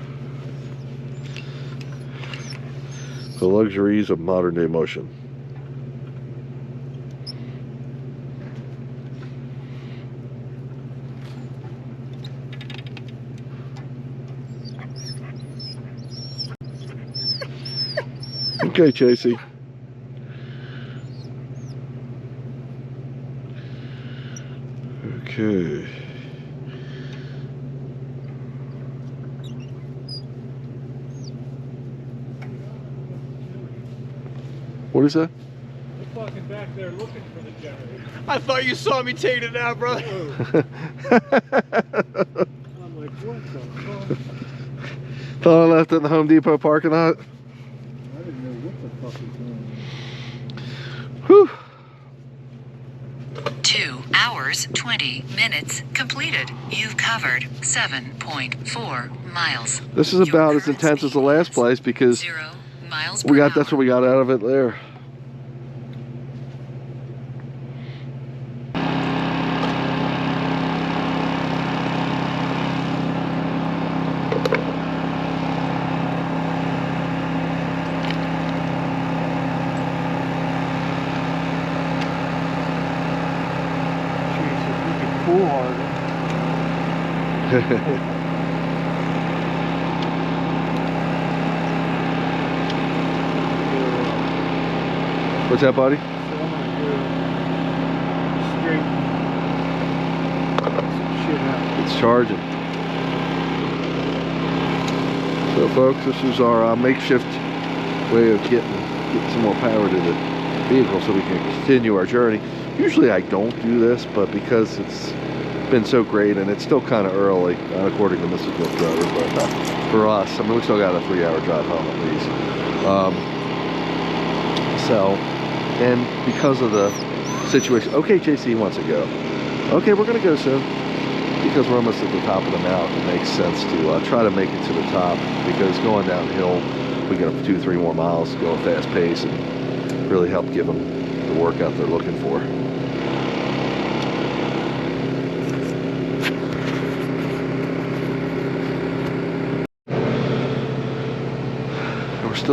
The luxuries of modern day motion. Okay, Chasey. Okay. What is that?
We're fucking back there looking for the generator.
I thought you saw me taking it out, brother.
I'm like, what the fuck?
Thought I left it in the Home Depot parking lot.
I didn't know what the fuck was going on.
Whew.
2 hours, 20 minutes completed. You've covered 7.4 miles.
This is about as intense as the last place because
0 miles
we
per
got that's
hour.
what we got out of it there.
Jeez, if we could pull harder.
What's that, buddy?
So I'm gonna go straighten some shit out.
It's charging. So folks, this is our makeshift way of getting some more power to the vehicle so we can continue our journey. Usually I don't do this, but because it's been so great and it's still kind of early, according to Mrs. Wolf Driver, but for us, I mean, we still got a 3-hour drive home at least. And because of the situation, okay, JC wants to go. Okay, we're gonna go soon because we're almost at the top of the mountain. It makes sense to try to make it to the top because going downhill, we get up 2-3 more miles to go at fast pace and really help give them the workout they're looking for.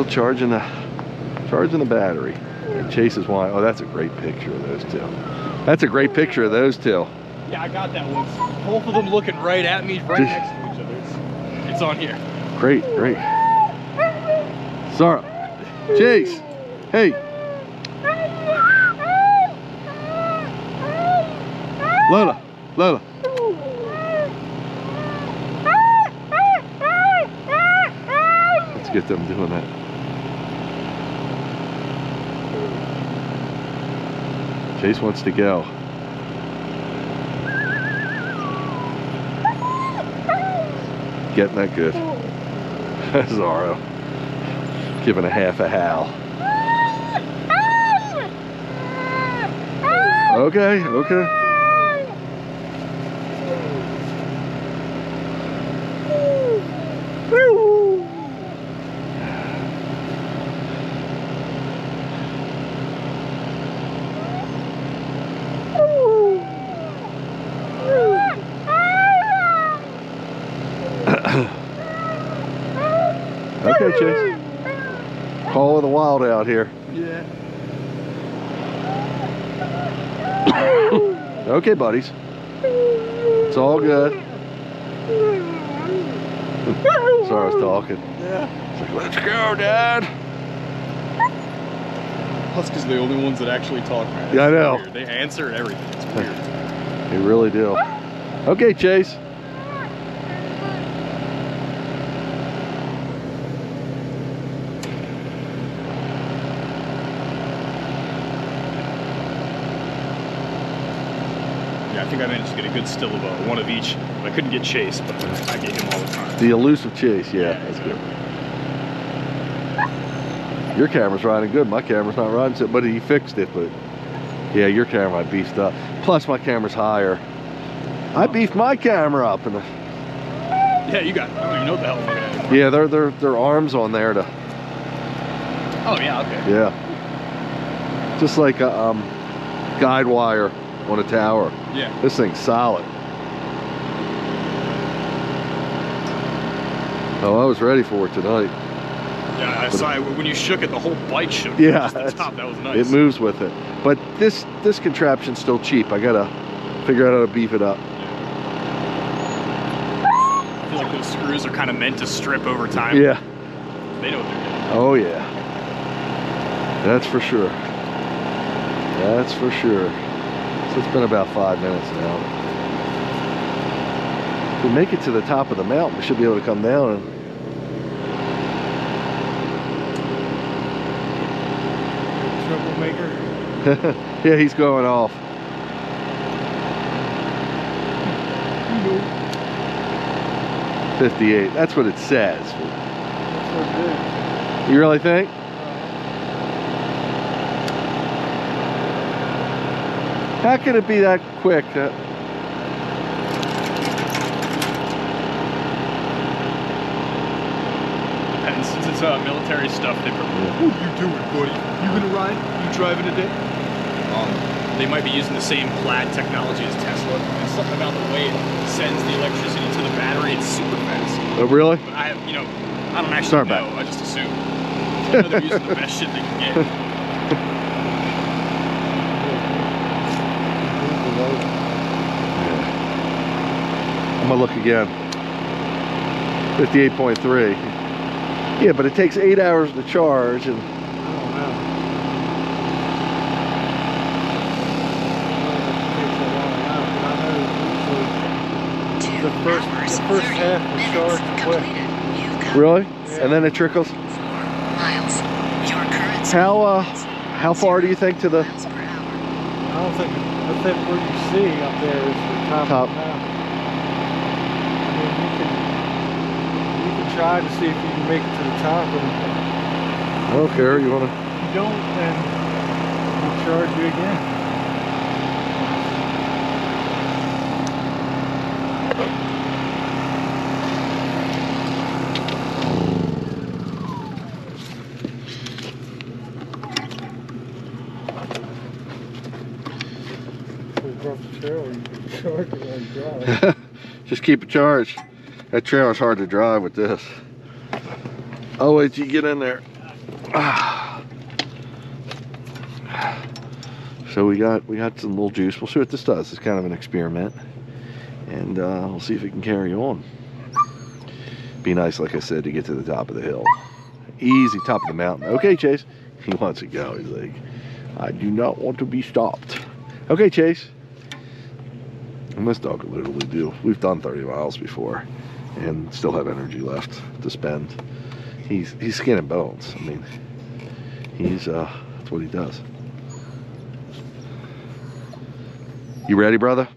still charging the battery. And Chase is wine. Oh, that's a great picture of those two. That's a great picture of those two.
Yeah, I got that one. Both of them looking right at me, right next to each other. It's on here.
Great, great. Sarah, Chase, hey. Lola, Lola. Let's get them doing that. Chase wants to go. Getting that good. Zorro. Giving a half a howl. Okay, okay. Okay, Chase. Call of the wild out here.
Yeah.
Okay, buddies. It's all good. Sarah's talking.
Yeah.
It's like, let's go, Dad.
That's because they're the only ones that actually talk, man.
Yeah, I know.
Weird. They answer everything. It's weird.
They really do. Okay, Chase.
Yeah, I think I managed to get a good still of one of each. I couldn't get Chase, but I get him all the time.
The elusive Chase, yeah, that's good. Your camera's riding good. My camera's not riding so, but he fixed it. But yeah, your camera I beefed up. Plus my camera's higher. I beefed my camera up, and
Yeah, you got. I don't even know what the hell I'm looking at anymore.
yeah, they're arms on there to.
Oh yeah, okay.
Yeah. Just like a guide wire on a tower.
Yeah.
This thing's solid. Oh, I was ready for it tonight.
Yeah, I saw it when you shook it. The whole bike shook.
Yeah,
Just the top. That was nice.
It moves with it. But this contraption's still cheap. I gotta figure out how to beef it up.
I feel like those screws are kind of meant to strip over time.
Yeah.
They know what they're doing.
Oh yeah. That's for sure. That's for sure. So it's been about 5 minutes now. If we make it to the top of the mountain, we should be able to come down and
Troublemaker.
yeah, he's going off.
Nope.
58. That's what it says.
That's what it is.
You really think? How can it be that quick?
And since it's military stuff, they probably, what are you doing, buddy? You gonna ride? You driving today? They might be using the same plaid technology as Tesla. And something about the way it sends the electricity to the battery, it's super fast.
Oh, really?
But I don't actually
Start
know.
back.
I just assume. I know they're using the best shit they can get.
I'm gonna look again. 58.3. Yeah, but it takes 8 hours to charge, and
The first half was charged quick.
really? And then it trickles.
4 miles. Your current
How far do you think to the
miles per hour.
I don't think what you see up there is the top
Top.
of the mountain. I mean, you can try to see if you can make it to the top, and
okay, you wanna
if you don't, then we'll charge you again. Trailer, you can charge it and drive.
just keep it charged. That trailer's hard to drive with this. Oh wait till you get in there. So we got some little juice. We'll see what this does. It's kind of an experiment, and we'll see if it can carry on. Be nice, like I said, to get to the top of the hill. Easy, top of the mountain. Okay, Chase. He wants to go. He's like, I do not want to be stopped. Okay, Chase. And this dog will literally do. We've done 30 miles before, and still have energy left to spend. He's skin and bones. I mean, that's what he does. You ready, brother?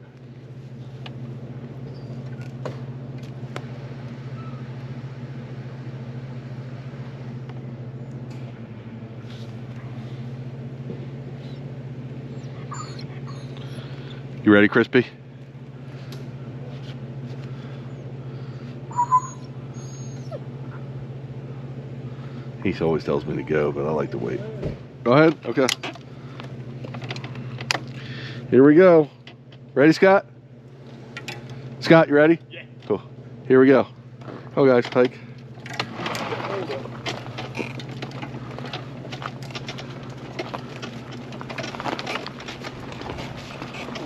You ready, Crispy? He always tells me to go, but I like to wait. Go ahead. Okay. Here we go. Ready, Scott? Scott, you ready?
Yeah.
Cool. Here we go. Oh, guys, hike.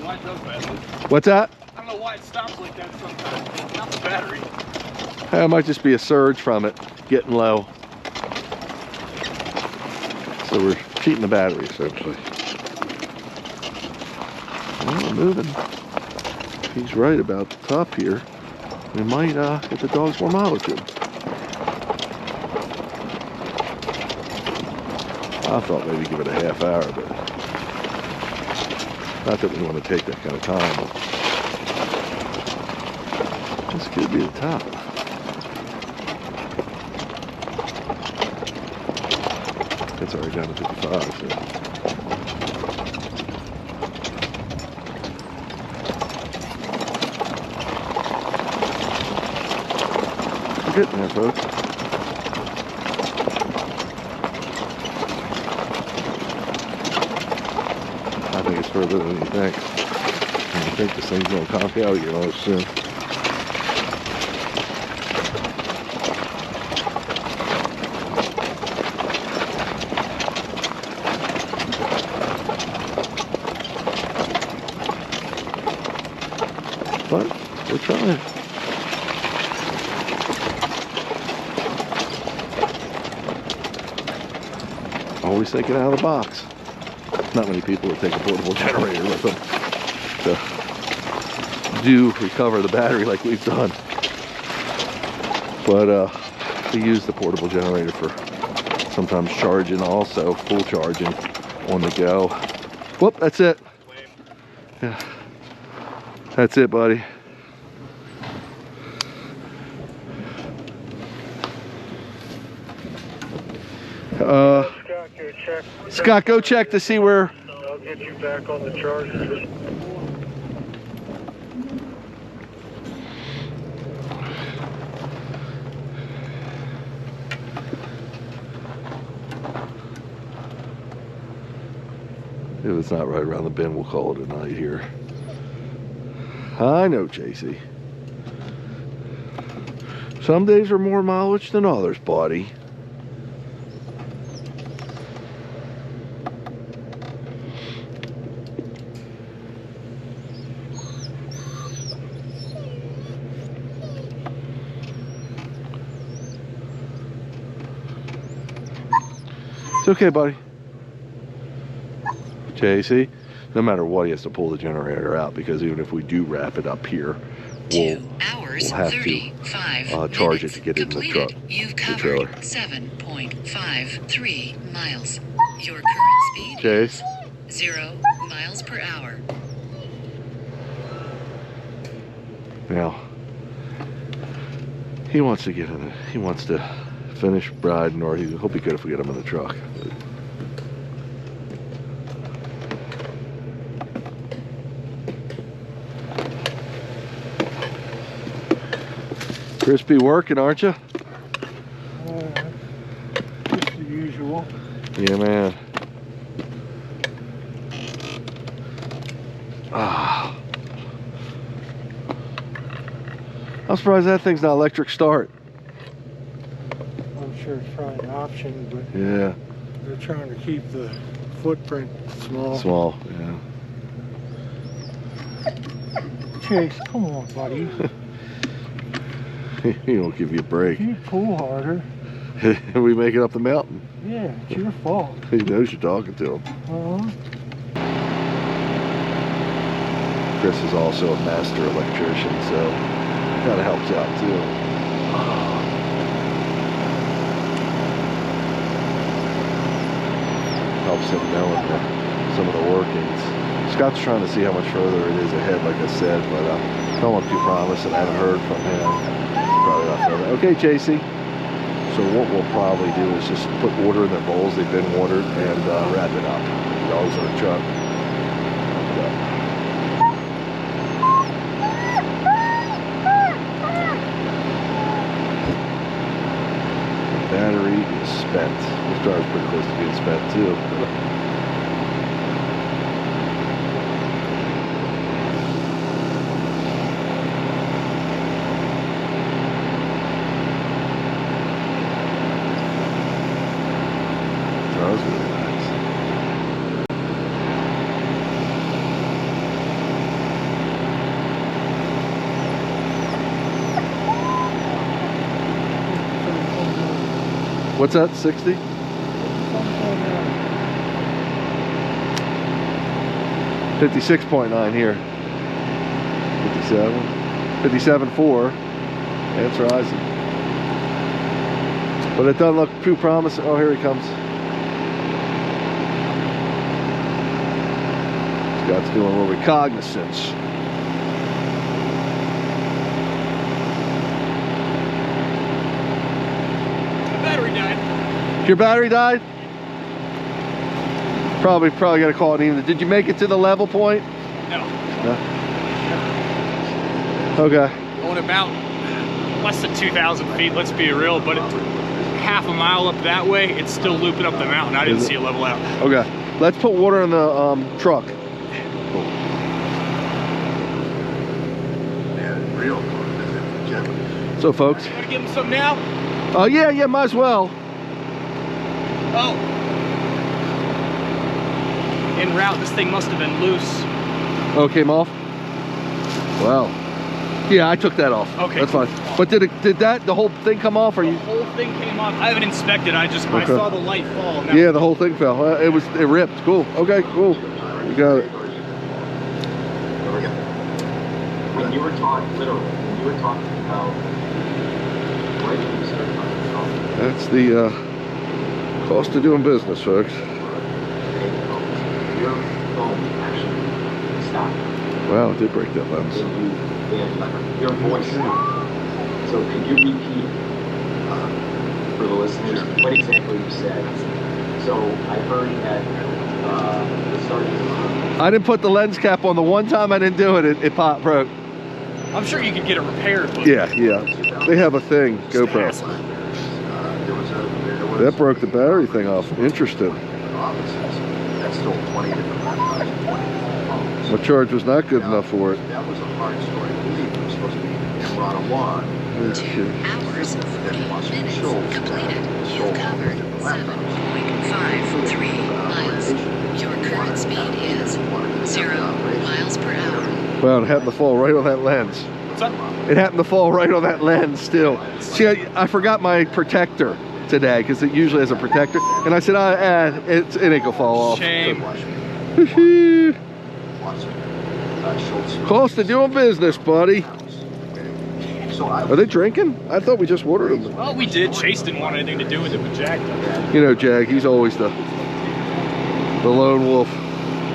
Why it does that?
What's that?
I don't know why it stops like that sometimes. It's not the battery.
It might just be a surge from it getting low. So we're cheating the battery, essentially. Well, we're moving. If he's right about the top here, we might get the dogs more mileage in. I thought maybe give it a half hour, but not that we want to take that kind of time. This could be the top. It's already down to 55. So. We're getting there, folks. I think it's further than you think. And I think this thing's going to conk out again almost soon. But we're trying. Always thinking out of the box. Not many people would take a portable generator with them to do recover the battery like we've done. But we use the portable generator for sometimes charging also, full charging on the go. Whoop, that's it. Yeah. That's it, buddy. Scott, go check to see where.
I'll get you back on the charger.
If it's not right around the bend, we'll call it a night here. I know, JC. Some days are more mileage than others, buddy. It's okay, buddy. JC, no matter what, he has to pull the generator out, because even if we do wrap it up here, we'll have to charge it to get it in the truck.
You've covered 7.53 miles. Your current speed
Chase,
is 0 miles per hour.
now he wants to get in it. He wants to finish riding, or he'll be good if we get him in the truck. Crispy working, aren't you?
Just the usual.
Yeah, man. Ah. I'm surprised that thing's not electric start.
I'm sure it's probably an option, but
Yeah.
they're trying to keep the footprint small.
Small. Yeah.
Chase, come on, buddy.
He won't give you a break.
You pull harder.
We make it up the mountain.
Yeah, it's your fault.
He knows you're talking to him. Chris is also a master electrician, so kind of helps out too. Helps him knowing some of the workings. Scott's trying to see how much further it is ahead, like I said, but I don't want to promise, and I haven't heard from him. Probably not further. Okay, Chasey. So what we'll probably do is just put water in their bowls. They've been watered, and wrap it up. The dogs in the truck. The battery is spent. This car is pretty close to being spent too. That was really nice. What's that, 60? 56.9 here. 57. 57.4. That's rising. But it doesn't look too promising. Oh, here he comes. Scott's doing a little recognizance.
The battery died.
Your battery died? Probably gotta call it even. Did you make it to the level point?
No.
No. Okay.
Going about less than 2,000 feet, let's be real, but half a mile up that way, it's still looping up the mountain. I didn't see it level out.
Okay. Let's put water in the truck. So folks.
You wanna give him some now?
Oh yeah, might as well.
Oh. En route, this thing must have been loose.
Oh, it came off? Wow. Yeah, I took that off.
Okay.
That's fine. But did the whole thing come off? Or
The
you?
whole thing came off. I haven't inspected. I
Okay.
saw the light fall. Now
Yeah, the whole thing fell. It ripped. Cool. Okay, cool. You got it.
When you were talking about right when you started talking about
That's the cost of doing business, folks.
your phone actually stopped.
Wow, it did break that lens.
And your voice stopped. So could you repeat for the listeners what exactly you said? So I heard that the starting.
I didn't put the lens cap on. The one time I didn't do it, it broke.
I'm sure you could get it repaired. But
Yeah. They have a thing, GoPro. That broke the battery thing off. Interesting.
That's still 20 different laptops, 20 different phones.
My charge was not good enough for it.
That was a hard story to believe. It was supposed to be Emrata 1.
2 hours, 40 minutes completed. You've covered 7.53 miles. Your current speed is 0 miles per hour.
Wow, it happened to fall right on that lens.
what's up?
It happened to fall right on that lens still. See, I forgot my protector today because it usually has a protector. And I said, it ain't gonna fall off.
Shame.
Cost of doing business, buddy. Are they drinking? I thought we just watered them.
Well, we did. Chase didn't want anything to do with it, but Jack did.
You know, Jag, he's always the lone wolf.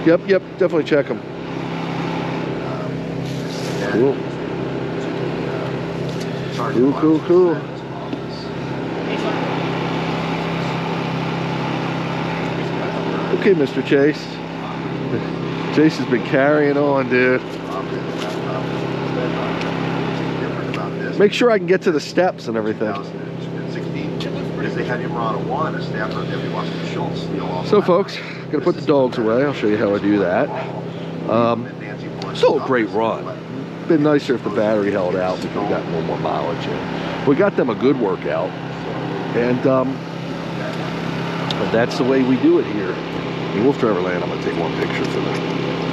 Yep, definitely check him. Cool. Cool. Okay, Mr. Chase. Chase has been carrying on, dude. Make sure I can get to the steps and everything. So folks, gonna put the dogs away. I'll show you how I do that. Still a great run. Been nicer if the battery held out. We could have gotten a little more mileage in. We got them a good workout. And that's the way we do it here in Wolf Driver Land. I'm going to take one picture for the